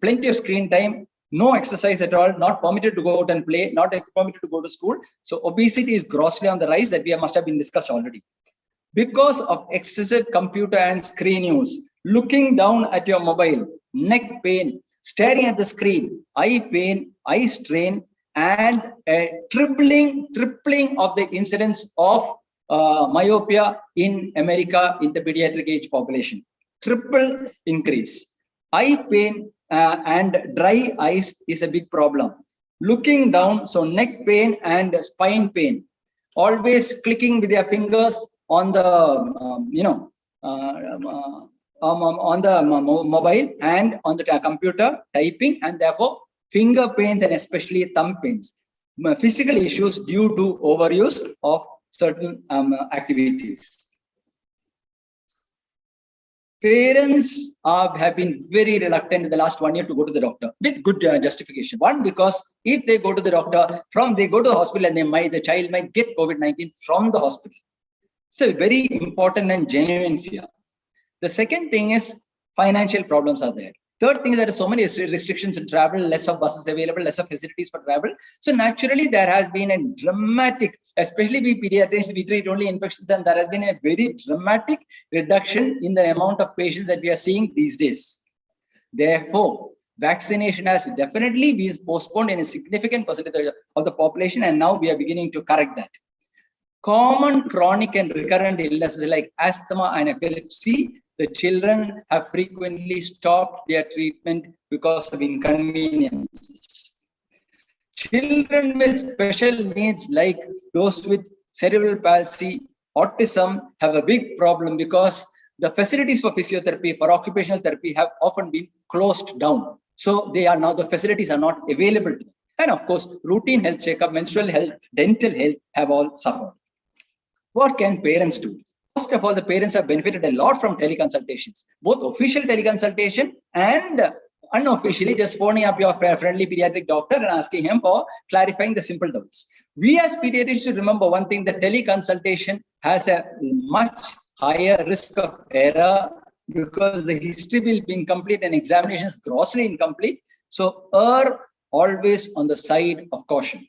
plenty of screen time, no exercise at all, not permitted to go out and play, not permitted to go to school. So obesity is grossly on the rise that must have been discussed already. Because of excessive computer and screen use, looking down at your mobile, neck pain, staring at the screen, eye pain, eye strain, and a tripling of the incidence of myopia in America in the pediatric age population. Triple increase. Eye pain and dry eyes is a big problem. Looking down, so neck pain and spine pain. Always clicking with their fingers on the on the mobile and on the computer, typing, and therefore finger pains and especially thumb pains. Physical issues due to overuse of certain activities. Parents have been very reluctant in the last 1 year to go to the doctor with good justification. One, because if they go to the doctor, they go to the hospital and the child might get COVID-19 from the hospital. It's a very important and genuine fear. The second thing is financial problems are there. Third thing is there are so many restrictions in travel, less of buses available, less of facilities for travel. So naturally, there has been a dramatic, especially we pediatricians, we treat only infections, and there has been a very dramatic reduction in the amount of patients that we are seeing these days. Therefore, vaccination has definitely been postponed in a significant percentage of the population, and now we are beginning to correct that. Common chronic and recurrent illnesses like asthma and epilepsy, the children have frequently stopped their treatment because of inconveniences. Children with special needs like those with cerebral palsy, autism have a big problem because the facilities for physiotherapy, for occupational therapy have often been closed down. So the facilities are not available to them. And of course, routine health checkup, menstrual health, dental health have all suffered. What can parents do? First of all, the parents have benefited a lot from teleconsultations, both official teleconsultation and unofficially just phoning up your friendly pediatric doctor and asking him for clarifying the simple doubts. We as pediatricians should remember one thing, that teleconsultation has a much higher risk of error because the history will be incomplete and examinations grossly incomplete. So err always on the side of caution.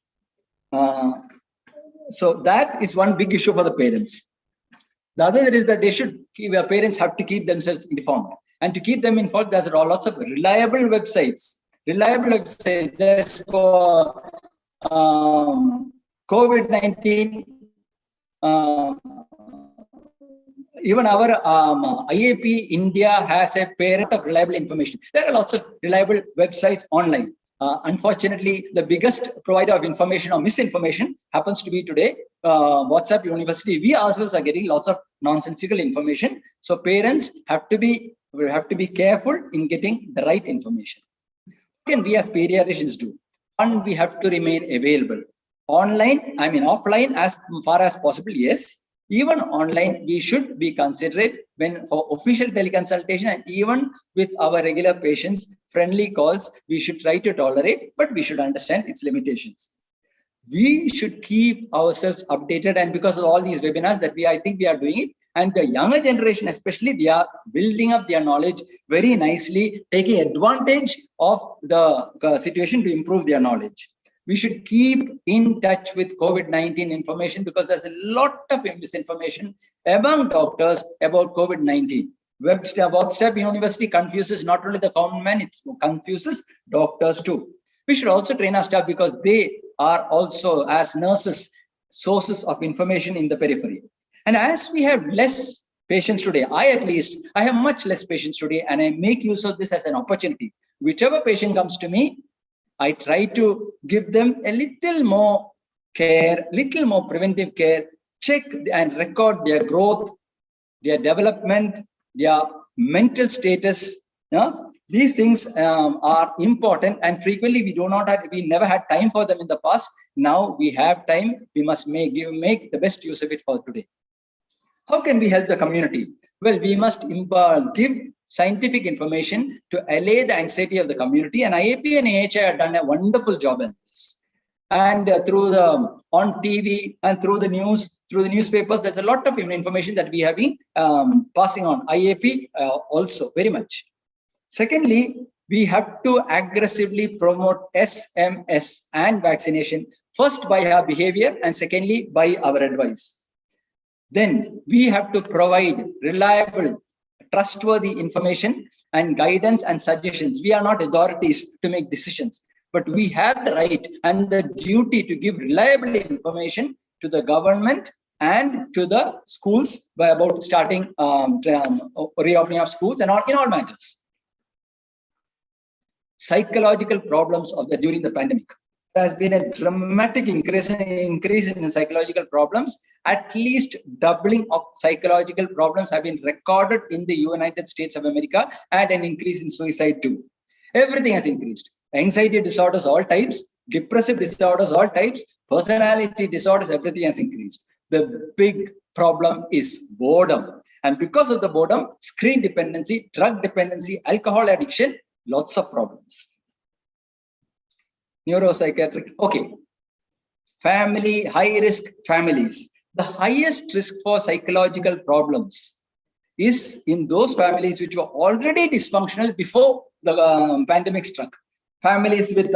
So that is one big issue for the parents. The other is that parents have to keep themselves informed. And to keep them informed, there's lots of reliable websites. Just for COVID-19. Even our IAP India has a parent of reliable information. There are lots of reliable websites online. Unfortunately, the biggest provider of information or misinformation happens to be today WhatsApp University. We ourselves are getting lots of nonsensical information. So parents have to be careful in getting the right information. What can we as pediatricians do? One, we have to remain available. Online, offline as far as possible, yes. Even online, we should be considerate for official teleconsultation, and even with our regular patients, friendly calls, we should try to tolerate, but we should understand its limitations. We should keep ourselves updated, and because of all these webinars that I think we are doing it, and the younger generation especially, they are building up their knowledge very nicely, taking advantage of the situation to improve their knowledge. We should keep in touch with COVID-19 information because there's a lot of misinformation among doctors about COVID-19. Step University confuses not only the common man, it confuses doctors too. We should also train our staff because they are also, as nurses, sources of information in the periphery. And as we have less patients today, I have much less patients today, and I make use of this as an opportunity. Whichever patient comes to me, I try to give them a little more care, little more preventive care, check and record their growth, their development, their mental status. These things are important, and frequently we never had time for them in the past. Now we have time. We must make the best use of it for today. How can we help the community? Well, we must give scientific information to allay the anxiety of the community, and IAP and AHI have done a wonderful job in this. And on TV and through the news, through the newspapers, there's a lot of information that we have been passing on. IAP also very much. Secondly, we have to aggressively promote SMS and vaccination, first by our behavior and secondly by our advice. Then we have to provide reliable, trustworthy information and guidance and suggestions. We are not authorities to make decisions, but we have the right and the duty to give reliable information to the government and to the schools about starting reopening of schools and in all matters. Psychological problems during the pandemic. There has been a dramatic increase in psychological problems. At least doubling of psychological problems have been recorded in the United States of America, and an increase in suicide too. Everything has increased. Anxiety disorders, all types, depressive disorders, all types, personality disorders, everything has increased. The big problem is boredom. And because of the boredom, screen dependency, drug dependency, alcohol addiction, lots of problems. Neuropsychiatric, okay. Family, high-risk families. The highest risk for psychological problems is in those families which were already dysfunctional before the pandemic struck. Families with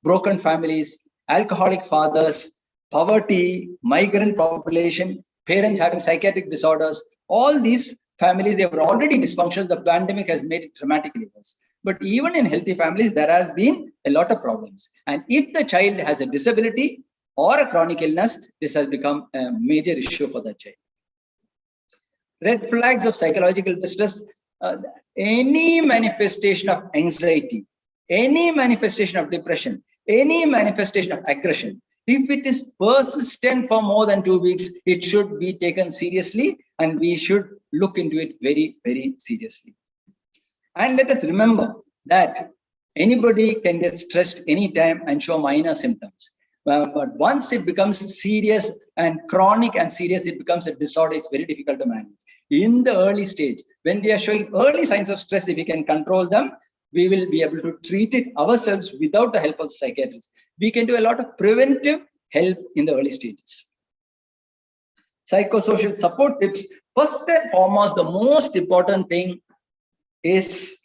broken families, alcoholic fathers, poverty, migrant population, parents having psychiatric disorders, all these families, they were already dysfunctional. The pandemic has made it dramatically worse. But even in healthy families, there has been a lot of problems. And if the child has a disability or a chronic illness, this has become a major issue for the child. Red flags of psychological distress, any manifestation of anxiety, any manifestation of depression, any manifestation of aggression, if it is persistent for more than 2 weeks, it should be taken seriously, and we should look into it very, very seriously. And let us remember that anybody can get stressed anytime and show minor symptoms. But once it becomes serious and chronic and serious, it becomes a disorder. It's very difficult to manage. In the early stage, when we are showing early signs of stress, if we can control them, we will be able to treat it ourselves without the help of psychiatrists. We can do a lot of preventive help in the early stages. Psychosocial support tips. First and foremost, the most important thing is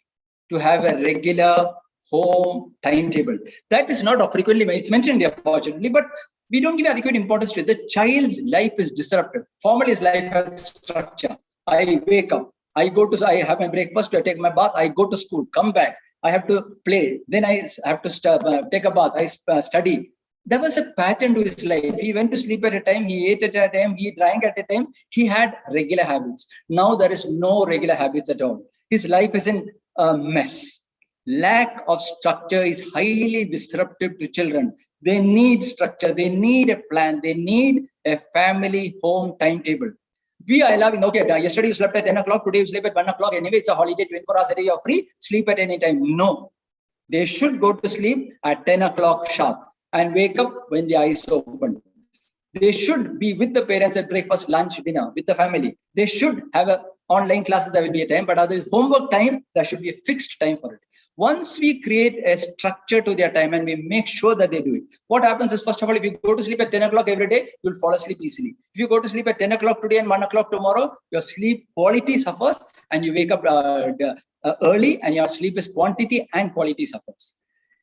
to have a regular home timetable. That is not frequently, it's mentioned here fortunately, but we don't give adequate importance to it. The child's life is disrupted. Formally, his life has structure. I wake up, I have my breakfast, I take my bath, I go to school, come back, I have to play, then I have to take a bath, I study. There was a pattern to his life. He went to sleep at a time, he ate at a time, he drank at a time, he had regular habits. Now there is no regular habits at all. His life is in a mess. Lack of structure is highly disruptive to children. They need structure, they need a plan, they need a family home timetable. We are allowing, okay, yesterday you slept at 10 o'clock, today you sleep at 1 o'clock, anyway, it's a holiday, 24 hours a day, you're free, sleep at any time. No, they should go to sleep at 10 o'clock sharp and wake up when the eyes open. They should be with the parents at breakfast, lunch, dinner, with the family. They should have online classes, there will be a time, but otherwise homework time, there should be a fixed time for it. Once we create a structure to their time and we make sure that they do it, what happens is, first of all, if you go to sleep at 10 o'clock every day, you'll fall asleep easily. If you go to sleep at 10 o'clock today and 1 o'clock tomorrow, your sleep quality suffers and you wake up early and your sleep is quantity and quality suffers.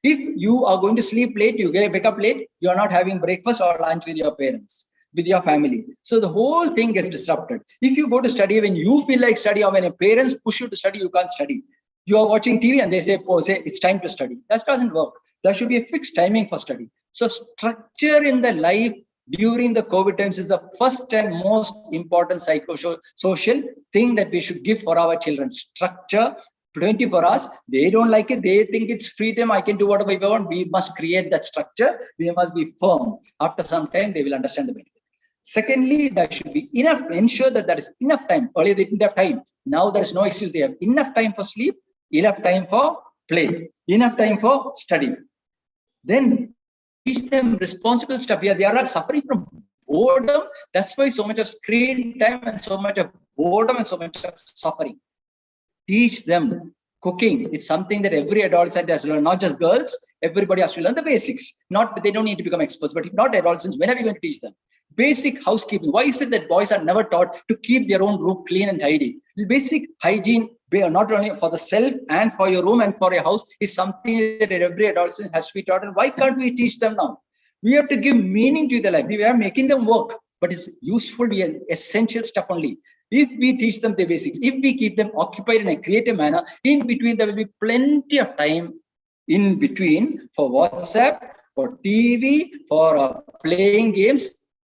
If you are going to sleep late, you wake up late, you are not having breakfast or lunch with your parents. with your family. So the whole thing gets disrupted. If you go to study when you feel like study, or when your parents push you to study, you can't study. You are watching TV and they say, oh, say it's time to study. That doesn't work. There should be a fixed timing for study. So structure in the life during the COVID times is the first and most important psychosocial thing that we should give for our children. Structure 24 hours. They don't like it. They think it's freedom. I can do whatever I want. We must create that structure. We must be firm. After some time, they will understand the benefit. Secondly, there should be enough, ensure that there is enough time. Earlier they didn't have time. Now there is no excuse. They have enough time for sleep, enough time for play, enough time for study. Then teach them responsible stuff. They are not suffering from boredom. That's why so much of screen time and so much of boredom and so much of suffering. Teach them cooking. It's something that every adolescent has to learn, not just girls. Everybody has to learn the basics. They don't need to become experts, but if not adolescents, when are we going to teach them? Basic housekeeping. Why is it that boys are never taught to keep their own room clean and tidy? Basic hygiene, not only for the self and for your room and for your house, is something that every adolescent has to be taught. And why can't we teach them now? We have to give meaning to their life. We are making them work, but it's useful, essential stuff only. If we teach them the basics, if we keep them occupied in a creative manner, in between there will be plenty of time in between for WhatsApp, for TV, for playing games,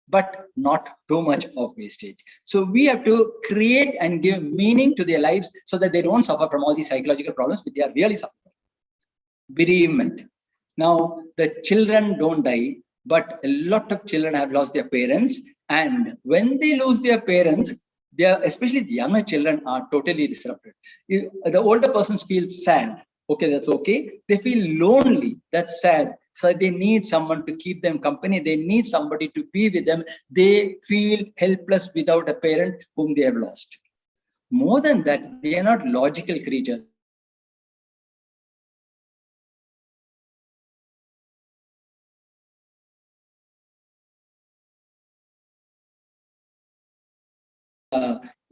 but not too much of wastage. So we have to create and give meaning to their lives so that they don't suffer from all these psychological problems which they are really suffering. Bereavement. Now, the children don't die, but a lot of children have lost their parents. And when they lose their parents, especially the younger children are totally disrupted. The older persons feel sad. Okay, that's okay. They feel lonely. That's sad. So they need someone to keep them company. They need somebody to be with them. They feel helpless without a parent whom they have lost. More than that, they are not logical creatures.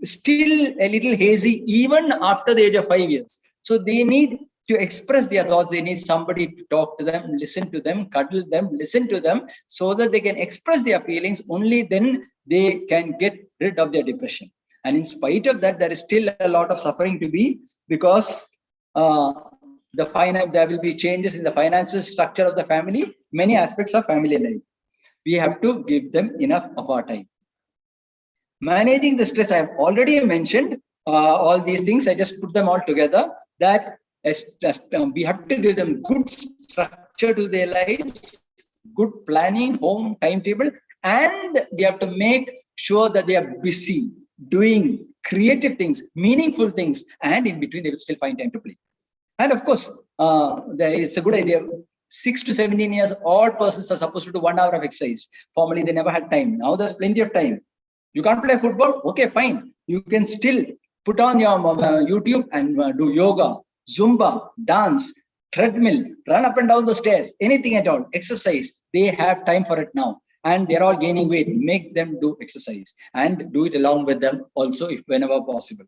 Still a little hazy even after the age of 5 years. So they need to express their thoughts. They need somebody to talk to them, listen to them, cuddle them, listen to them, so that they can express their feelings. Only then they can get rid of their depression. And in spite of that, there is still a lot of suffering to be, because there will be changes in the financial structure of the family, many aspects of family life. We have to give them enough of our time. Managing the stress, I have already mentioned all these things. I just put them all together, that we have to give them good structure to their lives, good planning, home timetable, and we have to make sure that they are busy doing creative things, meaningful things, and in between they will still find time to play. And of course, there is a good idea. 6 to 17 years, all persons are supposed to do 1 hour of exercise. Formerly, they never had time. Now there's plenty of time. You can't play football? Okay, fine. You can still put on your YouTube and do yoga, Zumba, dance, treadmill, run up and down the stairs, anything at all, exercise. They have time for it now. And they're all gaining weight. Make them do exercise and do it along with them also, if whenever possible.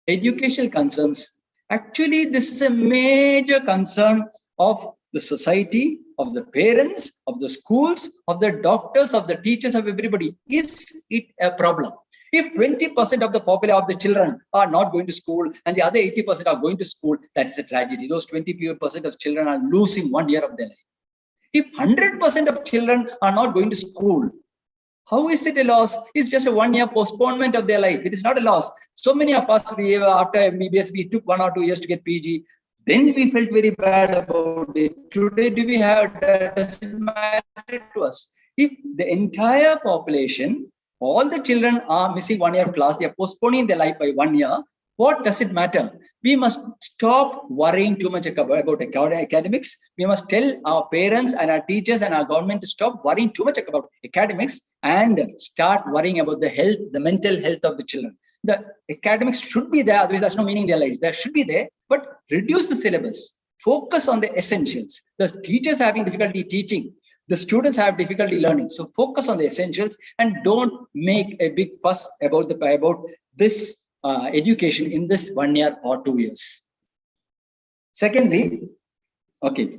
Educational concerns. Actually, this is a major concern of the society, of the parents, of the schools, of the doctors, of the teachers, of everybody. Is it a problem? If 20% of the population of the children are not going to school and the other 80% are going to school, that is a tragedy. Those 20% of children are losing 1 year of their life. If 100% of children are not going to school, how is it a loss? It's just a 1 year postponement of their life. It is not a loss. So many of us, after MBBS, we took 1 or 2 years to get PG. Then we felt very bad about it. Today, do we have that? Does it matter to us? If the entire population, all the children are missing 1 year of class, they are postponing their life by 1 year, what does it matter? We must stop worrying too much about academics. We must tell our parents and our teachers and our government to stop worrying too much about academics and start worrying about the health, the mental health of the children. The academics should be there, otherwise there's no meaning in their lives. They should be there, but reduce the syllabus. Focus on the essentials. The teachers are having difficulty teaching. The students have difficulty learning. So focus on the essentials and don't make a big fuss about this education in this 1 year or 2 years. Secondly, okay,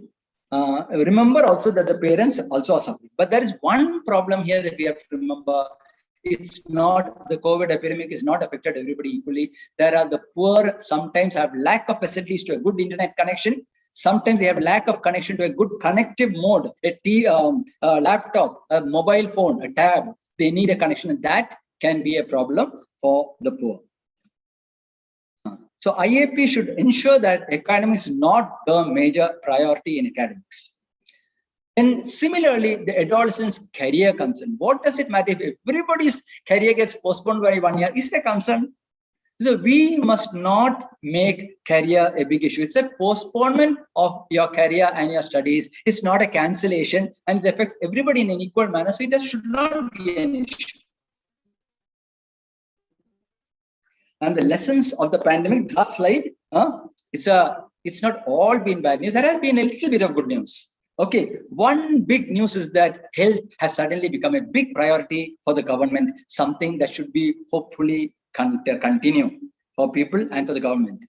remember also that the parents also are suffering. But there is one problem here that we have to remember. It's not, the COVID epidemic is not affected everybody equally. There are the poor, sometimes have lack of facilities to a good internet connection. Sometimes they have lack of connection to a good connective mode, a laptop, a mobile phone, a tab. They need a connection, and that can be a problem for the poor. So IAP should ensure that academics is not the major priority in academics. And similarly, the adolescents' career concern. What does it matter if everybody's career gets postponed by 1 year? Is there concern? So we must not make career a big issue. It's a postponement of your career and your studies. It's not a cancellation, and it affects everybody in an equal manner. So it should not be an issue. And the lessons of the pandemic, last slide, it's not all been bad news. There has been a little bit of good news. Okay, one big news is that health has suddenly become a big priority for the government, something that should be hopefully continue for people and for the government.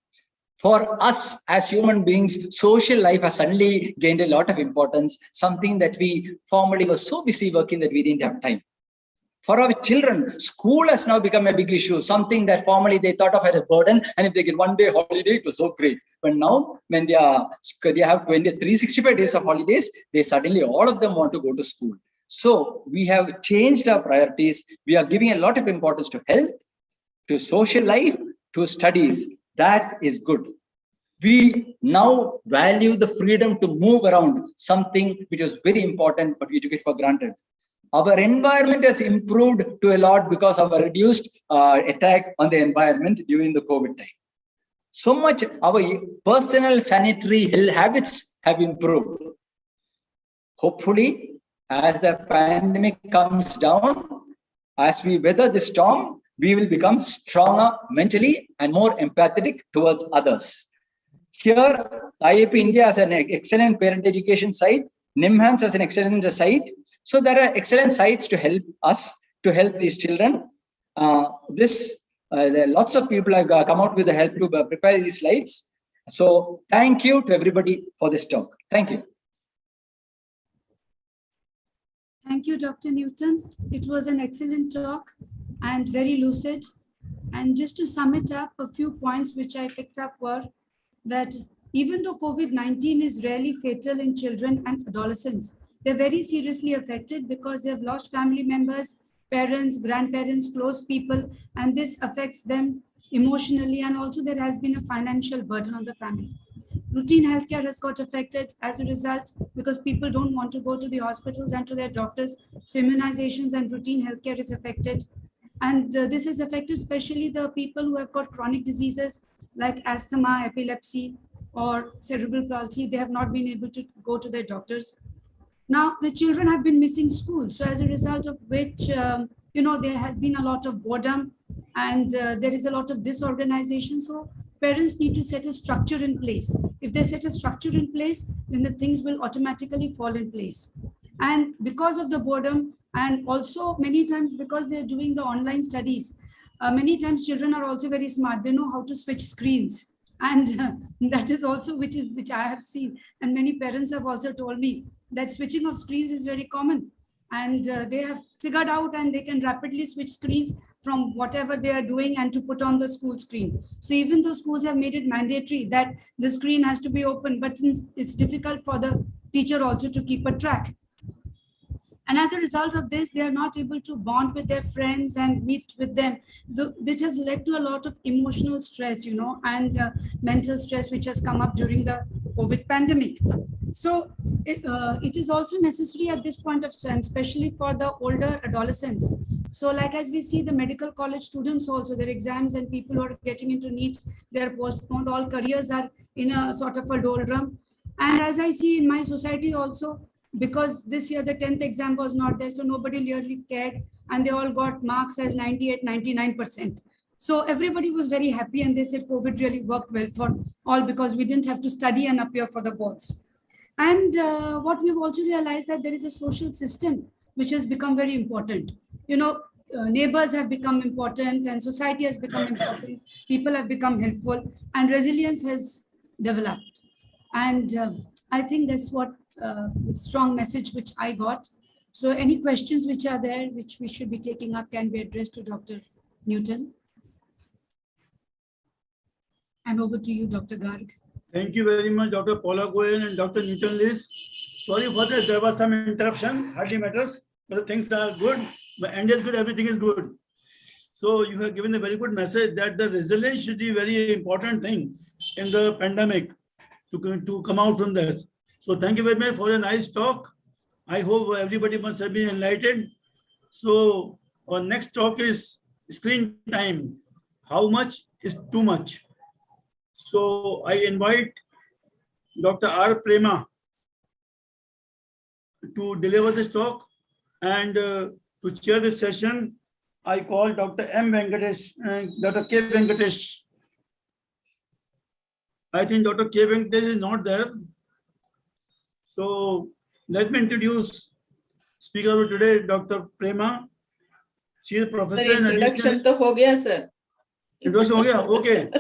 For us as human beings, social life has suddenly gained a lot of importance, something that we formerly were so busy working that we didn't have time. For our children, school has now become a big issue, something that formerly they thought of as a burden. And if they get 1 day holiday, it was so great. But now when they have 365 days of holidays, they suddenly, all of them want to go to school. So we have changed our priorities. We are giving a lot of importance to health, to social life, to studies. That is good. We now value the freedom to move around, something which was very important, but we took it for granted. Our environment has improved to a lot because of a reduced attack on the environment during the COVID time. So much our personal sanitary habits have improved. Hopefully, as the pandemic comes down, as we weather the storm, we will become stronger mentally and more empathetic towards others. Here, IAP India has an excellent parent education site. NIMHANS has an excellent site. So there are excellent sites to help us, to help these children. Lots of people have come out with the help to prepare these slides. So thank you to everybody for this talk. Thank you. Thank you, Dr. Newton. It was an excellent talk and very lucid. And just to sum it up, a few points which I picked up were that even though COVID-19 is rarely fatal in children and adolescents, they're very seriously affected because they've lost family members, parents, grandparents, close people, and this affects them emotionally. And also there has been a financial burden on the family. Routine healthcare has got affected as a result because people don't want to go to the hospitals and to their doctors. So immunizations and routine healthcare is affected. And this has affected especially the people who have got chronic diseases like asthma, epilepsy, or cerebral palsy. They have not been able to go to their doctors. Now, the children have been missing school. So as a result of which, there has been a lot of boredom and there is a lot of disorganization. So parents need to set a structure in place. If they set a structure in place, then the things will automatically fall in place. And because of the boredom, and also many times because they're doing the online studies, many times children are also very smart. They know how to switch screens. And that is also which I have seen. And many parents have also told me that switching of screens is very common. And they have figured out and they can rapidly switch screens from whatever they are doing and to put on the school screen. So even though schools have made it mandatory that the screen has to be open, but it's difficult for the teacher also to keep a track. And as a result of this, they are not able to bond with their friends and meet with them. This has led to a lot of emotional stress, and mental stress, which has come up during the COVID pandemic. So it is also necessary at this point of time, especially for the older adolescents. So like as we see the medical college students also, their exams and people who are getting into NEET, they're postponed, all careers are in a sort of a doldrum. And as I see in my society also, because this year the 10th exam was not there, so nobody really cared, and they all got marks as 98, 99%. So everybody was very happy, and they said COVID really worked well for all because we didn't have to study and appear for the boards. And what we've also realized that there is a social system which has become very important. Neighbors have become important, and society has become important. People have become helpful, and resilience has developed. And I think that's what strong message which I got. So any questions which are there, which we should be taking up, can be addressed to Dr. Newton. And over to you, Dr. Garg. Thank you very much, Dr. Paula Goyen and Dr. Newton Liz. Sorry for this, there was some interruption, hardly matters, but things are good. The end is good, everything is good. So you have given a very good message that the resilience should be a very important thing in the pandemic to come out from this. So thank you very much for a nice talk. I hope everybody must have been enlightened. So our next talk is screen time. How much is too much? So I invite Dr. R. Prema to deliver this talk, and to chair this session, I call Dr. M. Venkatesh and Dr. K. Venkatesh. I think Dr. K. Venkatesh is not there. So let me introduce speaker of today, Dr. Prema. She is a professor Sir, in introduction तो हो गया sir. Introduction हो गया, okay.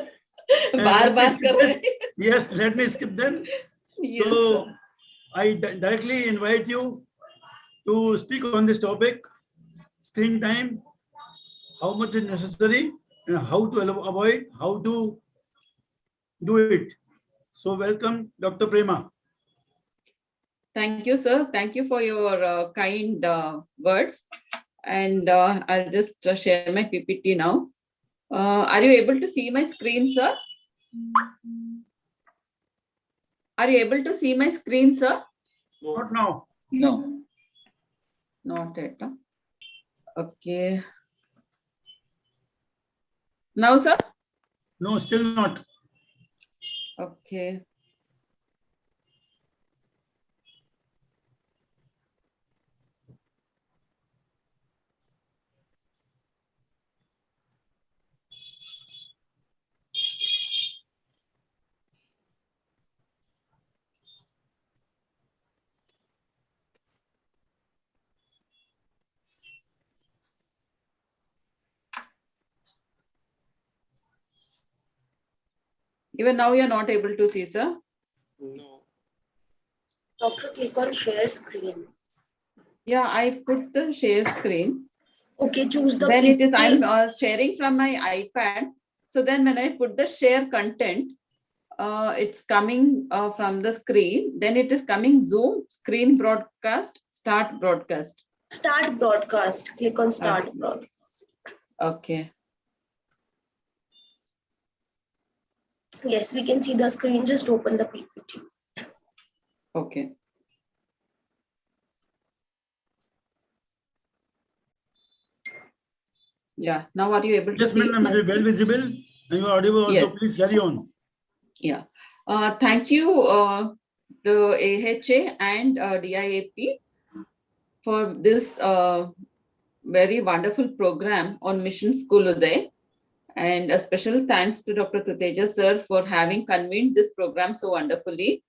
बार-बार कर रहे हैं. Yes, let me skip then. Yes, So sir. I directly invite you to speak on this topic, screen time, how much is necessary, and how to avoid, how to do it. So welcome, Dr. Prema. Thank you, sir. Thank you for your kind words. And I'll just share my PPT now. Are you able to see my screen, sir? Are you able to see my screen, sir? Not now. No. Not yet. Huh? Okay. Now, sir? No, still not. Okay. Even now you're not able to see, sir? No. Doctor, click on share screen. Yeah, I put the share screen. Okay, choose the Then it is, PPT. I'm sharing from my iPad. So then when I put the share content, it's coming from the screen. Then it is coming Zoom, screen broadcast, start broadcast. Start broadcast. Click on start Okay. broadcast. Okay. Yes, we can see the screen. Just open the PPT. Okay. Yeah. Now are you able to Yes, see? madam, my it is well screen? visible and you are audible also. Yes. Please carry on. Yeah. Thank you, the AHA and DIAP for this very wonderful program on Mission School Uday. And a special thanks to Dr. Tuteja sir for having convened this program so wonderfully,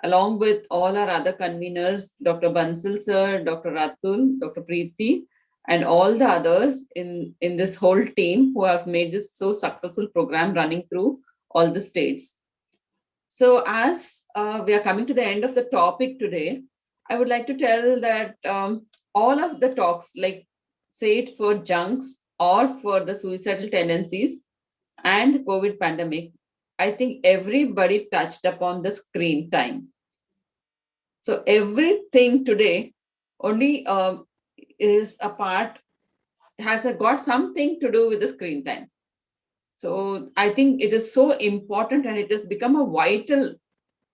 along with all our other conveners, Dr. Bansal sir, Dr. Ratul, Dr. Preeti, and all the others in this whole team who have made this so successful program running through all the states. So as we are coming to the end of the topic today, I would like to tell that all of the talks, like say it for junks or for the suicidal tendencies and the COVID pandemic, I think everybody touched upon the screen time. So everything today only is a part, has got something to do with the screen time. So I think it is so important and it has become a vital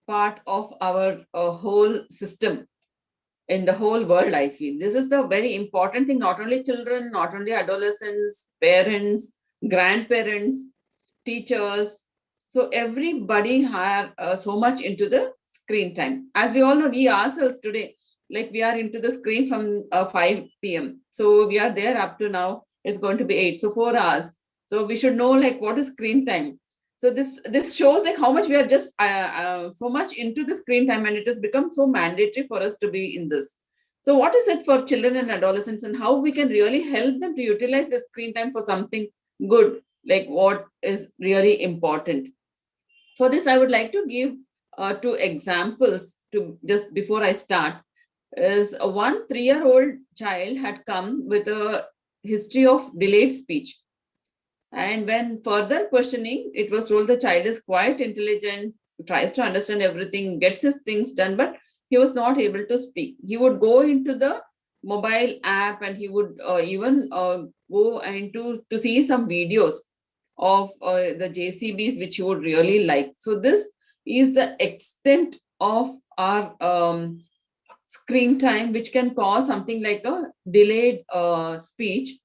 part of our whole system in the whole world, I feel. This is the very important thing, not only children, not only adolescents, parents, grandparents, teachers. So everybody have so much into the screen time. As we all know, we ourselves today, like we are into the screen from 5 p.m. So we are there up to now, it's going to be 8, so 4 hours. So we should know like what is screen time. So this shows like how much we are just so much into the screen time, and it has become so mandatory for us to be in this. So what is it for children and adolescents, and how we can really help them to utilize the screen time for something good, like what is really important? For this, I would like to give two examples to just before I start. Is one 3-year-old child had come with a history of delayed speech. And when further questioning, it was told the child is quite intelligent, tries to understand everything, gets his things done, but he was not able to speak. He would go into the mobile app and he would even go into to see some videos of the JCBs, which he would really like. So this is the extent of our screen time, which can cause something like a delayed speech.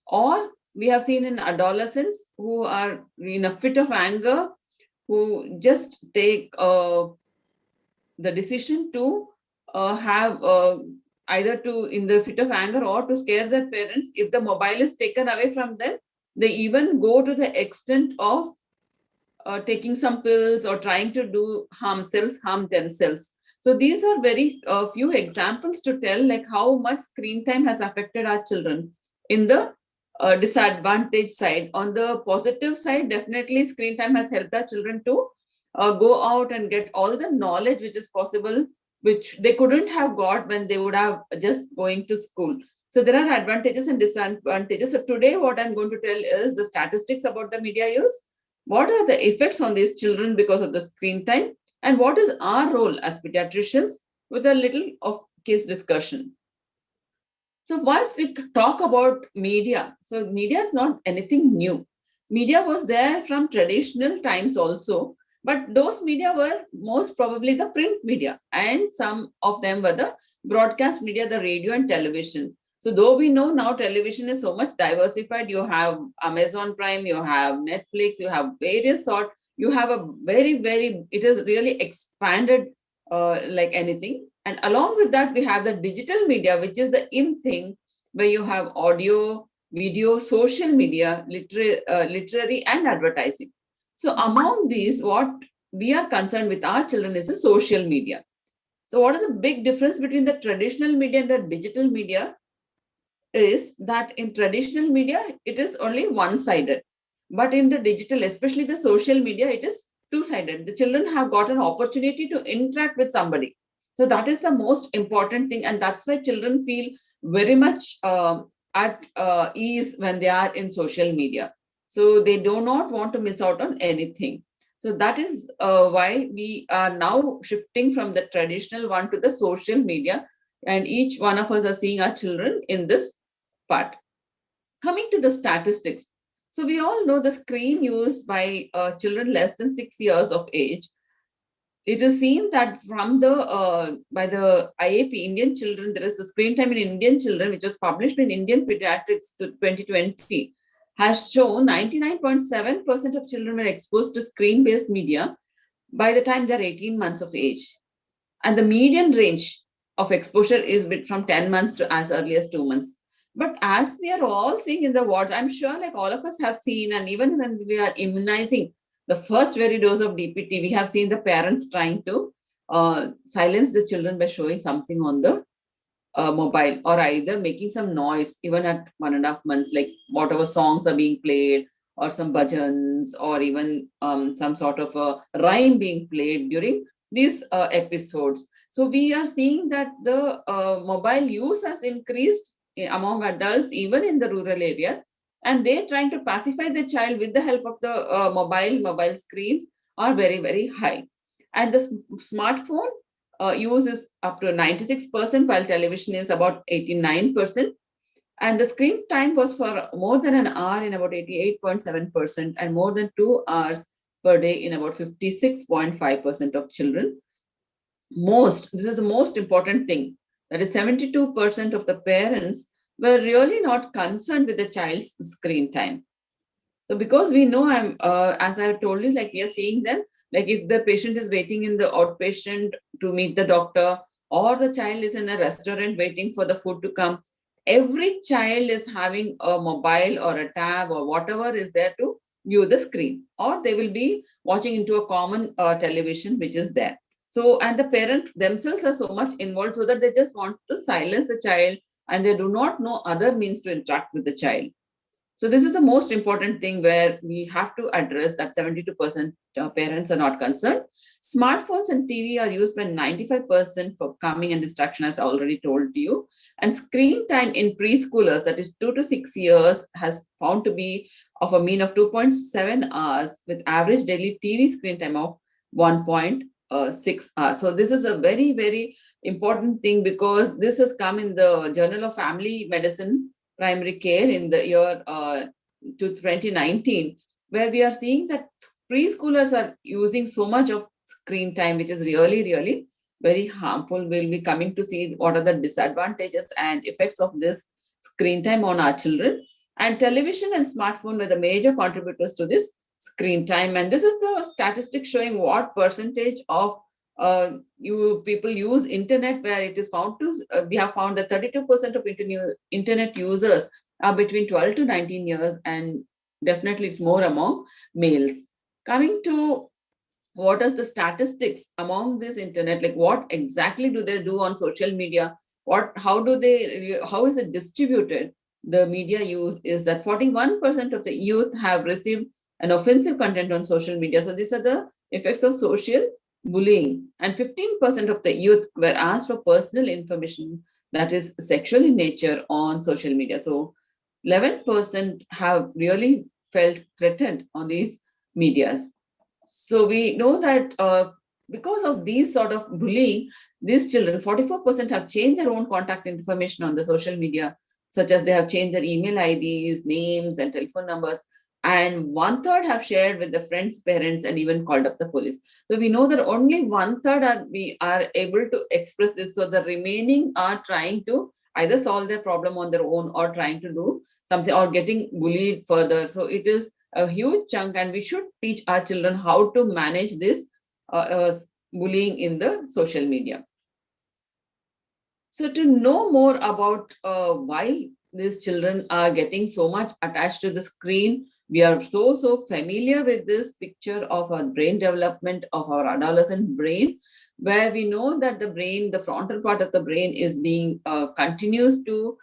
Or we have seen in adolescents who are in a fit of anger, who just take the decision to have either to in the fit of anger or to scare their parents. If the mobile is taken away from them, they even go to the extent of taking some pills or trying to do self-harm themselves. So these are very few examples to tell like how much screen time has affected our children in the disadvantage side. On the positive side, definitely screen time has helped our children to go out and get all the knowledge which is possible, which they couldn't have got when they would have just going to school. So there are advantages and disadvantages. So today what I'm going to tell is the statistics about the media use. What are the effects on these children because of the screen time? And what is our role as pediatricians, with a little of case discussion. So once we talk about media, so media is not anything new. Media was there from traditional times also, but those media were most probably the print media, and some of them were the broadcast media, the radio and television. So though we know now television is so much diversified, you have Amazon Prime, you have Netflix, you have various sort, you have a it has really expanded like anything. And along with that, we have the digital media, which is the in thing, where you have audio, video, social media, literary and advertising. So among these, what we are concerned with our children is the social media. So what is the big difference between the traditional media and the digital media is that in traditional media, it is only one-sided. But in the digital, especially the social media, it is two-sided. The children have got an opportunity to interact with somebody. So that is the most important thing. And that's why children feel very much at ease when they are in social media. So they do not want to miss out on anything. So that is why we are now shifting from the traditional one to the social media. And each one of us are seeing our children in this part. Coming to the statistics. So we all know the screen used by children less than 6 years of age. It is seen that from the by the IAP Indian children, there is a screen time in Indian children, which was published in Indian Pediatrics 2020, has shown 99.7% of children were exposed to screen-based media by the time they're 18 months of age. And the median range of exposure is from 10 months to as early as 2 months. But as we are all seeing in the wards, I'm sure like all of us have seen, and even when we are immunizing the first very dose of DPT, we have seen the parents trying to silence the children by showing something on the mobile, or either making some noise even at 1.5 months, like whatever songs are being played, or some bhajans, or even some sort of a rhyme being played during these episodes. So we are seeing that the mobile use has increased among adults, even in the rural areas, and they're trying to pacify the child with the help of the mobile screens are very, very high. And the smartphone use is up to 96%, while television is about 89%. And the screen time was for more than an hour in about 88.7%, and more than 2 hours per day in about 56.5% of children. This is the most important thing, that is 72% of the parents were really not concerned with the child's screen time. So because we know, as I have told you, like we are seeing them, like if the patient is waiting in the outpatient to meet the doctor, or the child is in a restaurant waiting for the food to come, every child is having a mobile or a tab or whatever is there to view the screen, or they will be watching into a common television which is there. So, and the parents themselves are so much involved, so that they just want to silence the child, and they do not know other means to interact with the child. So this is the most important thing where we have to address that 72% parents are not concerned. Smartphones and TV are used by 95% for calming and distraction, as I already told you. And screen time in preschoolers, that is 2 to 6 years, has found to be of a mean of 2.7 hours with average daily TV screen time of 1.6 hours. So this is a very, very important thing because this has come in the Journal of Family Medicine Primary Care in the year to 2019, where we are seeing that preschoolers are using so much of screen time, which is really, really very harmful. We'll be coming to see what are the disadvantages and effects of this screen time on our children. And television and smartphone were the major contributors to this screen time. And this is the statistic showing what percentage of you people use internet, where it is found to, we have found that 32% of internet users are between 12 to 19 years, and definitely it's more among males. Coming to what is the statistics among this internet, like what exactly do they do on social media? How is it distributed? The media use is that 41% of the youth have received an offensive content on social media. So these are the effects of social bullying, and 15% of the youth were asked for personal information that is sexual in nature on social media. So 11% have really felt threatened on these medias. So we know that because of these sort of bullying, these children, 44% have changed their own contact information on the social media, such as they have changed their email IDs, names, and telephone numbers. And 1/3 have shared with the friends, parents, and even called up the police. So we know that only 1/3 we are able to express this. So the remaining are trying to either solve their problem on their own or trying to do something or getting bullied further. So it is a huge chunk, and we should teach our children how to manage this bullying in the social media. So to know more about why these children are getting so much attached to the screen, we are so familiar with this picture of our brain development of our adolescent brain, where we know that the brain, the frontal part of the brain is being continues to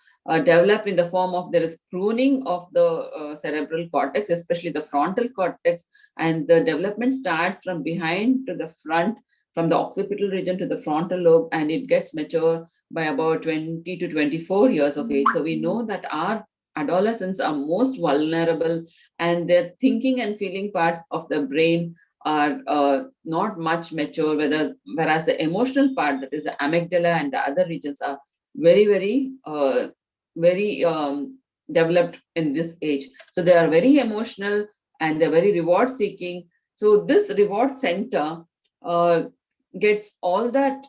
develop in the form of there is pruning of the cerebral cortex, especially the frontal cortex, and the development starts from behind to the front, from the occipital region to the frontal lobe, and it gets mature by about 20 to 24 years of age. So we know that our adolescents are most vulnerable, and their thinking and feeling parts of the brain are not much mature, whereas the emotional part, that is the amygdala and the other regions, are very developed in this age. So they are very emotional and they're very reward seeking. So this reward center gets all that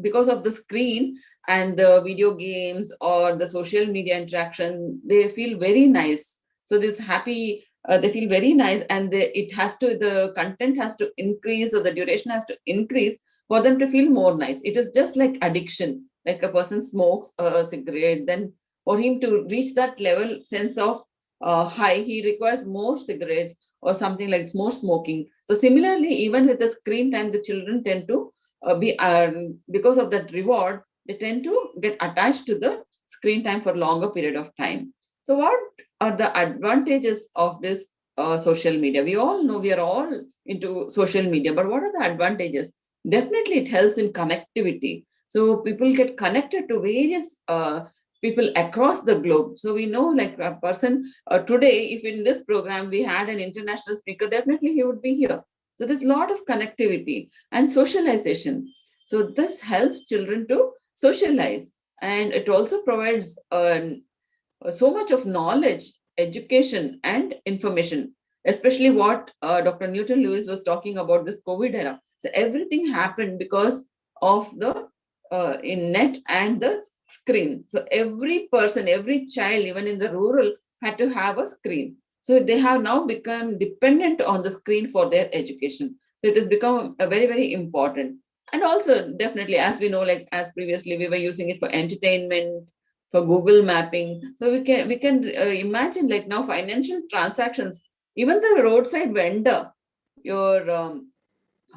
because of the screen and the video games or the social media interaction. They feel very nice. So this happy, they feel very nice, and the content has to increase, or the duration has to increase for them to feel more nice. It is just like addiction. Like a person smokes a cigarette, then for him to reach that level sense of high, he requires more cigarettes or something like more smoking. So similarly, even with the screen time, the children tend to because of that reward, they tend to get attached to the screen time for a longer period of time. So what are the advantages of this social media? We all know we are all into social media, but what are the advantages? Definitely it helps in connectivity. So people get connected to various people across the globe. So we know, like a person today, if in this program we had an international speaker, definitely he would be here. So there's a lot of connectivity and socialization. So this helps children to socialize, and it also provides so much of knowledge, education, and information, especially what Dr. Newton Lewis was talking about this COVID era. So everything happened because of the in net and the screen. So every person, every child, even in the rural, had to have a screen. So they have now become dependent on the screen for their education. So it has become a very, very important. And also, definitely, as we know, like as previously we were using it for entertainment, for Google mapping. So we can imagine, like now financial transactions, even the roadside vendor, your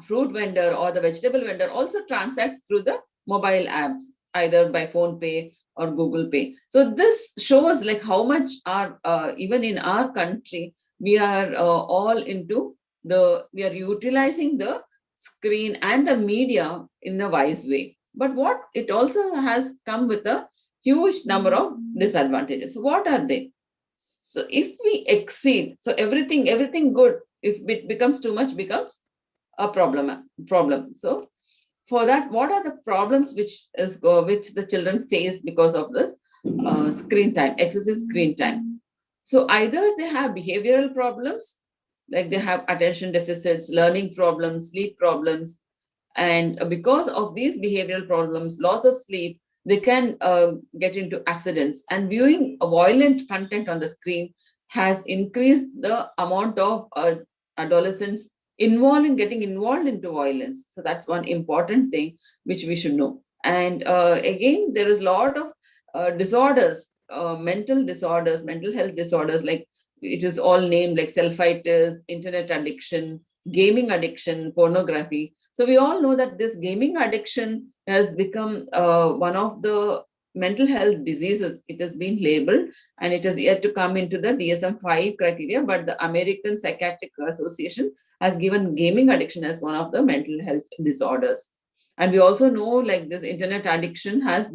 fruit vendor or the vegetable vendor also transacts through the mobile apps, either by phone pay or Google Pay. So this shows like how much our, even in our country, we are all into we are utilizing the screen and the media in a wise way. But what it also has come with a huge number of disadvantages. What are they? So if we exceed, so everything good, if it becomes too much, becomes a problem. So for that, what are the problems which the children face because of this screen time, excessive screen time? So either they have behavioral problems, like they have attention deficits, learning problems, sleep problems, and because of these behavioral problems, loss of sleep, they can get into accidents. And viewing a violent content on the screen has increased the amount of adolescents getting involved into violence. So that's one important thing which we should know. And again, there is a lot of disorders, mental health disorders, like it is all named like self-itis, internet addiction, gaming addiction, pornography. So we all know that this gaming addiction has become one of the mental health diseases. It has been labeled and it has yet to come into the DSM-5 criteria, but the American Psychiatric Association has given gaming addiction as one of the mental health disorders. And we also know like this internet addiction has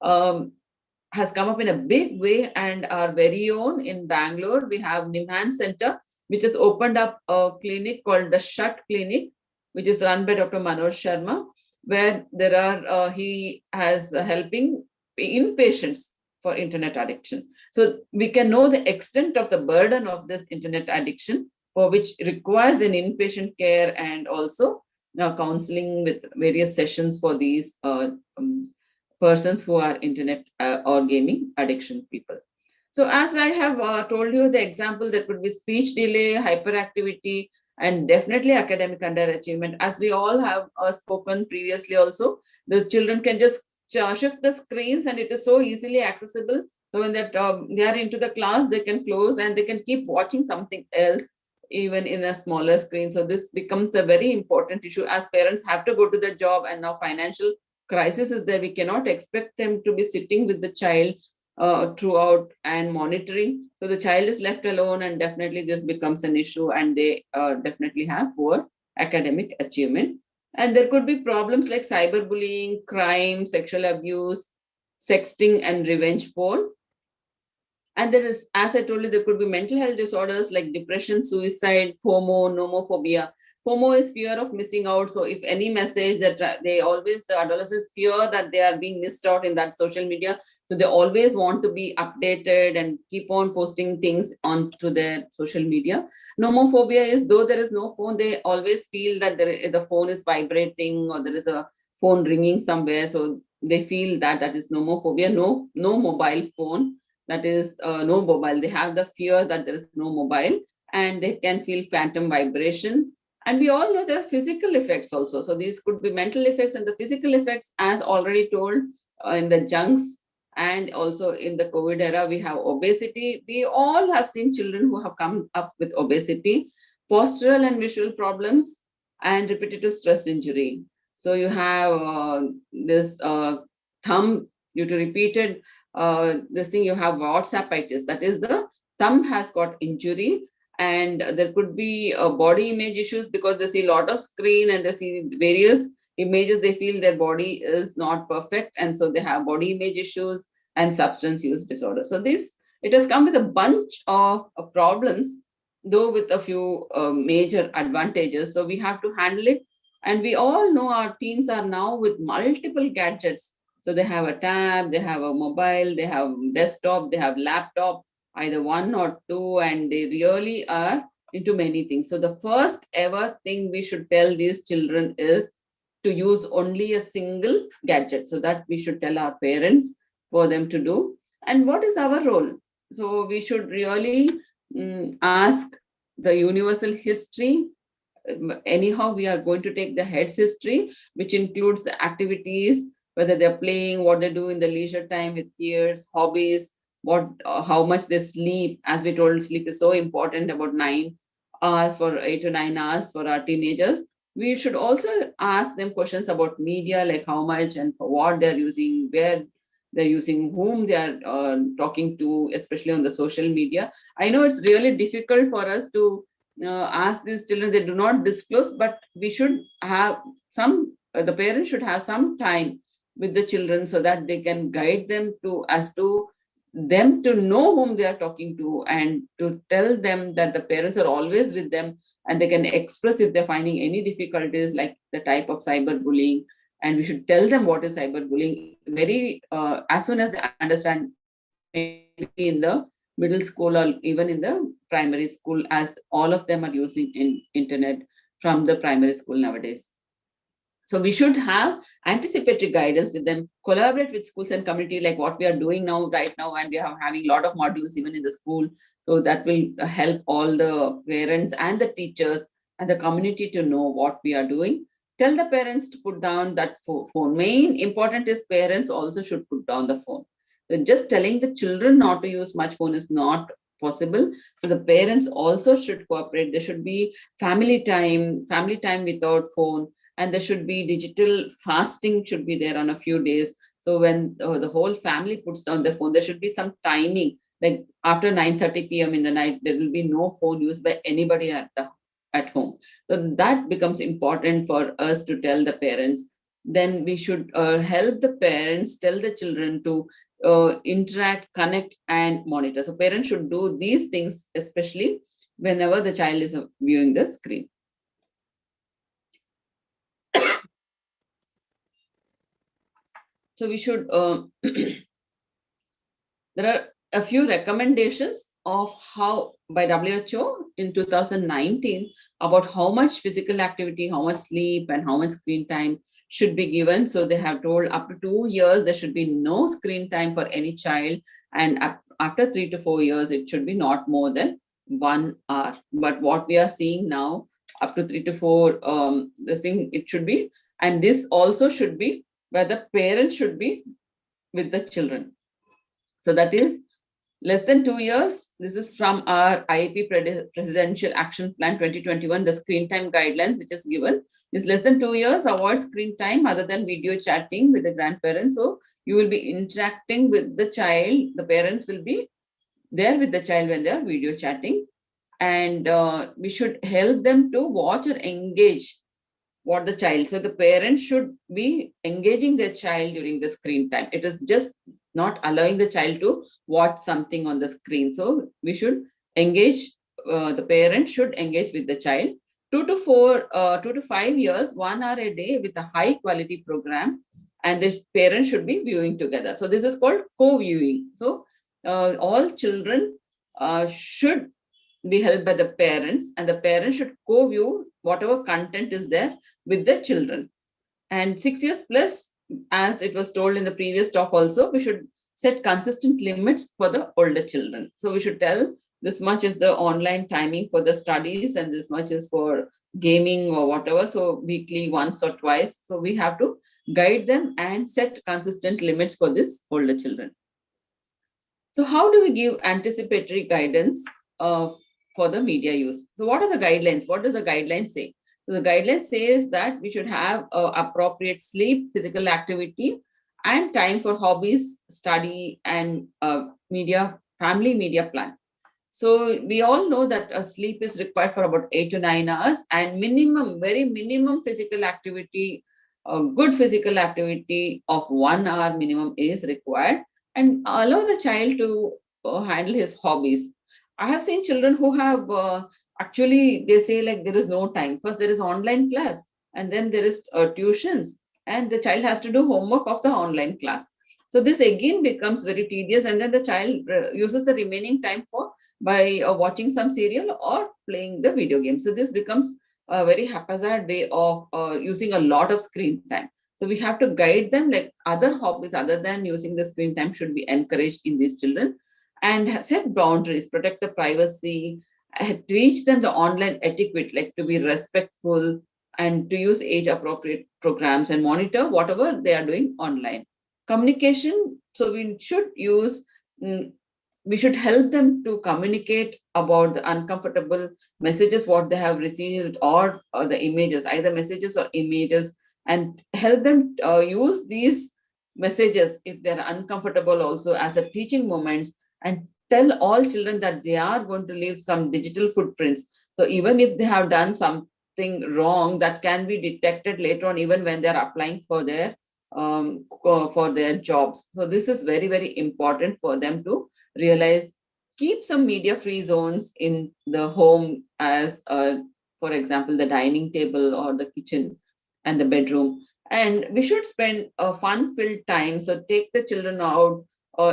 come up in a big way, and our very own in Bangalore, we have Nimhan Center, which has opened up a clinic called the Shut Clinic, which is run by Dr. Manoj Sharma, where there are he has helping inpatients for internet addiction. So we can know the extent of the burden of this internet addiction, for which requires an inpatient care and also counseling with various sessions for these persons who are internet or gaming addiction people. So as I have told you the example, there could be speech delay, hyperactivity, and definitely academic underachievement. As we all have spoken previously also, the children can just shift the screens and it is so easily accessible. So when they are into the class, they can close and they can keep watching something else, even in a smaller screen. So this becomes a very important issue as parents have to go to the job, and now financial crisis is there. We cannot expect them to be sitting with the child throughout and monitoring. So the child is left alone, and definitely this becomes an issue, and they definitely have poor academic achievement. And there could be problems like cyberbullying, crime, sexual abuse, sexting, and revenge porn. And there is, as I told you, there could be mental health disorders like depression, suicide, FOMO, nomophobia. FOMO is fear of missing out. So if any message that the adolescents fear that they are being missed out in that social media. So they always want to be updated and keep on posting things onto their social media. Nomophobia is, though there is no phone, they always feel that the phone is vibrating or there is a phone ringing somewhere. So they feel that is nomophobia, no mobile phone. That is no mobile. They have the fear that there is no mobile, and they can feel phantom vibration. And we all know there are physical effects also. So these could be mental effects, and the physical effects, as already told in the junks, and also in the COVID era, we have obesity. We all have seen children who have come up with obesity, postural and visual problems, and repetitive stress injury. So you have this thumb due to repeated this thing, you have WhatsAppitis, that is the thumb has got injury. And there could be body image issues because they see a lot of screen and they see various images, they feel their body is not perfect, and so they have body image issues and substance use disorder. So it has come with a bunch of problems, though with a few major advantages. So we have to handle it. And we all know our teens are now with multiple gadgets. So they have a tab, they have a mobile, they have desktop, they have laptop, either one or two, and they really are into many things. So the first ever thing we should tell these children is to use only a single gadget. So that we should tell our parents for them to do. And what is our role? So we should really ask the universal history. Anyhow, we are going to take the head's history, which includes the activities, whether they're playing, what they do in the leisure time with peers, hobbies, how much they sleep. As we told, sleep is so important, about 8 to 9 hours for our teenagers. We should also ask them questions about media, like how much and for what they're using, where they're using, whom they are talking to, especially on the social media. I know it's really difficult for us to ask these children, they do not disclose, but we should have some, the parents should have some time with the children so that they can guide them to, as to them to know whom they are talking to, and to tell them that the parents are always with them and they can express if they're finding any difficulties, like the type of cyberbullying. And we should tell them what is cyberbullying very as soon as they understand, maybe in the middle school or even in the primary school, as all of them are using internet from the primary school nowadays. So we should have anticipatory guidance with them, collaborate with schools and community, like what we are doing now, right now, and we are having a lot of modules even in the school. So that will help all the parents and the teachers and the community to know what we are doing. Tell the parents to put down that phone. Main important is parents also should put down the phone. So just telling the children not to use much phone is not possible. So the parents also should cooperate. There should be family time without phone. And there should be digital fasting should be there on a few days. So when the whole family puts down the phone, there should be some timing, like after 9:30 p.m. in the night, there will be no phone used by anybody at home. So that becomes important for us to tell the parents. Then we should help the parents tell the children to interact, connect, and monitor. So parents should do these things, especially whenever the child is viewing the screen. So we should, there are a few recommendations of how, by WHO in 2019, about how much physical activity, how much sleep, and how much screen time should be given. So they have told up to 2 years, there should be no screen time for any child. And after 3 to 4 years, it should be not more than 1 hour. But what we are seeing now, up to 3 to 4, this thing, it should be, and this also should be where the parents should be with the children. So that is less than 2 years. This is from our IAP Presidential Action Plan 2021, the screen time guidelines, which is given is less than 2 years, avoid screen time other than video chatting with the grandparents. So you will be interacting with the child. The parents will be there with the child when they are video chatting. And we should help them to watch or engage what the child. So the parents should be engaging their child during the screen time. It is just not allowing the child to watch something on the screen. So we should engage, the parent should engage with the child. 2 to 5 years, 1 hour a day with a high quality program, and the parents should be viewing together. So this is called co-viewing. So all children should be held by the parents, and the parents should co-view whatever content is there with the children. And 6 years plus, as it was told in the previous talk also, we should set consistent limits for the older children. So we should tell this much is the online timing for the studies and this much is for gaming or whatever. So weekly, once or twice. So we have to guide them and set consistent limits for this older children. So how do we give anticipatory guidance for the media use? So what are the guidelines? What does the guideline say? So the guideline says that we should have appropriate sleep, physical activity, and time for hobbies, study, and family media plan. So we all know that sleep is required for about 8 to 9 hours, and minimum, very minimum physical activity, good physical activity of 1 hour minimum is required, and allow the child to handle his hobbies. I have seen children who have actually, they say like there is no time. First there is online class, and then there is tuitions, and the child has to do homework of the online class. So this again becomes very tedious, and then the child uses the remaining time by watching some serial or playing the video game. So this becomes a very haphazard way of using a lot of screen time. So we have to guide them, like other hobbies other than using the screen time should be encouraged in these children, and set boundaries, protect the privacy, teach them the online etiquette, like to be respectful and to use age appropriate programs and monitor whatever they are doing online. Communication, so we should help them to communicate about the uncomfortable messages, what they have received, or the images, either messages or images, and help them use these messages if they're uncomfortable also as a teaching moments, and tell all children that they are going to leave some digital footprints. So even if they have done something wrong, that can be detected later on, even when they're applying for their jobs. So this is very, very important for them to realize. Keep some media free zones in the home, as for example, the dining table or the kitchen and the bedroom. And we should spend a fun filled time. So take the children out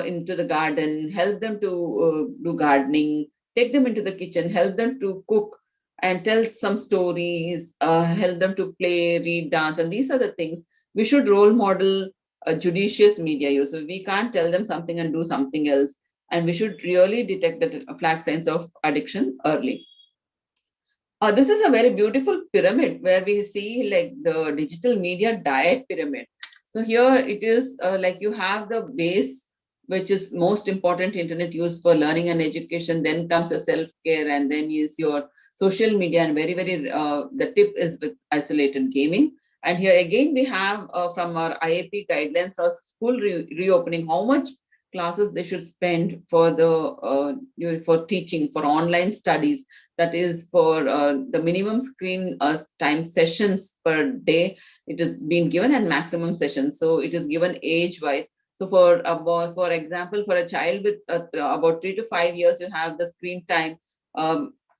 into the garden, help them to do gardening, take them into the kitchen, help them to cook and tell some stories, help them to play, read, dance. And these are the things we should role model a judicious media use. So we can't tell them something and do something else. And we should really detect the flag signs of addiction early. This is a very beautiful pyramid where we see like the digital media diet pyramid. So here it is like you have the base, which is most important internet use for learning and education. Then comes the self-care, and then is your social media, and very, very, the tip is with isolated gaming. And here again, we have from our IAP guidelines for school reopening, how much classes they should spend for for teaching, for online studies. That is for the minimum screen time sessions per day. It is being given, and maximum sessions. So it is given age wise. So for example, for a child with about 3 to 5 years, you have the screen time.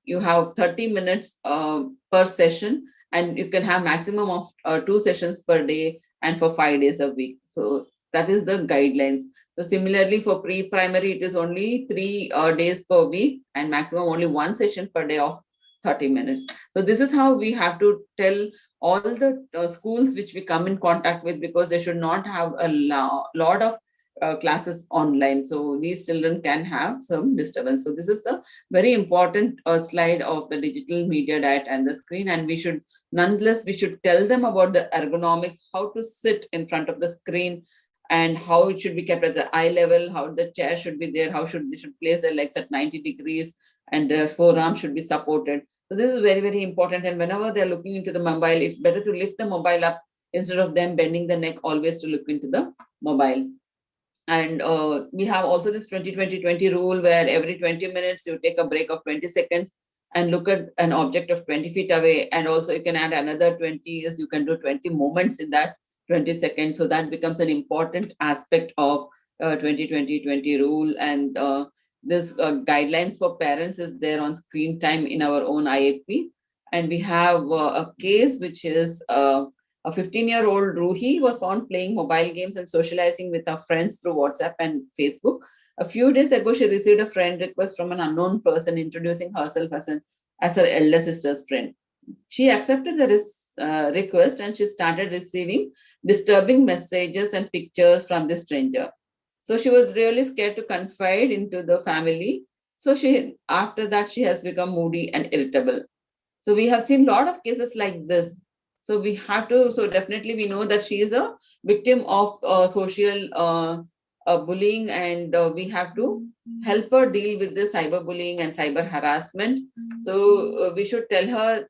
You have 30 minutes per session, and you can have maximum of 2 sessions per day, and for 5 days a week. So that is the guidelines. So similarly, for pre-primary, it is only 3 days per week, and maximum only 1 session per day of 30 minutes. So this is how we have to tell all the schools which we come in contact with, because they should not have a lot of classes online. So these children can have some disturbance. So this is the very important slide of the digital media diet and the screen. And we should, nonetheless, we should tell them about the ergonomics, how to sit in front of the screen, and how it should be kept at the eye level, how the chair should be there, how they should place their legs at 90 degrees, and their forearm should be supported. So this is very, very important. And whenever they're looking into the mobile, it's better to lift the mobile up instead of them bending the neck always to look into the mobile. And we have also this 20-20-20 rule, where every 20 minutes you take a break of 20 seconds and look at an object of 20 feet away. And also you can add another 20, is you can do 20 moments in that 20 seconds. So that becomes an important aspect of 20-20-20 rule. And this guidelines for parents is there on screen time in our own IAP. And we have a case which is a 15-year-old Ruhi was found playing mobile games and socializing with her friends through WhatsApp and Facebook. A few days ago, she received a friend request from an unknown person introducing herself as her elder sister's friend. She accepted the request, and she started receiving disturbing messages and pictures from this stranger. So she was really scared to confide into the family. So after that, she has become moody and irritable. So we have seen a lot of cases like this. So we have to, so definitely we know that she is a victim of social bullying, and we have to help her deal with the cyberbullying and cyber harassment. So we should tell her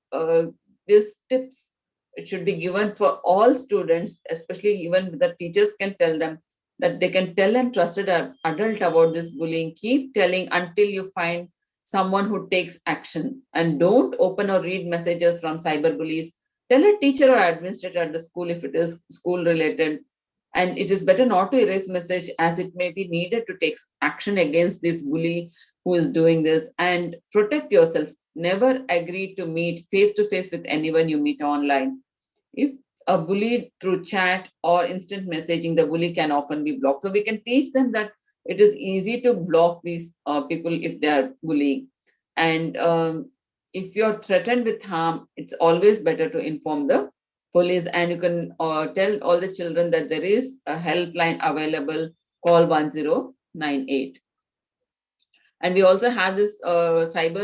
these tips. It should be given for all students, especially even the teachers can tell them that they can tell a trusted adult about this bullying. Keep telling until you find someone who takes action, and don't open or read messages from cyberbullies. Tell a teacher or administrator at the school if it is school related. And it is better not to erase message, as it may be needed to take action against this bully who is doing this. And protect yourself. Never agree to meet face to face with anyone you meet online. If a bully through chat or instant messaging, the bully can often be blocked. So we can teach them that it is easy to block these people if they are bullying. And if you're threatened with harm, it's always better to inform the police. And you can tell all the children that there is a helpline available, call 1098. And we also have this cyber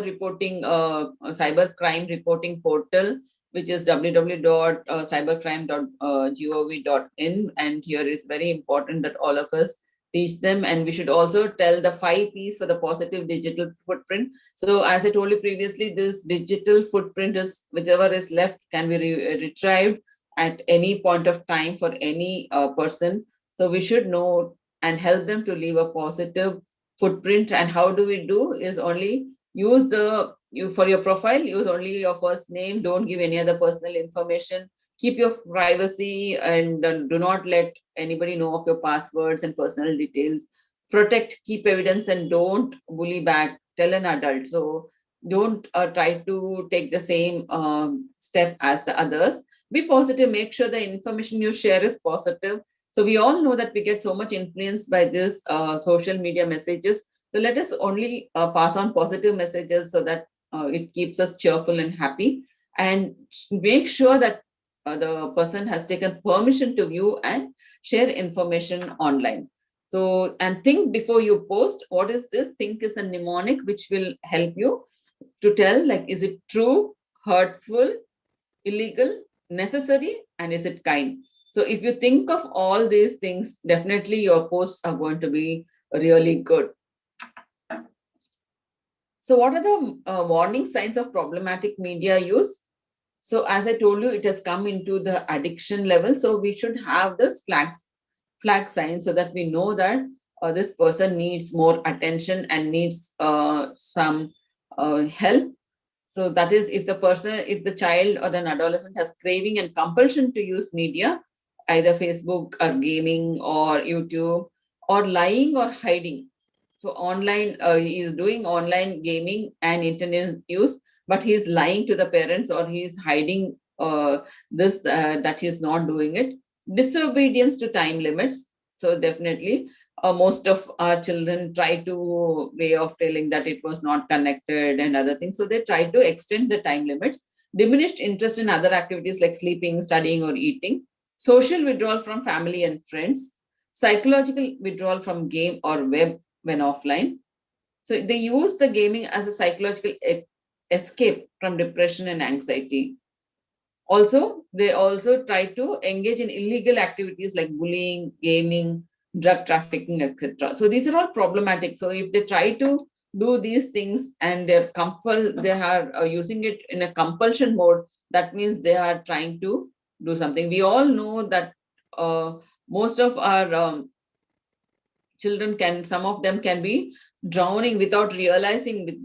crime reporting portal, which is www.cybercrime.gov.in. And here is very important that all of us teach them. And we should also tell the 5 P's for the positive digital footprint. So as I told you previously, this digital footprint is whichever is left can be retrieved at any point of time for any person. So we should know and help them to leave a positive footprint. And how do we do is only use for your profile, use only your first name. Don't give any other personal information. Keep your privacy and do not let anybody know of your passwords and personal details. Protect, keep evidence, and don't bully back. Tell an adult. So don't try to take the same step as the others. Be positive. Make sure the information you share is positive. So we all know that we get so much influenced by this social media messages. So let us only pass on positive messages so that it keeps us cheerful and happy. And make sure that the person has taken permission to view and share information online. So, and think before you post. What is this? Think is a mnemonic which will help you to tell, like, is it true, hurtful, illegal, necessary, and is it kind? So if you think of all these things, definitely your posts are going to be really good. So what are the warning signs of problematic media use? So as I told you, it has come into the addiction level. So we should have this flag signs so that we know that this person needs more attention and needs some help. So that is, if the child or an adolescent has craving and compulsion to use media, either Facebook or gaming or YouTube, or lying or hiding. So online, he is doing online gaming and internet use, but he is lying to the parents, or he is hiding that he is not doing it. Disobedience to time limits. So definitely, most of our children try to way of telling that it was not connected and other things. So they try to extend the time limits. Diminished interest in other activities like sleeping, studying, or eating. Social withdrawal from family and friends. Psychological withdrawal from game or web when offline. So they use the gaming as a psychological escape from depression and anxiety. Also, they also try to engage in illegal activities like bullying, gaming, drug trafficking, etc. So these are all problematic. So if they try to do these things and they are using it in a compulsion mode, that means they are trying to do something. We all know that most of our children some of them can be drowning without realizing with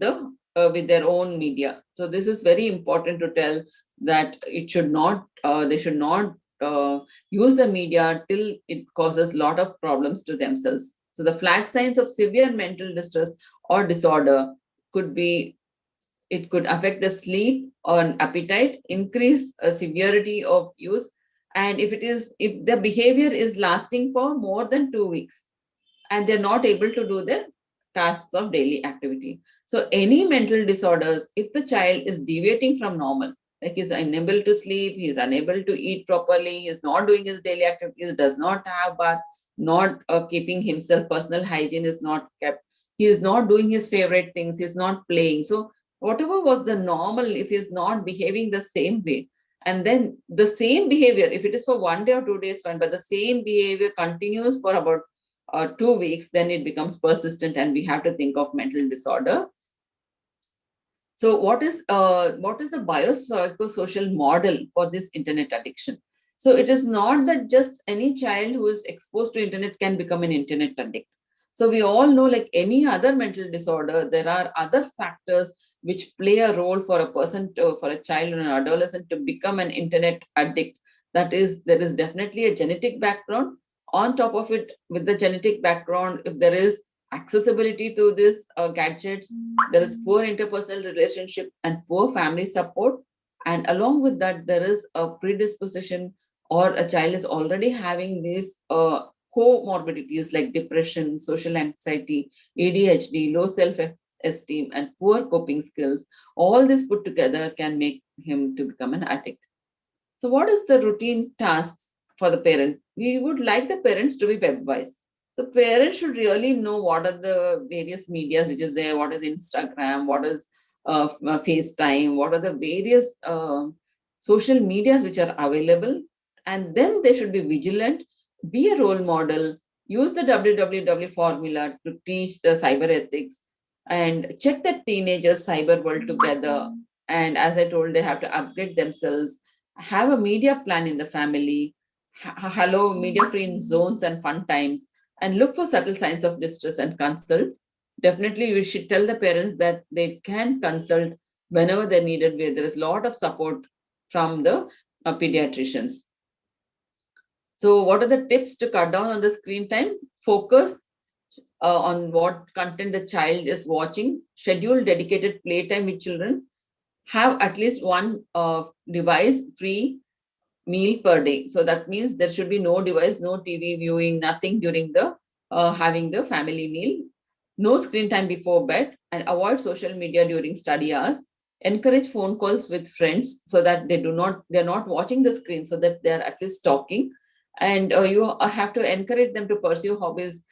their own media. So this is very important to tell that they should not use the media till it causes a lot of problems to themselves. So the flag signs of severe mental distress or disorder could be, it could affect the sleep or appetite, increase severity of use, and if the behavior is lasting for more than 2 weeks and they're not able to do their tasks of daily activity. So any mental disorders, if the child is deviating from normal, like he's unable to sleep, he's unable to eat properly, he's not doing his daily activities, does not have bath, not keeping himself, personal hygiene is not kept, he is not doing his favorite things, he's not playing. So whatever was the normal, if he's not behaving the same way, and then the same behavior, if it is for 1 day or 2 days, fine, but the same behavior continues for about 2 weeks, then it becomes persistent and we have to think of mental disorder. So what is the biopsychosocial model for this internet addiction? So it is not that just any child who is exposed to internet can become an internet addict. So we all know, like any other mental disorder, there are other factors which play a role for a person for a child or an adolescent to become an internet addict. That is, there is definitely a genetic background. On top of it, with the genetic background, if there is accessibility to these gadgets, there is poor interpersonal relationship and poor family support, and along with that, there is a predisposition, or a child is already having these comorbidities like depression, social anxiety, ADHD, low self-esteem, and poor coping skills. All this put together can make him to become an addict. So what is the routine tasks for the parent? We would like the parents to be web-wise. So parents should really know what are the various medias which is there, what is Instagram, what is FaceTime, what are the various social medias which are available. And then they should be vigilant, be a role model, use the WWW formula to teach the cyber ethics, and check the teenagers' cyber world together. And as I told, they have to upgrade themselves, have a media plan in the family, hello media-free zones and fun times, and look for subtle signs of distress and consult. Definitely, we should tell the parents that they can consult whenever they're needed, where there is a lot of support from the pediatricians. So what are the tips to cut down on the screen time? Focus on what content the child is watching, schedule dedicated playtime with children, have at least one device-free meal per day. So that means there should be no device, no TV viewing, nothing during the having the family meal. No screen time before bed, and avoid social media during study hours. Encourage phone calls with friends so that they're not watching the screen, so that they're at least talking. And you have to encourage them to pursue hobbies.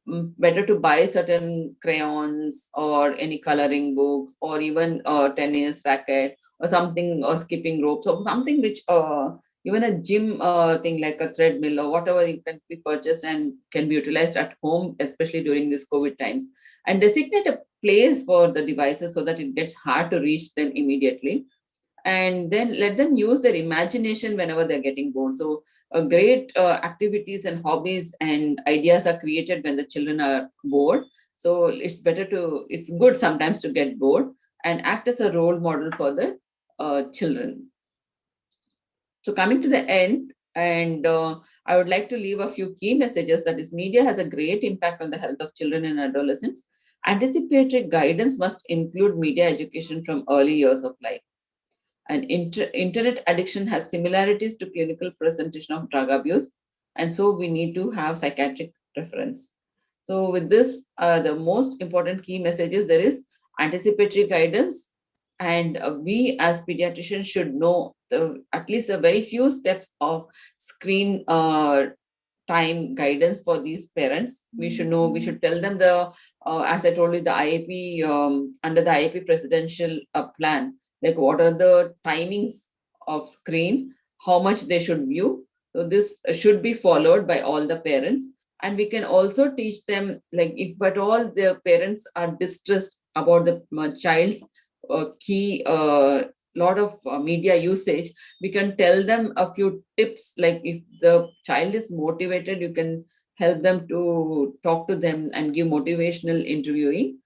Better to buy certain crayons or any coloring books, or even tennis racket or something, or skipping ropes, or something which even a gym thing like a treadmill or whatever, you can be purchased and can be utilized at home, especially during this COVID times. And designate a place for the devices so that it gets hard to reach them immediately. And then let them use their imagination whenever they're getting bored. So great activities and hobbies and ideas are created when the children are bored. So it's good sometimes to get bored and act as a role model for the children. So coming to the end, and I would like to leave a few key messages. That is, media has a great impact on the health of children and adolescents. Anticipatory guidance must include media education from early years of life. And internet addiction has similarities to clinical presentation of drug abuse. And so we need to have psychiatric reference. So with this, the most important key messages, there is anticipatory guidance. And we as pediatricians should know at least a very few steps of screen time guidance for these parents. We should know, we should tell them as I told you, the IAP, under the IAP presidential plan, like what are the timings of screen, how much they should view. So this should be followed by all the parents. And we can also teach them, like if at all their parents are distressed about the child's key lot of media usage, we can tell them a few tips. Like if the child is motivated, you can help them to talk to them and give motivational interviewing.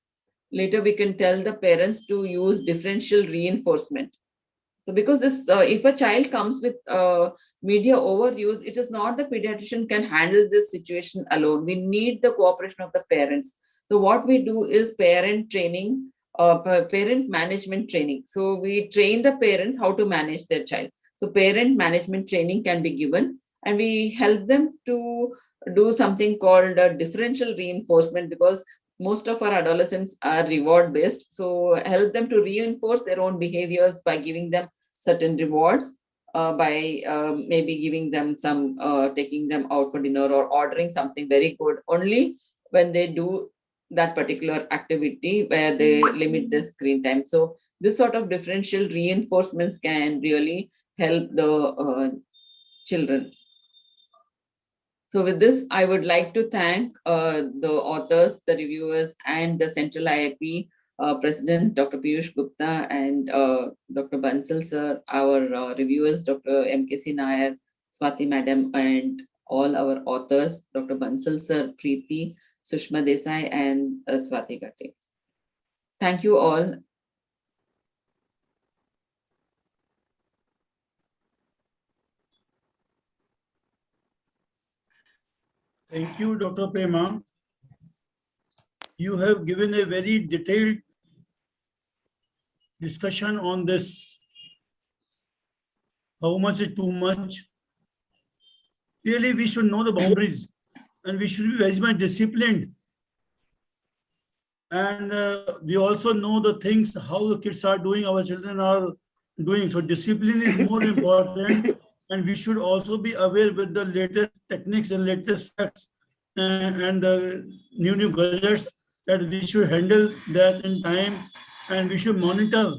Later, we can tell the parents to use differential reinforcement. So because this, if a child comes with media overuse, it is not the pediatrician can handle this situation alone. We need the cooperation of the parents. So what we do is parent training, parent management training. So we train the parents how to manage their child. So parent management training can be given, and we help them to do something called differential reinforcement, because most of our adolescents are reward based. So help them to reinforce their own behaviors by giving them certain rewards, by maybe giving them some, taking them out for dinner or ordering something very good only when they do that particular activity where they limit the screen time. So this sort of differential reinforcements can really help the children. So with this, I would like to thank the authors, the reviewers, and the Central IIP President, Dr. Piyush Gupta, and Dr. Bansal sir, our reviewers, Dr. MKC Nair, Swati Madam, and all our authors, Dr. Bansal sir, Preeti, Sushma Desai, and Swati Gate. Thank you all. Thank you, Dr. Prema. You have given a very detailed discussion on this. How much is too much? Really, we should know the boundaries, and we should be very much disciplined. And we also know the things, how the kids are doing, our children are doing. So discipline is more important. And we should also be aware with the latest techniques and latest facts and the new gadgets, that we should handle that in time, and we should monitor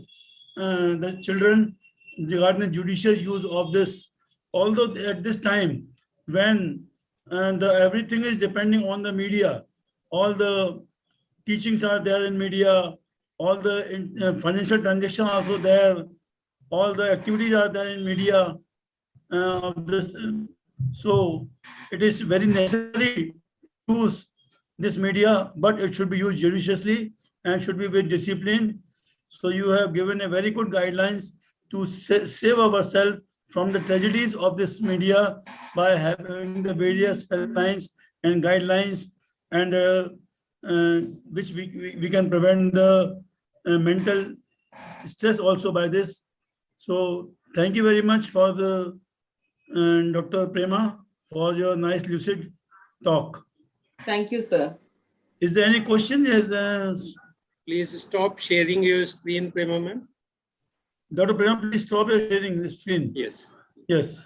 the children regarding the judicious use of this. Although at this time, when everything is depending on the media, all the teachings are there in media, all the financial transactions are also there, all the activities are there in media. So it is very necessary to use this media, but it should be used judiciously and should be with discipline. So you have given a very good guidelines to save ourselves from the tragedies of this media by having the various helplines and guidelines, and which we can prevent the mental stress also by this. So thank you very much for the Dr. Prema for your nice lucid talk. Thank you, sir. Is there any question? Yes, Please stop sharing your screen, Prema ma'am. Dr. Prema, please stop your sharing the screen. Yes. Yes.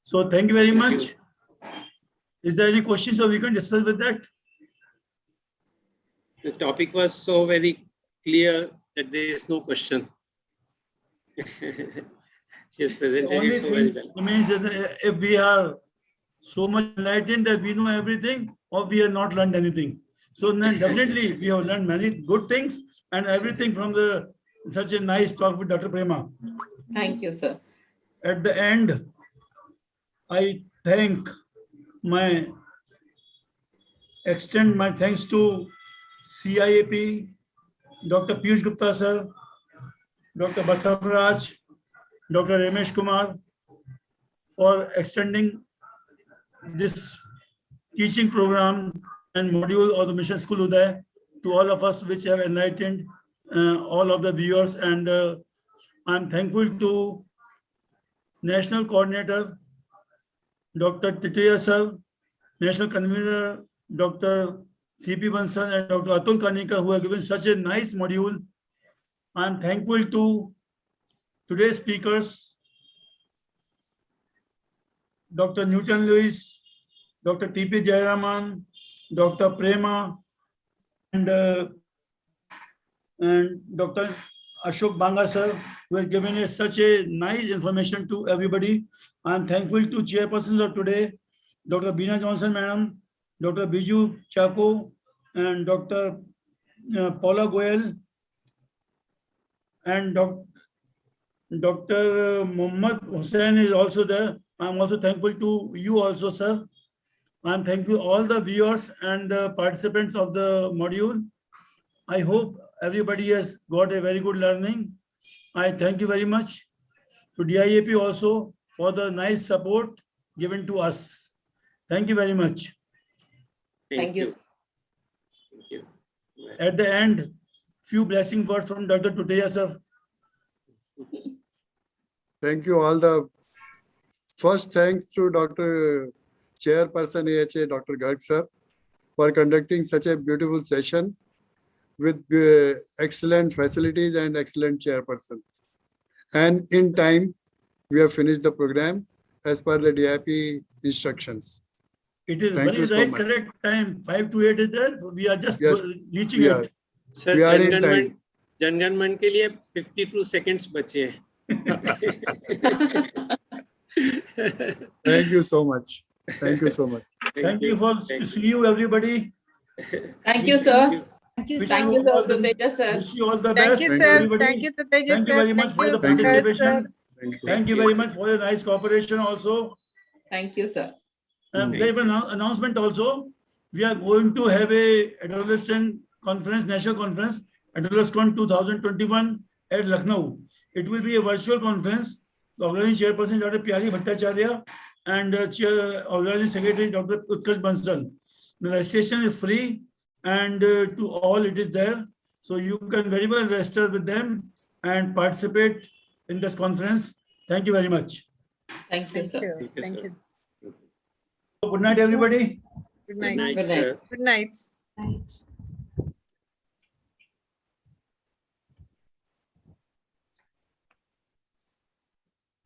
So thank you very Thank much. you. Is there any questions so we can discuss with that? The topic was so very clear that there is no question. She has The presented only it so very thing well. remains is that if we are so much enlightened that we know everything, or we have not learned anything. So then definitely we have learned many good things and everything from the such a nice talk with Dr. Prema. Thank you, sir. At the end, I extend my thanks to CIAP, Dr. Piyush Gupta sir, Dr. Basavaraj, Dr. Ramesh Kumar for extending this teaching program and module of the Mission School Uday to all of us, which have enlightened all of the viewers. And I'm thankful to National Coordinator, Dr. Titiya sir, National Convener, Dr. C.P. Bansal and Dr. Atul Kanikar, who have given such a nice module. I'm thankful to today's speakers, Dr. Newton Lewis, Dr. T.P. Jayaraman, Dr. Prema, and Dr. Ashok Banga sir, who have given us such a nice information to everybody. I'm thankful to chairpersons of today, Dr. Beena Johnson madam, Dr. Biju Chako, and Dr. Paula Goel, and Dr. Muhammad Hussain is also there. I'm also thankful to you also, sir. I'm thankful to all the viewers and the participants of the module. I hope everybody has got a very good learning. I thank you very much to DIAP also for the nice support given to us. Thank you very much. Thank you. Thank you. At the end, few blessing words from Dr. Tuteja sir. Thank you all. The first thanks to Dr. Chairperson AHA, Dr. Garg sir, for conducting such a beautiful session with excellent facilities and excellent chairperson. And in time, we have finished the program as per the DIP instructions. It is Thank very you so right, much. correct time. 5 to 8 is there. So we are just Yes, reaching we are. it. Sir, We are in time. Jana Gana Mana के लिए 52 seconds बचे हैं. Thank you so much. Thank you so much. Thank you for see you everybody. Thank you, sir. Thank you, Wish sir. Thank you, all Dr. the- Teja, sir. Wish you all the Thank best. you, Thank sir. everybody. Thank you, Uday Thank you sir. very much Thank for you, your Thank you, sir. participation. Thank you. Thank you very much for your nice cooperation also. Thank you, sir. There is an announcement also. We are going to have a adolescent conference, national conference, Adolescent 2021 at Lucknow. It will be a virtual conference. The organizing chairperson, Dr. Pyari Bhattacharya, and organizing secretary, Dr. Utkarsh Bansal. The registration is free, and to all it is there. So you can very well register with them and participate in this conference. Thank you very much. Thank you, Thank sir. you. Thank you. Good night, everybody. Good night. Good night, Good night. sir. Good night. Right.